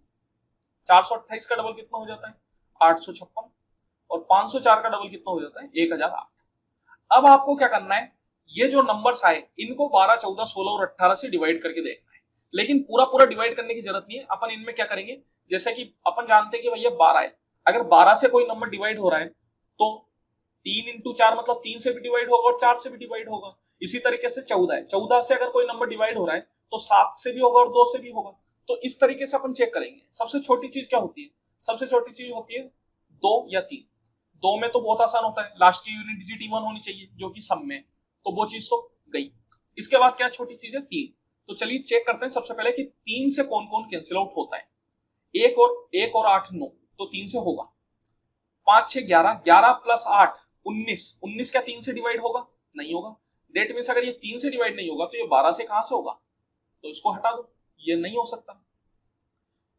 428 का डबल कितना हो जाता है? 856। और 504 का डबल कितना हो जाता है? 1008। अब आपको क्या करना है? ये जो नंबर्स आए इनको 12, 14, 16 और 18 से डिवाइड करके देखना है। लेकिन पूरा पूरा डिवाइड करने की जरूरत नहीं है। अपन इनमें क्या करेंगे, जैसे कि अपन जानते हैं कि भैया 12 है, अगर 12 से कोई नंबर डिवाइड हो रहा है तो 3 इंटू 4 मतलब 3 से भी डिवाइड होगा और 4 से भी डिवाइड होगा। इसी तरीके से 14 है, 14 से अगर कोई नंबर डिवाइड हो रहा है तो 7 से भी होगा और 2 से भी होगा। तो इस तरीके से अपन चेक करेंगे। सबसे छोटी चीज क्या होती है? सबसे छोटी चीज होती है 2 या 3। 2 में तो बहुत आसान होता है, लास्ट की यूनिट डिजिट इवन होनी चाहिए जो कि सम में, तो वो चीज तो गई। इसके बाद क्या छोटी चीज है? 3। तो चलिए चेक करते हैं सबसे पहले कि 3 से कौन कौन कैंसिल आउट होता है। 1 और 8 9, तो 3 से होगा। 5 6 11, 11 प्लस 8 19। 19 क्या 3 से डिवाइड होगा? नहीं होगा। दैट मीन्स अगर ये 3 से डिवाइड नहीं होगा तो ये 12 से कहां से होगा? तो इसको हटा दो, ये नहीं हो सकता।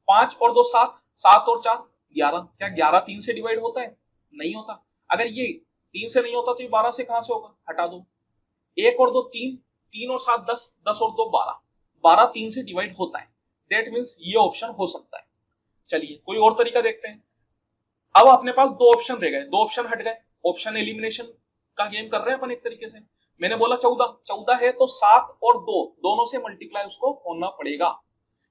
5 और 2 7, 7 और 4 11। क्या 11 3 से डिवाइड होता है? नहीं होता। अगर ये 3 से नहीं होता तो ये 12 से कहां से होगा? हटा दो। 1 और 2 3, 3 और 7 10, 10 और 2 12। 12 3 से डिवाइड होता है। दैट मीन्स ये ऑप्शन हो सकता है। चलिए कोई और तरीका देखते हैं। अब अपने पास 2 ऑप्शन रह गए, 2 ऑप्शन हट गए। ऑप्शन एलिमिनेशन का गेम कर रहे हैं अपन एक तरीके से। मैंने बोला 14, 14 है तो 7 और 2 दोनों से मल्टीप्लाई उसको होना पड़ेगा।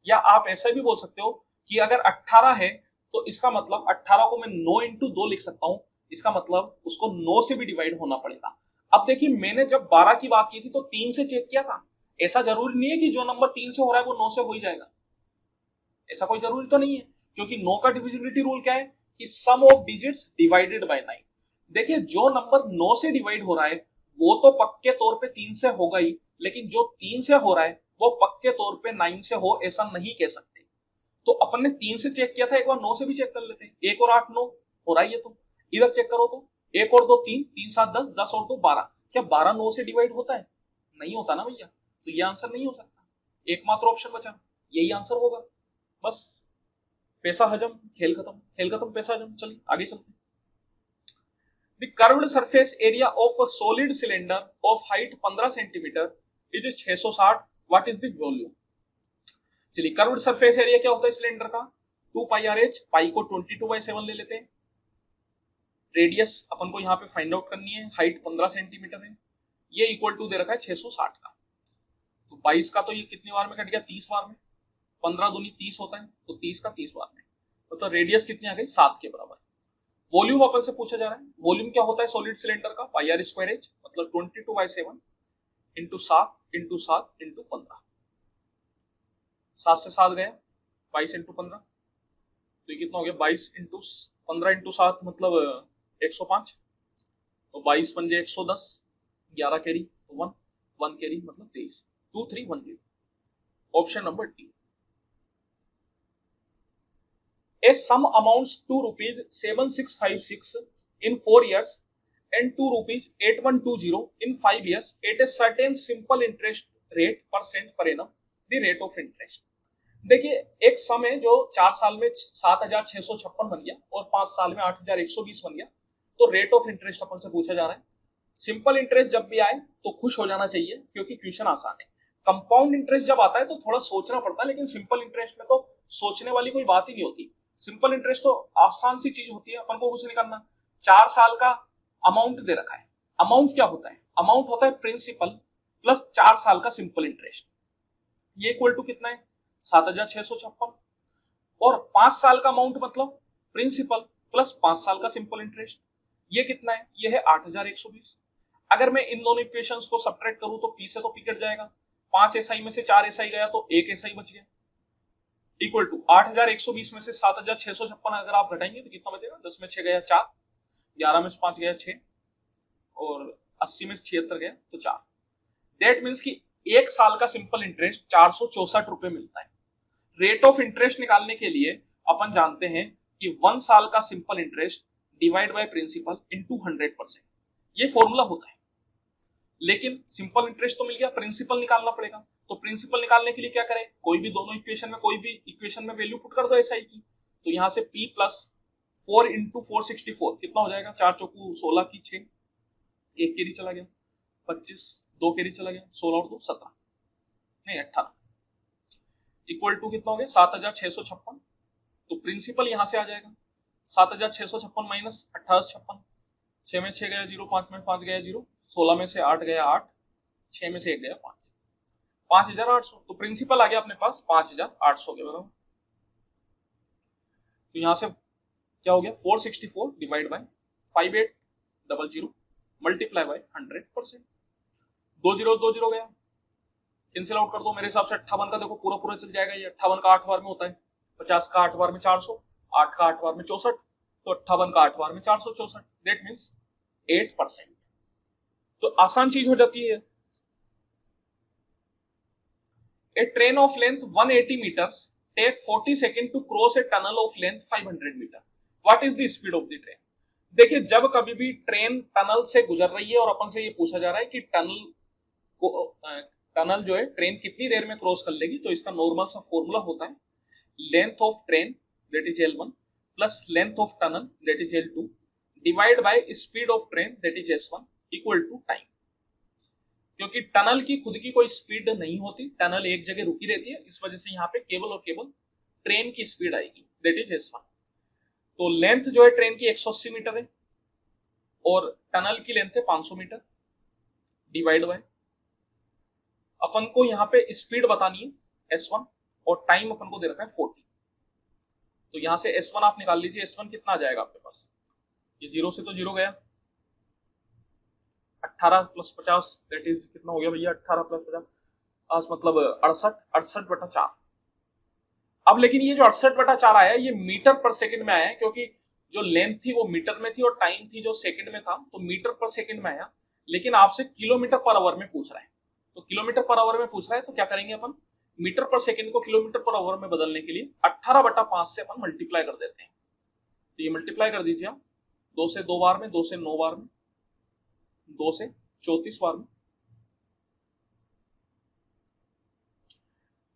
या आप ऐसा भी बोल सकते हो कि अगर 18 है तो इसका मतलब 18 को मैं 9 इंटू 2 लिख सकता हूं। इसका मतलब उसको 9 से भी डिवाइड होना पड़ेगा। अब देखिए मैंने जब 12 की बात की थी तो 3 से चेक किया था। ऐसा जरूरी नहीं है कि जो नंबर 3 से हो रहा है वो 9 से हो ही जाएगा, ऐसा कोई जरूरी तो नहीं है। क्योंकि 9 का डिविजिबिलिटी रूल क्या है कि सम ऑफ डिजिट्स डिवाइडेड बाय 9। देखिए जो नंबर 9 से डिवाइड हो रहा है वो तो पक्के तौर पे 3 से होगा ही, लेकिन जो 3 से हो रहा है वो पक्के तौर पे 9 से हो ऐसा नहीं कह सकते। तो अपन ने 3 से चेक किया था, एक बार 9 से भी चेक कर लेते हैं। 1 और 8 9 हो रहा है ये, तो इधर चेक करो तो 1 और 2 3, 3 7 10, 10 और 2 12। क्या 12 9 से डिवाइड होता है? नहीं होता ना भैया, तो ये आंसर नहीं हो सकता। एकमात्र ऑप्शन बचा, यही आंसर होगा। बस पैसा हजम, खेल खत्म, खेल खत्म, पैसा हजम। चलिए आगे चलते हैं। The curved surface area of a solid cylinder of height 15 cm is 660. What is the volume? चलिए कर्व्ड सरफेस एरिया क्या होता है सिलेंडर का? 2 पाई आर एच। पाई को 22/7 ले लेते हैं। रेडियस अपन को यहाँ पे फाइंड आउट करनी है, हाइट 15 सेंटीमीटर है, ये इक्वल टू दे रखा है 660 का। तो 22 का तो ये कितनी बार में कट गया? 30 बार में। 15 दूनी 30 होता है, तो 30 का 30 बार में। तो रेडियस कितनी आ गई? 7 के बराबर। वॉल्यूम अपन से पूछा जा रहा है। वॉल्यूम क्या होता है सॉलिड सिलेंडर का? पाई आर स्क्वायर एच, मतलब 22/7 इंटू 7 इंटू 7 इंटू 15। 7 से 7 गया, 22 इंटू 15, तो ये कितना हो गया? 22 इंटू 15 इंटू 7 मतलब 105। तो 22 पंजे 110, 11 कैरी तो 1, 1 कैरी मतलब 23, 2310। Option number D. A sum amounts to rupees 7656 in 4 years and to rupees 8120 in 5 years at a certain simple interest rate % per annum, the rate of interest। देखिए एक सम है जो 4 साल में 7656 बन गया और 5 साल में 8120 बन गया। तो रेट ऑफ इंटरेस्ट अपन से पूछा जा रहा है। सिंपल इंटरेस्ट जब भी आए तो खुश हो जाना चाहिए क्योंकि क्वेश्चन आसान है। कंपाउंड इंटरेस्ट जब आता है तो थोड़ा सोचना पड़ता है, लेकिन सिंपल इंटरेस्ट में तो सोचने वाली कोई बात ही नहीं होती। सिंपल इंटरेस्ट तो आसान सी चीज होती है, अपन को कुछ नहीं करना। 4 साल का अमाउंट दे रखा है। अमाउंट क्या होता है? अमाउंट होता है प्रिंसिपल प्लस 4 साल का सिंपल इंटरेस्ट। ये इक्वल टू कितना है? 7656। और 5 साल का अमाउंट मतलब प्रिंसिपल प्लस 5 साल का सिंपल इंटरेस्ट, ये कितना है? ये है 8120। अगर मैं इन दोनों इक्वेशंस को सब्ट्रैक्ट करूं तो पी से तो पी कट जाएगा, 5 एसआई में से 4 एसआई गया तो 1 एसआई बच गया, इक्वल टू 8120 में से 7656 अगर आप घटाएंगे तो कितना बचेगा, 10 में 6 गया 4, 11 में से 5 गया 6, और 80 में से 76 गया तो 4। दैट मीन्स कि एक साल का सिंपल इंटरेस्ट 464 रुपए मिलता है। रेट ऑफ इंटरेस्ट निकालने के लिए अपन जानते हैं कि 1 साल का simple interest divide by principal into 100%, ये फॉर्मूला होता है। लेकिन सिंपल इंटरेस्ट तो मिल गया, प्रिंसिपल निकालना पड़ेगा। तो प्रिंसिपल निकालने के लिए क्या करें, कोई भी दोनों इक्वेशन में कोई भी इक्वेशन में वैल्यू पुट कर दो एसआई की। तो यहां से p प्लस 4 इंटू 464 कितना हो जाएगा, 4 चौकू 16 की 6, एक कैरी चला गया 25, 2 कैरी चला गया 16 और 2 17, नहीं 18, इक्वल टू कितना हो गया 7656। तो प्रिंसिपल यहां से आ जाएगा 7656 माइनस 1856, 6 में 6 गया 0, 5 में 5 गया 0, 16 में से 8 गया 8, 6 में से 1 गया 5, 5800। तो प्रिंसिपल आ गया अपने पास 5800 के बराबर। तो यहां से क्या हो गया 464 divide by 5800 multiply by 100%, 2 zero 2 zero गया, कैंसिल आउट कर दो। मेरे हिसाब से 58 का देखो पूरा पूरा चल जाएगा, ये 58 का 8 बार में होता है, 50 का 8 बार में 400, 8 का 8 बार में 64, तो 58 का 8 बार में 464, दैट मीन्स 8%। तो आसान चीज हो जाती है। A train of length 180 meters take 40 seconds to cross a tunnel of length 500 meter. What is the speed of the train? देखिए जब कभी भी ट्रेन टनल से गुजर रही है और अपन से ये पूछा जा रहा है कि टनल जो है ट्रेन कितनी देर में क्रॉस कर लेगी, तो इसका नॉर्मल सा फॉर्मूला होता है length of train that is L1 plus length of tunnel that is L2 divide by speed of train that is S1 equal to time. क्योंकि टनल की खुद की कोई स्पीड नहीं होती, टनल एक जगह रुकी रहती है, इस वजह से यहाँ पे केवल और केवल ट्रेन की स्पीड आएगी दैट इज S1। तो लेंथ जो है ट्रेन की 180 मीटर है और टनल की लेंथ है 500 मीटर, डिवाइड बाय अपन को यहाँ पे स्पीड बतानी है S1 और टाइम अपन को दे रखा है 40। तो यहां से S1 आप निकाल लीजिए, S1 कितना आ जाएगा आपके पास, ये 0 से तो 0 गया, 18 प्लस 50 दैट इज कितना हो गया भैया, 18 प्लस 50 मतलब 68/4। अब लेकिन ये जो 68/4 आया ये मीटर पर सेकंड में आया है, क्योंकि जो लेंथ थी वो मीटर में थी और टाइम थी जो सेकंड में था, तो मीटर पर सेकंड में आया। लेकिन आपसे किलोमीटर पर आवर में पूछ रहा है, तो किलोमीटर पर आवर में पूछ रहा है तो क्या करेंगे अपन, मीटर पर सेकंड को किलोमीटर पर आवर में बदलने के लिए 18/5 से अपन मल्टीप्लाई कर देते हैं। तो ये मल्टीप्लाई कर दीजिए आप, 2 से 2 बार में, 2 से 9 बार में, 2 से 34 बार में,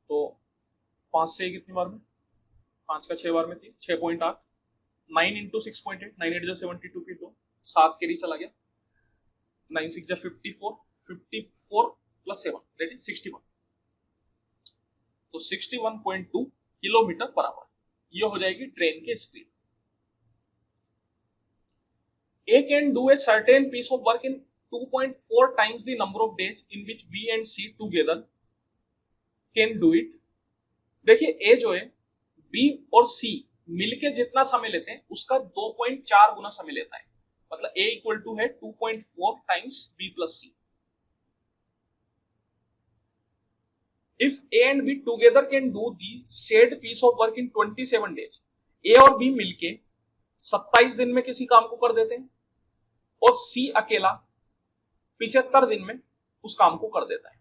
तो 5 से कितनी बार में, 5 का 6 बार में थी 6.8, 9 इंटू 6.8, 9 8 जो 72 की 2, 7 कैरी चला गया, 9 6 जो 54, 54 प्लस 7 दैट इज 61, तो 61.2 किलोमीटर पर आवर ये हो जाएगी ट्रेन की speed. A can do a certain piece of work in 2.4 times the number of days in which B and C together can do it। देखिए A जो है B और C मिलके जितना समय लेते हैं उसका 2.4 गुना समय लेता है, मतलब A इक्वल टू है 2.4 times B plus C। If A and B together can do the said piece of work in 27 days, A और B मिलके 27 दिन में किसी काम को कर देते हैं और C अकेला 75 दिन में उस काम को कर देता है,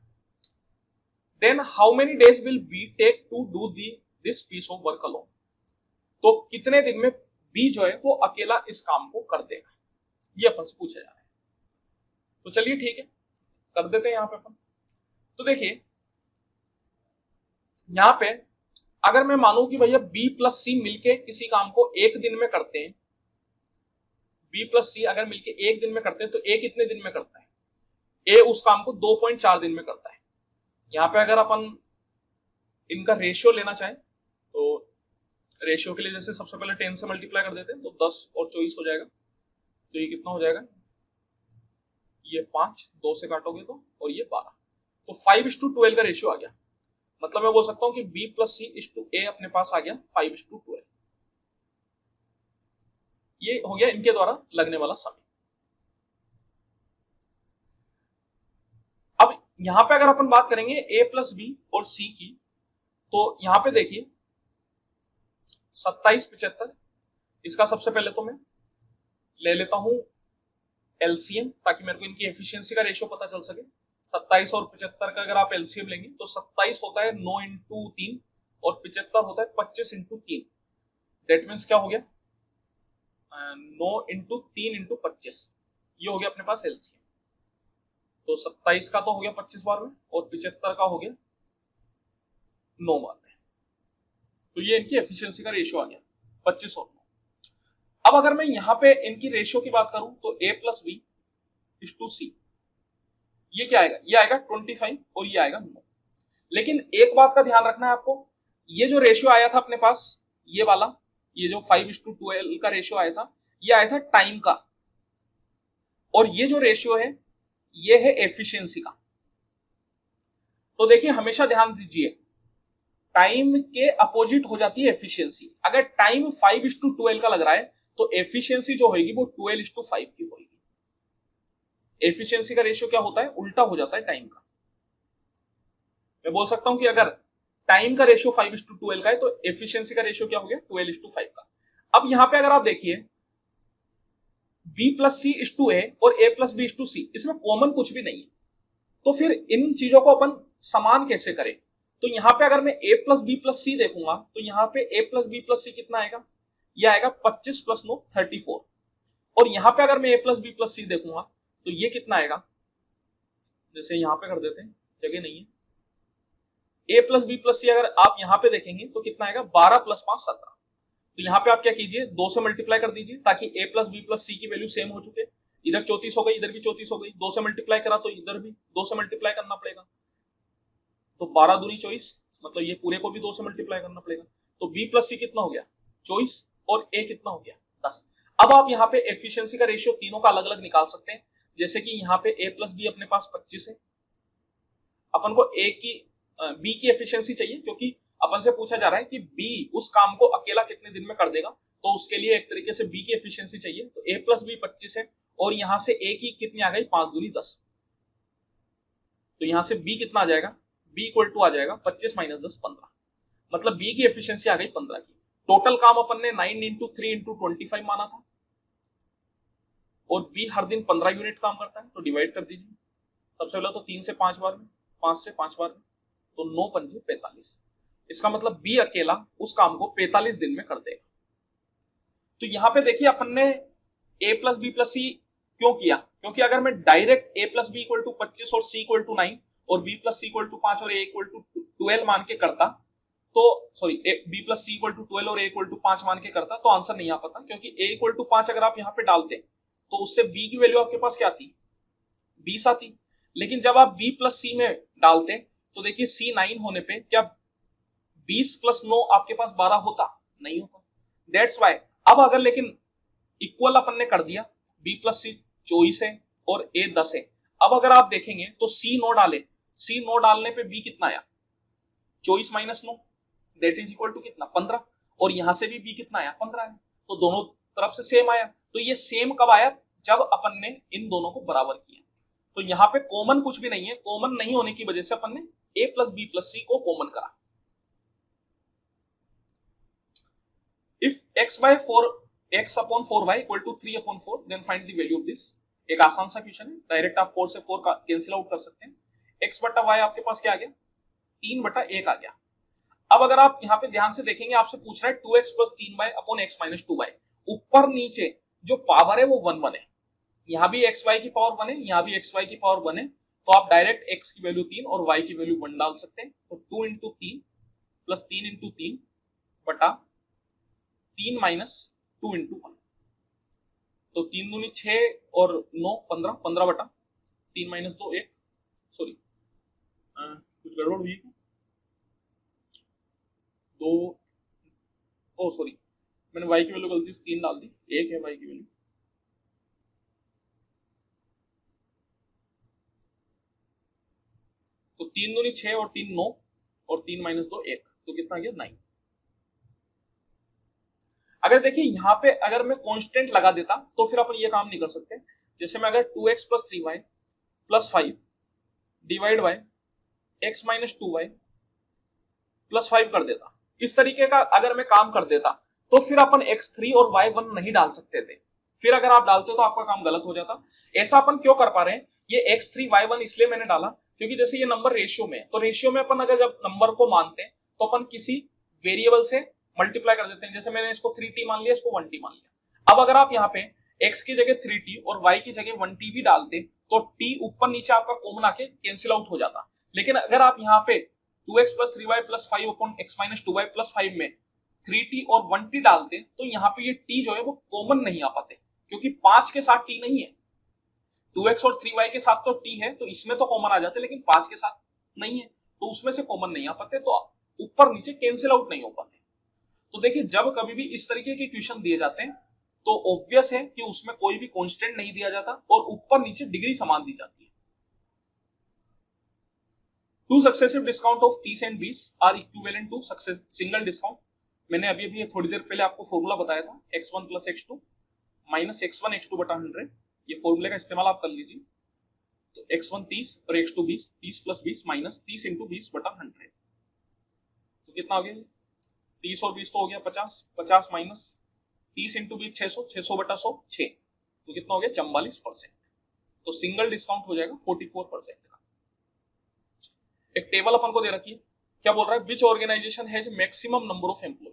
then how many days will B take to do this piece of work alone? तो कितने दिन में B जो है वो अकेला इस काम को कर देगा, ये अपन से पूछा जा रहा है। तो चलिए ठीक है कर देते हैं यहाँ पे अपन। तो देखिए यहाँ पे अगर मैं मानूं कि भैया B प्लस C मिलके किसी काम को एक दिन में करते हैं, B प्लस C अगर मिलके एक दिन में करते हैं तो A कितने दिन में करता है, A उस काम को 2.4 दिन में करता है। यहाँ पे अगर अपन इनका रेशियो लेना चाहें तो रेशियो के लिए जैसे सबसे पहले 10 से मल्टीप्लाई कर देते हैं तो 10 और 24 हो जाएगा, तो ये कितना हो जाएगा, ये 5, 2 से काटोगे तो, और ये 12, तो 5:12 का रेशियो आ गया। मतलब मैं बोल सकता हूं कि B plus C is two A अपने पास आ गया 5:12, ये हो गया इनके द्वारा लगने वाला समय। यहां पे अगर अपन बात करेंगे ए प्लस बी और सी की, तो यहां पे देखिए 27 75, इसका सबसे पहले तो मैं ले लेता हूं एलसीएम ताकि मेरे को इनकी एफिशिएंसी का रेशियो पता चल सके। 27 और 75 का अगर आप एलसीएम लेंगे तो 27 होता है 9 इंटू 3 और 75 होता है 25 इंटू 3। दैट मीन्स क्या हो गया, 9 इंटू 3 इंटू 25, ये हो गया अपने पास एलसीएम। तो 27 का तो हो गया 25 बार में और 75 का हो गया 9 बार में। तो ये इनकी एफिशिएंसी का रेशियो आ गया 25 और 9। अब अगर मैं यहां पे इनकी रेशियो की बात करूं तो a plus b is two c, ये क्या आएगा, ये आएगा 25 और ये आएगा 9। लेकिन एक बात का ध्यान रखना है आपको, ये जो रेशियो आया था अपने पास, ये वाला, ये जो 5:12 का रेशियो आया था, ये आया था टाइम का, और ये जो रेशियो है ये है एफिशिएंसी का। तो देखिए हमेशा ध्यान दीजिए, टाइम के अपोजिट हो जाती है एफिशिएंसी। अगर टाइम 5:12 का लग रहा है तो एफिशिएंसी जो होगी वो 12:5 की होगी। एफिशिएंसी का रेशियो क्या होता है, उल्टा हो जाता है टाइम का। मैं बोल सकता हूं कि अगर टाइम का रेशियो 5:12 का है तो एफिशिएंसी का रेशियो क्या हो गया, 12:5 का। अब यहां पे अगर आप देखिए b plus c is two a और a plus b is two c, इसमें कॉमन कुछ भी नहीं है, तो फिर इन चीजों को अपन समान कैसे करें। तो यहां पे अगर मैं ए प्लस बी प्लस सी देखूंगा तो यहां पे ए प्लस बी प्लस सी कितना आएगा, ये आएगा 25 प्लस 9 34। और यहां पे अगर मैं ए प्लस बी प्लस सी देखूंगा तो ये कितना आएगा, जैसे यहां पे कर देते हैं, जगह नहीं है, ए प्लस बी प्लस सी अगर आप यहां पे देखेंगे तो कितना आएगा 12 प्लस 5 17। तो यहां पे आप क्या कीजिए, 2 से मल्टीप्लाई कर दीजिए ताकि ए प्लस बी प्लस सी की वैल्यू सेम हो चुके। इधर 34 हो गई, इधर भी 34 हो गई, 2 से मल्टीप्लाई करा तो इधर भी 2 से मल्टीप्लाई करना पड़ेगा। तो 12 दूनी 24, मतलब ये पूरे को भी 2 से मल्टीप्लाई करना पड़ेगा। तो बी प्लस सी कितना हो गया 24 और ए कितना हो गया 10। अब आप यहाँ पे एफिशिएंसी का रेशियो तीनों का अलग अलग निकाल सकते हैं। जैसे कि यहाँ पे ए प्लस बी अपने पास 25 है, अपन को ए की बी की एफिशिएंसी चाहिए क्योंकि अपन से पूछा जा रहा है कि बी उस काम को अकेला कितने दिन में कर देगा, तो उसके लिए एक तरीके से बी की एफिशिएंसी चाहिए। तो ए प्लस बी 25 है और यहां से ए की कितनी आ गई 5 दूनी 10। तो यहां से बी कितना आ जाएगा, बी इक्वल टू आ जाएगा 25 माइनस 10 15, मतलब बी की एफिशिएंसी आ गई 15 की। टोटल काम अपन ने 9 इंटू 3 इंटू 25 माना था और बी हर दिन 15 यूनिट काम करता है, तो डिवाइड कर दीजिए। सबसे पहले तो 3 से 5 बार में, 5 से 5 बार में, तो 9 पंजे 45। इसका मतलब बी अकेला उस काम को 45 दिन में कर देगा। तो यहां पे देखिए अपन ने A plus B plus C क्यों किया, क्योंकि अगर मैं direct A plus B equal to 25 और सी इक्वल टू 9 और B plus C equal to 5 और ए इक्वल टू 12 मान के करता, तो sorry B plus C equal to 12 और ए इक्वल टू 5 मान के करता तो आंसर नहीं आ पाता, क्योंकि ए इक्वल टू 5 अगर आप यहाँ पे डालते तो उससे बी की वैल्यू आपके पास क्या आती, 20 आती। लेकिन जब आप बी प्लस सी में डालते तो देखिए सी 9 होने पे क्या 20 प्लस 9 आपके पास 12 होता, नहीं होता। दैट्स वाई अब अगर लेकिन इक्वल अपन ने कर दिया, बी प्लस सी 24 है और ए 10 है। अब अगर आप देखेंगे तो सी 9 डाले, सी 9 डालने पे बी कितना आया 24 minus 9 that is equal to कितना 15, और यहां से भी बी कितना आया 15 है, तो दोनों तरफ से सेम आया। तो ये सेम कब आया, जब अपन ने इन दोनों को बराबर किया। तो यहाँ पे कॉमन कुछ भी नहीं है, कॉमन नहीं होने की वजह से अपन ने A plus B plus C को कॉमन करा। If x by 4 x upon 4y equal to 3 upon 4 then find the value of this. एक आसान सा क्वेश्चन है, डायरेक्ट आप 4 से 4 का कैंसिल आउट कर सकते हैं। x बटा y आपके पास क्या आ गया 3 बटा 1 आ गया। अब अगर आप यहाँ पे ध्यान से देखेंगे, आपसे पूछ रहा है 2x plus 3y upon x minus 2y, ऊपर नीचे जो पावर है वो 1 1 है, यहाँ भी xy की पावर 1 है, यहाँ भी xy की पावर 1 है, तो आप डायरेक्ट x की वैल्यू 3 और y की वैल्यू 1 डाल सकते हैं। तो 2 इंटू 3 प्लस 3 इंटू 3 बटा 3 माइनस 2 इंटू 1, तो 3 दूनी 6 और 9 15, 15 बटा 3 माइनस 2 1, सॉरी कुछ गड़बड़ हुई है, 2 ओ सॉरी मैंने y की वैल्यू गलती से 3 डाल दी, 1 है y की वैल्यू। तो 3 दूनी 6 और 3 9 और 3 माइनस 2 1, तो कितना गया 9। अगर देखिए यहाँ पे अगर मैं कांस्टेंट लगा देता तो फिर अपन ये काम नहीं कर सकते। जैसे मैं अगर 2x plus 3y plus 5 divide by x minus 2y plus 5 कर देता। इस तरीके का अगर मैं काम कर देता तो फिर अपन x3 और y1 नहीं डाल सकते थे। फिर अगर आप डालते हो तो आपका काम गलत हो जाता। ऐसा अपन क्यों कर पा रहे हैं, ये x3 y1 इसलिए मैंने डाला क्योंकि जैसे ये नंबर रेशियो में है, तो रेशियो में अपन अगर जब नंबर को मानते हैं तो अपन किसी वेरिएबल से मल्टीप्लाई कर देते हैं। जैसे मैंने इसको 3t मान लिया, इसको 1t मान लिया। अब अगर आप यहाँ पे x की जगह 3t और y की जगह 1t भी डालते तो t ऊपर नीचे आपका कॉमन आके कैंसिल आउट हो जाता। लेकिन अगर आप यहाँ पे 2x plus 3y plus 5 upon x minus 2y plus 5 में 3t और 1t डालते तो यहाँ पे ये t जो है वो कॉमन नहीं आ पाते, क्योंकि 5 के साथ t नहीं है। 2x और 3y के साथ तो t है, तो इसमें तो कॉमन आ जाते, लेकिन 5 के साथ नहीं है, तो उसमें से कॉमन नहीं आ पाते, तो ऊपर नीचे कैंसिल आउट नहीं हो पाते। तो देखिए, जब कभी भी इस तरीके के क्वेश्चन दिए जाते हैं तो ऑब्वियस है कि उसमें कोई भी कांस्टेंट नहीं दिया जाता और ऊपर नीचे डिग्री समान दी जाती है। Two successive discount of 30 and 20 are equivalent to single discount. मैंने अभी अभी थोड़ी देर पहले आपको फॉर्मूला बताया था, x1 plus x2 minus x1 x2 बटा 100। ये फॉर्मूले का इस्तेमाल आप कर लीजिए। तो x1 30 और x2 20, 30 प्लस 20 माइनस 30 इंटू 20 बटा 100, तो कितना हो गया? 30 और 20 तो हो गया 50, 50 माइनस 30 इंटू 20 600, 600 बटा 100 6, तो कितना हो गया? 44%। तो सिंगल डिस्काउंट हो जाएगा 44% का। एक टेबल अपन को दे रखी है, क्या बोल रहा है? Which organisation has maximum number of employ.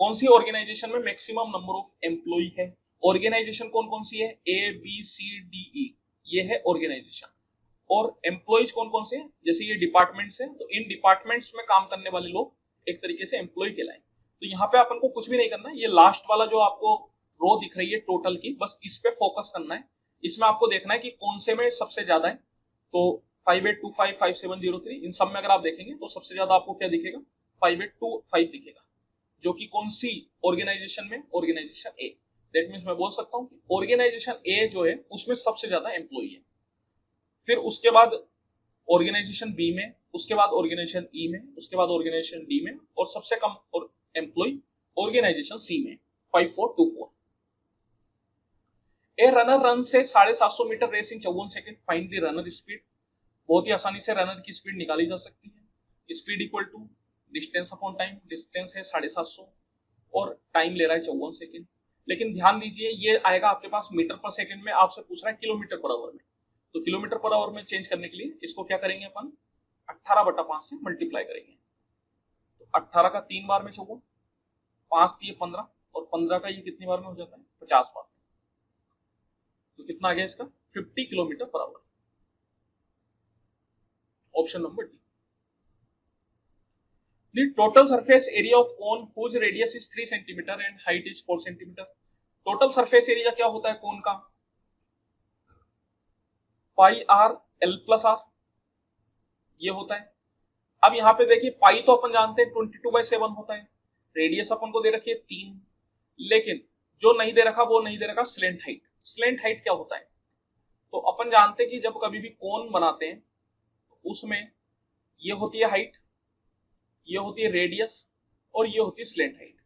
कौन सी ऑर्गेनाइजेशन में मैक्सिमम नंबर ऑफ एम्प्लॉय है? ऑर्गेनाइजेशन कौन कौन सी है? A B C D E, ये है ऑर्गेनाइजेशन। और एम्प्लॉयज कौन कौन से हैं? जैसे ये डिपार्टमेंट्स हैं, तो इन डिपार्टमेंट्स में काम करने वाले लोग एक तरीके से एम्प्लॉय कहलाएं। तो यहाँ पे अपन को कुछ भी नहीं करना है, ये लास्ट वाला जो आपको रो दिख रही है टोटल की, बस इस पे फोकस करना है। इसमें आपको देखना है कि कौन से में सबसे ज्यादा है। तो 5825 5703, इन सब में अगर आप देखेंगे तो सबसे ज्यादा आपको क्या दिखेगा? 5825 दिखेगा, जो कि कौन सी ऑर्गेनाइजेशन में? Organization A. दैट मीन्स मैं बोल सकता हूँ ऑर्गेनाइजेशन ए जो है उसमें सबसे ज्यादा एम्प्लॉय है। फिर उसके बाद ऑर्गेनाइजेशन बी में, उसके बाद ऑर्गेनाइजेशन ई में, उसके बाद ऑर्गेनाइजेशन डी में, और सबसे कम एम्प्लॉय ऑर्गेनाइजेशन सी में 5424। ए रनर रन से 750 metre race in 54 second, find the runner speed. बहुत ही आसानी से रनर की स्पीड निकाली जा सकती है। Speed equal to distance upon time. Distance है 750 और टाइम ले रहा है 54 सेकंड। लेकिन ध्यान दीजिए, ये आएगा आपके पास मीटर पर सेकंड में, आपसे पूछ रहा है किलोमीटर पर आवर में। तो किलोमीटर पर आवर में चेंज करने के लिए इसको क्या करेंगे अपन? 18/5 से मल्टीप्लाई करेंगे। तो 18 का 3 बार में 54, 5 दिए 15, और 15 का ये कितनी बार में हो जाता है? 50 बार। तो कितना आ गया इसका? 50 kilometre per our. Option number D. The total surface area of cone whose radius is 3 cm and height is 4 cm। Total surface area क्या होता है कोन का? पाई आर एल प्लस आर, ये होता है। अब यहाँ पे देखिए, पाई तो अपन जानते हैं 22/7 होता है। रेडियस अपन को दे रखी है 3, लेकिन जो नहीं दे रखा वो नहीं दे रखा स्लेंट हाइट। स्लेंट हाइट क्या होता है? तो अपन जानते हैं कि जब कभी भी कोन बनाते हैं तो उसमें ये होती है हाइट, ये होती है रेडियस, और ये होती है स्लेंट हाइट।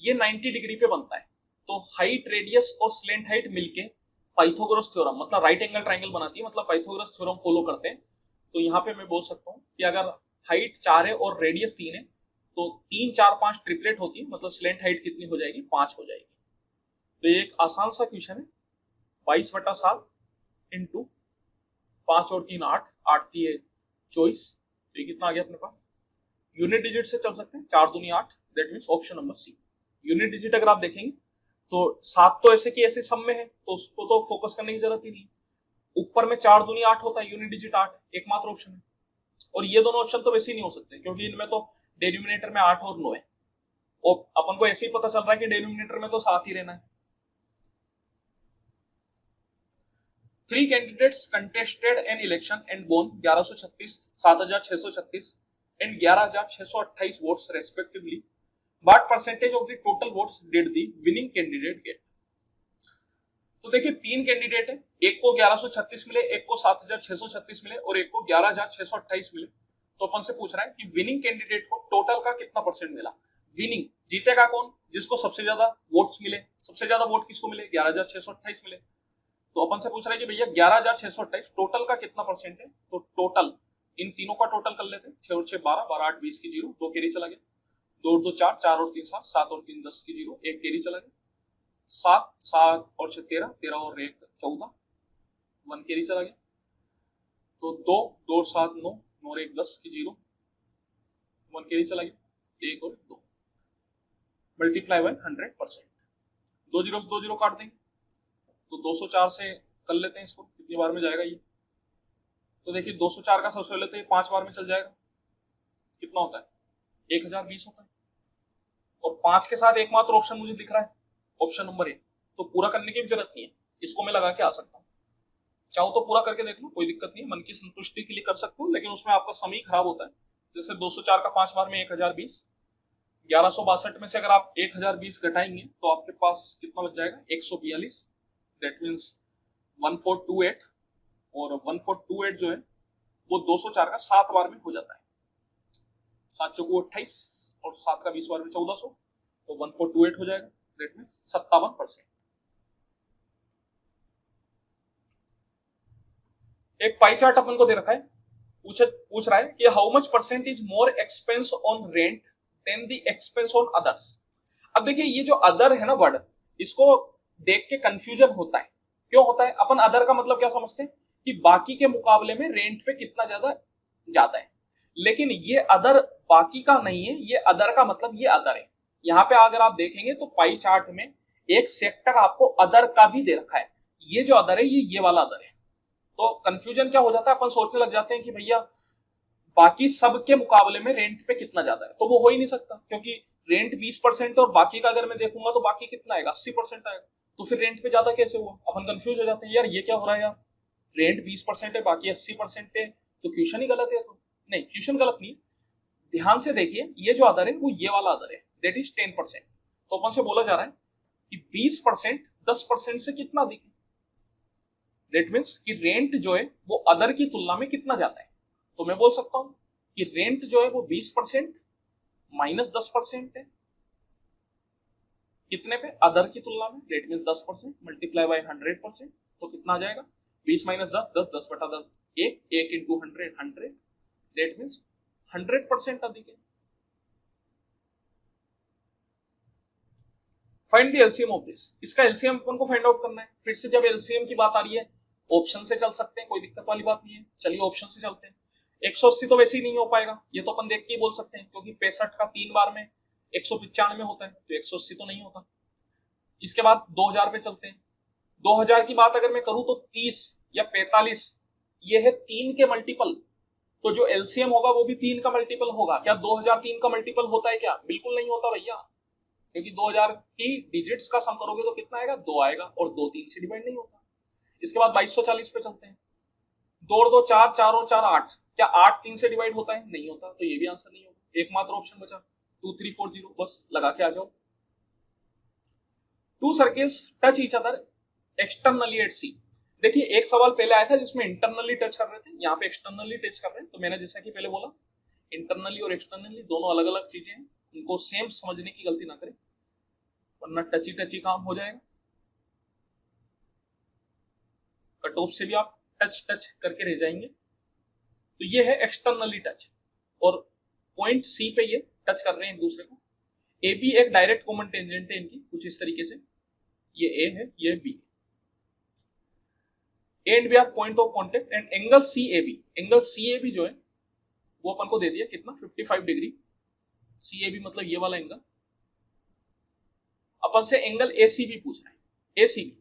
ये 90 डिग्री पे बनता है। तो हाइट, रेडियस और स्लेंट हाइट मिलके पाइथागोरस थ्योरम, मतलब राइट एंगल ट्राइंगल बनाती है, मतलब पाइथागोरस थ्योरम फॉलो करते हैं। तो यहाँ पे मैं बोल सकता हूँ कि अगर हाइट 4 है और रेडियस 3 है तो 3 4 5 ट्रिपलेट होती है, मतलब स्लेंट हाइट कितनी हो जाएगी? 5 हो जाएगी। तो ये एक आसान सा क्वेश्चन है। 22/7 इंटू 5 और 3 8, 8 3 24, तो ये कितना आ गया अपने पास? यूनिट डिजिट से चल सकते हैं, 4 दूनी 8, that means option number C. Unit digit अगर आप देखेंगे तो 7 तो ऐसे की ऐसे सब में है, तो उसको तो फोकस करने की जरूरत ही नहीं। ऊपर में 4 दूनी 8 होता है, यूनिट डिजिट 8 एकमात्र ऑप्शन है। और ये दोनों ऑप्शन तो वैसे ही नहीं हो सकते, क्योंकि इनमें तो डिनोमिनेटर में 8 और 9 है, और अपन को ऐसे ही पता चल रहा है कि डिनोमिनेटर में तो 7 ही रहना है। 3 candidates contested an election and वोन 1136, 7636 and 11628 votes respectively, What percentage of the total votes did the winning candidate get? तो देखिए, 3 कैंडिडेट है, एक को 1136 मिले, एक को 7636 मिले, और एक को 11628 मिले। तो अपन से पूछ रहा है कि विनिंग कैंडिडेट को टोटल का कितना परसेंट मिला। विनिंग जीतेगा कौन? जिसको सबसे ज्यादा वोट्स मिले। सबसे ज्यादा वोट किसको मिले? 11628 मिले। तो अपन से पूछ रहा है कि भैया 11,628 टोटल का कितना परसेंट है। तो टोटल इन तीनों का टोटल कर लेते हैं। 6 और 6 12, 12 8 20 की जीरो, 2 कैरी चला गया। 2 और 2 4, 4 और 3 7, 7 और 3 10 की जीरो, 1 कैरी चला गया। 7 7 और 6 13, 13 और 1 14, 1 कैरी चला गया। तो 2 2 और 7 9, 9 और 1 10 की जीरो, 1 कैरी चला गया। 1 और 2 मल्टीप्लाई बाय 100%। 2 जीरो काट देंगे तो 204 से कर लेते हैं इसको, कितनी बार में जाएगा ये। तो देखिए 204 का सबसे पहले तो ये 5 बार में चल जाएगा। कितना होता है, 1020 होता है। और 5 के साथ एकमात्र ऑप्शन मुझे दिख रहा है, ऑप्शन नंबर ए। तो पूरा करने की भी जरूरत नहीं है, इसको मैं लगा के आ सकता हूँ। चाहो तो पूरा करके देख लो, कोई दिक्कत नहीं है, मन की संतुष्टि के लिए कर सकते हो, लेकिन उसमें आपका समय खराब होता है। जैसे 204 का 5 बार में 1020, 1162 में से अगर आप 1020 घटाएंगे तो आपके पास कितना बच जाएगा, 142। That means 1428। और 1428 जो है वो 204 का 7 बार में हो जाता है। 7 चौको 28 और 7 का 20 बार में 1400, तो 1428 हो जाएगा। That means 57%। एक पाई चार्ट अपन को दे रखा है, पूछ रहा है कि how much percentage more expense on rent than the expense on others. अब देखिए ये जो अदर है ना वर्ड, इसको देख के कंफ्यूजन होता है। क्यों होता है, अपन अदर का मतलब क्या समझते हैं कि बाकी के मुकाबले में रेंट पे कितना ज्यादा ज्यादा है। लेकिन ये अदर बाकी का नहीं है, ये अदर का मतलब ये अदर है। यहाँ पे अगर आप देखेंगे तो पाई चार्ट में एक सेक्टर आपको अदर का भी दे रखा है। ये जो अदर है ये वाला अदर है। तो कंफ्यूजन क्या हो जाता है, अपन सोचने लग जाते हैं कि भैया बाकी सब के मुकाबले में रेंट पे कितना ज्यादा है। तो वो हो ही नहीं सकता, क्योंकि रेंट 20% और बाकी का अगर मैं देखूंगा तो बाकी कितना आएगा, 80% आएगा। तो फिर रेंट पे ज्यादा कैसे हुआ, अपन कंफ्यूज हो जाते हैं, यार ये क्या हो रहा है यार, रेंट 20% है बाकी 80% है, तो क्वेश्चन ही गलत है। तो नहीं, क्वेश्चन गलत नहीं, ध्यान से देखिए, ये जो अदर है वो ये वाला अदर है, दैट इज 10%। तो अपन से बोला जा रहा है कि 20% 10% से कितना अधिक है। दैट मीन्स कि रेंट जो है वो अदर की तुलना में कितना ज्यादा है। तो मैं बोल सकता हूं कि रेंट जो है वो 20% माइनस 10% है। कितने पे, अदर की तुलना में। That means 10% multiply by 100%। तो कितना आ जाएगा, 20 माइनस 10, 10 10 बटा 10, 1 इंटू 100 100। दैट मीन्स 100% अधिक है। Find the LCM of this. इसका एलसीएम अपन को फाइंड आउट करना है। फिर से जब एलसीएम की बात आ रही है, ऑप्शन से चल सकते हैं, कोई दिक्कत वाली बात नहीं है। चलिए ऑप्शन से चलते हैं। 180 तो वैसे ही नहीं हो पाएगा, ये तो अपन देख के ही बोल सकते हैं, क्योंकि 65 का 3 बार में 195 होता है, तो 180 तो नहीं होता। इसके बाद 2000 पे चलते हैं। 2000 की बात अगर मैं करूं तो 30 या 45, ये है 3 के मल्टीपल। तो जो एलसीएम होगा वो भी 3 का मल्टीपल होगा। क्या 2000 3 का मल्टीपल होता है क्या, बिल्कुल नहीं होता भैया, क्योंकि 2000 की डिजिट्स का सम करोगे तो कितना आएगा, 2 आएगा, और 2 3 से डिवाइड नहीं होता। इसके बाद 2240 पे चलते हैं। 2 और 2 4, 4 और 4 8, क्या 8 3 से डिवाइड होता है, नहीं होता, तो ये भी आंसर नहीं होगा। एकमात्र ऑप्शन बचा 2340, बस लगा के आ जाओ। Two circles touch each other externally at c. देखिए एक सवाल पहले आया था जिसमें इंटरनली टच कर रहे थे, यहाँ पे एक्सटर्नली टच कर रहे हैं। तो मैंने जैसा कि पहले बोला, इंटरनली और एक्सटर्नली दोनों अलग अलग चीजें हैं, उनको सेम समझने की गलती ना करें, वरना टची टची काम हो जाएगा। कट ऑफ से भी आप टच टच करके रह जाएंगे। तो ये है एक्सटर्नली टच, और पॉइंट सी पे ये टच कर रहे हैं एक दूसरे को। ए बी एक डायरेक्ट कॉमन टेंजेंट है इनकी, कुछ इस तरीके से। ये ए है, ये B. A and B are point of contact and angle C A B, angle C A B जो है वो अपन को दे दिया कितना, 55 डिग्री। सी ए बी मतलब ये वाला एंगल। अपन से एंगल ए सी बी पूछ रहे हैं। ए सी बी,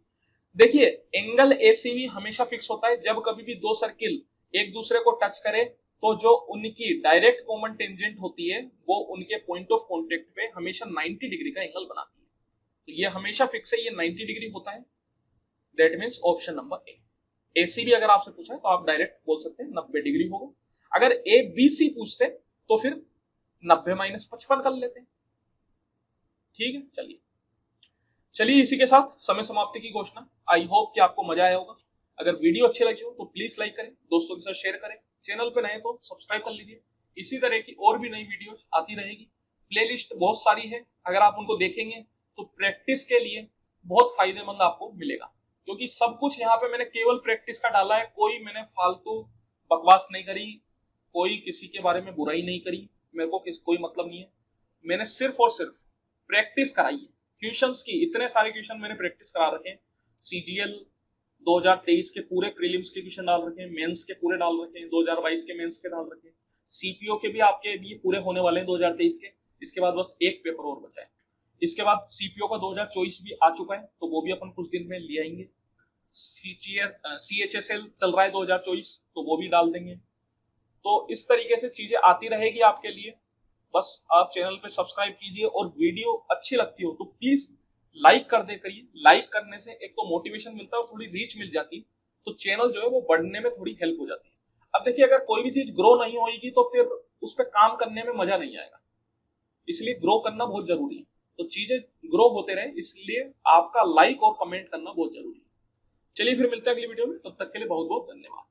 देखिए एंगल ए सी बी हमेशा फिक्स होता है जब कभी भी दो सर्किल एक दूसरे को टच करे, तो जो उनकी डायरेक्ट कॉमन टेंजेंट होती है वो उनके पॉइंट ऑफ कॉन्टेक्ट पे हमेशा 90 डिग्री का एंगल बनाती है। तो ये हमेशा फिक्स है, ये 90 डिग्री होता है। That means option number A. ACB अगर आपसे पूछा है तो आप डायरेक्ट बोल सकते हैं 90 डिग्री होगा। अगर ए बी सी पूछते तो फिर 90 माइनस 55 कर लेते। ठीक है, चलिए चलिए इसी के साथ समय समाप्ति की घोषणा। आई होप कि आपको मजा आया होगा। अगर वीडियो अच्छी लगी हो तो प्लीज लाइक करें, दोस्तों के साथ शेयर करें, चैनल पे नए तो सब्सक्राइब कर लीजिए। इसी तरह की और भी नई वीडियोस आती रहेगी। प्लेलिस्ट बहुत सारी है, अगर आप उनको देखेंगे तो प्रैक्टिस के लिए बहुत फायदेमंद आपको मिलेगा। क्योंकि सब कुछ यहाँ पे मैंने केवल प्रैक्टिस का डाला है, कोई मैंने फालतू बकवास नहीं करी, कोई किसी के बारे में बुराई नहीं करी, मेरे को कोई मतलब नहीं है। मैंने सिर्फ और सिर्फ प्रैक्टिस कराई है क्वेश्चंस की। इतने सारे क्वेश्चन मैंने प्रैक्टिस करा रखे हैं। सीजीएल 2023 के पूरे प्रीलिम्स के क्वेश्चन डाल रखे हैं, मेंस के पूरे डाल रखे हैं, 2022 के मेंस के डाल रखे हैं, सीपीओ के भी आपके भी पूरे होने वाले हैं 2023 के। इसके बाद बस एक पेपर और बचा है। इसके बाद सीपीओ का 2024 भी आ चुका है, तो वो भी अपन कुछ दिन में ले आएंगे। सीएचएसएल चल रहा है 2024, तो वो भी डाल देंगे। तो इस तरीके से चीजें आती रहेगी आपके लिए। बस आप चैनल पे सब्सक्राइब कीजिए, और वीडियो अच्छी लगती हो तो प्लीज लाइक कर दे करिए। लाइक करने से एक तो मोटिवेशन मिलता है और थोड़ी रीच मिल जाती है, तो चैनल जो है वो बढ़ने में थोड़ी हेल्प हो जाती है। अब देखिए, अगर कोई भी चीज ग्रो नहीं होगी तो फिर उस पर काम करने में मजा नहीं आएगा। इसलिए ग्रो करना बहुत जरूरी है। तो चीजें ग्रो होते रहे, इसलिए आपका लाइक और कमेंट करना बहुत जरूरी है। चलिए फिर मिलते हैं अगली वीडियो में, तब तक के लिए बहुत बहुत धन्यवाद।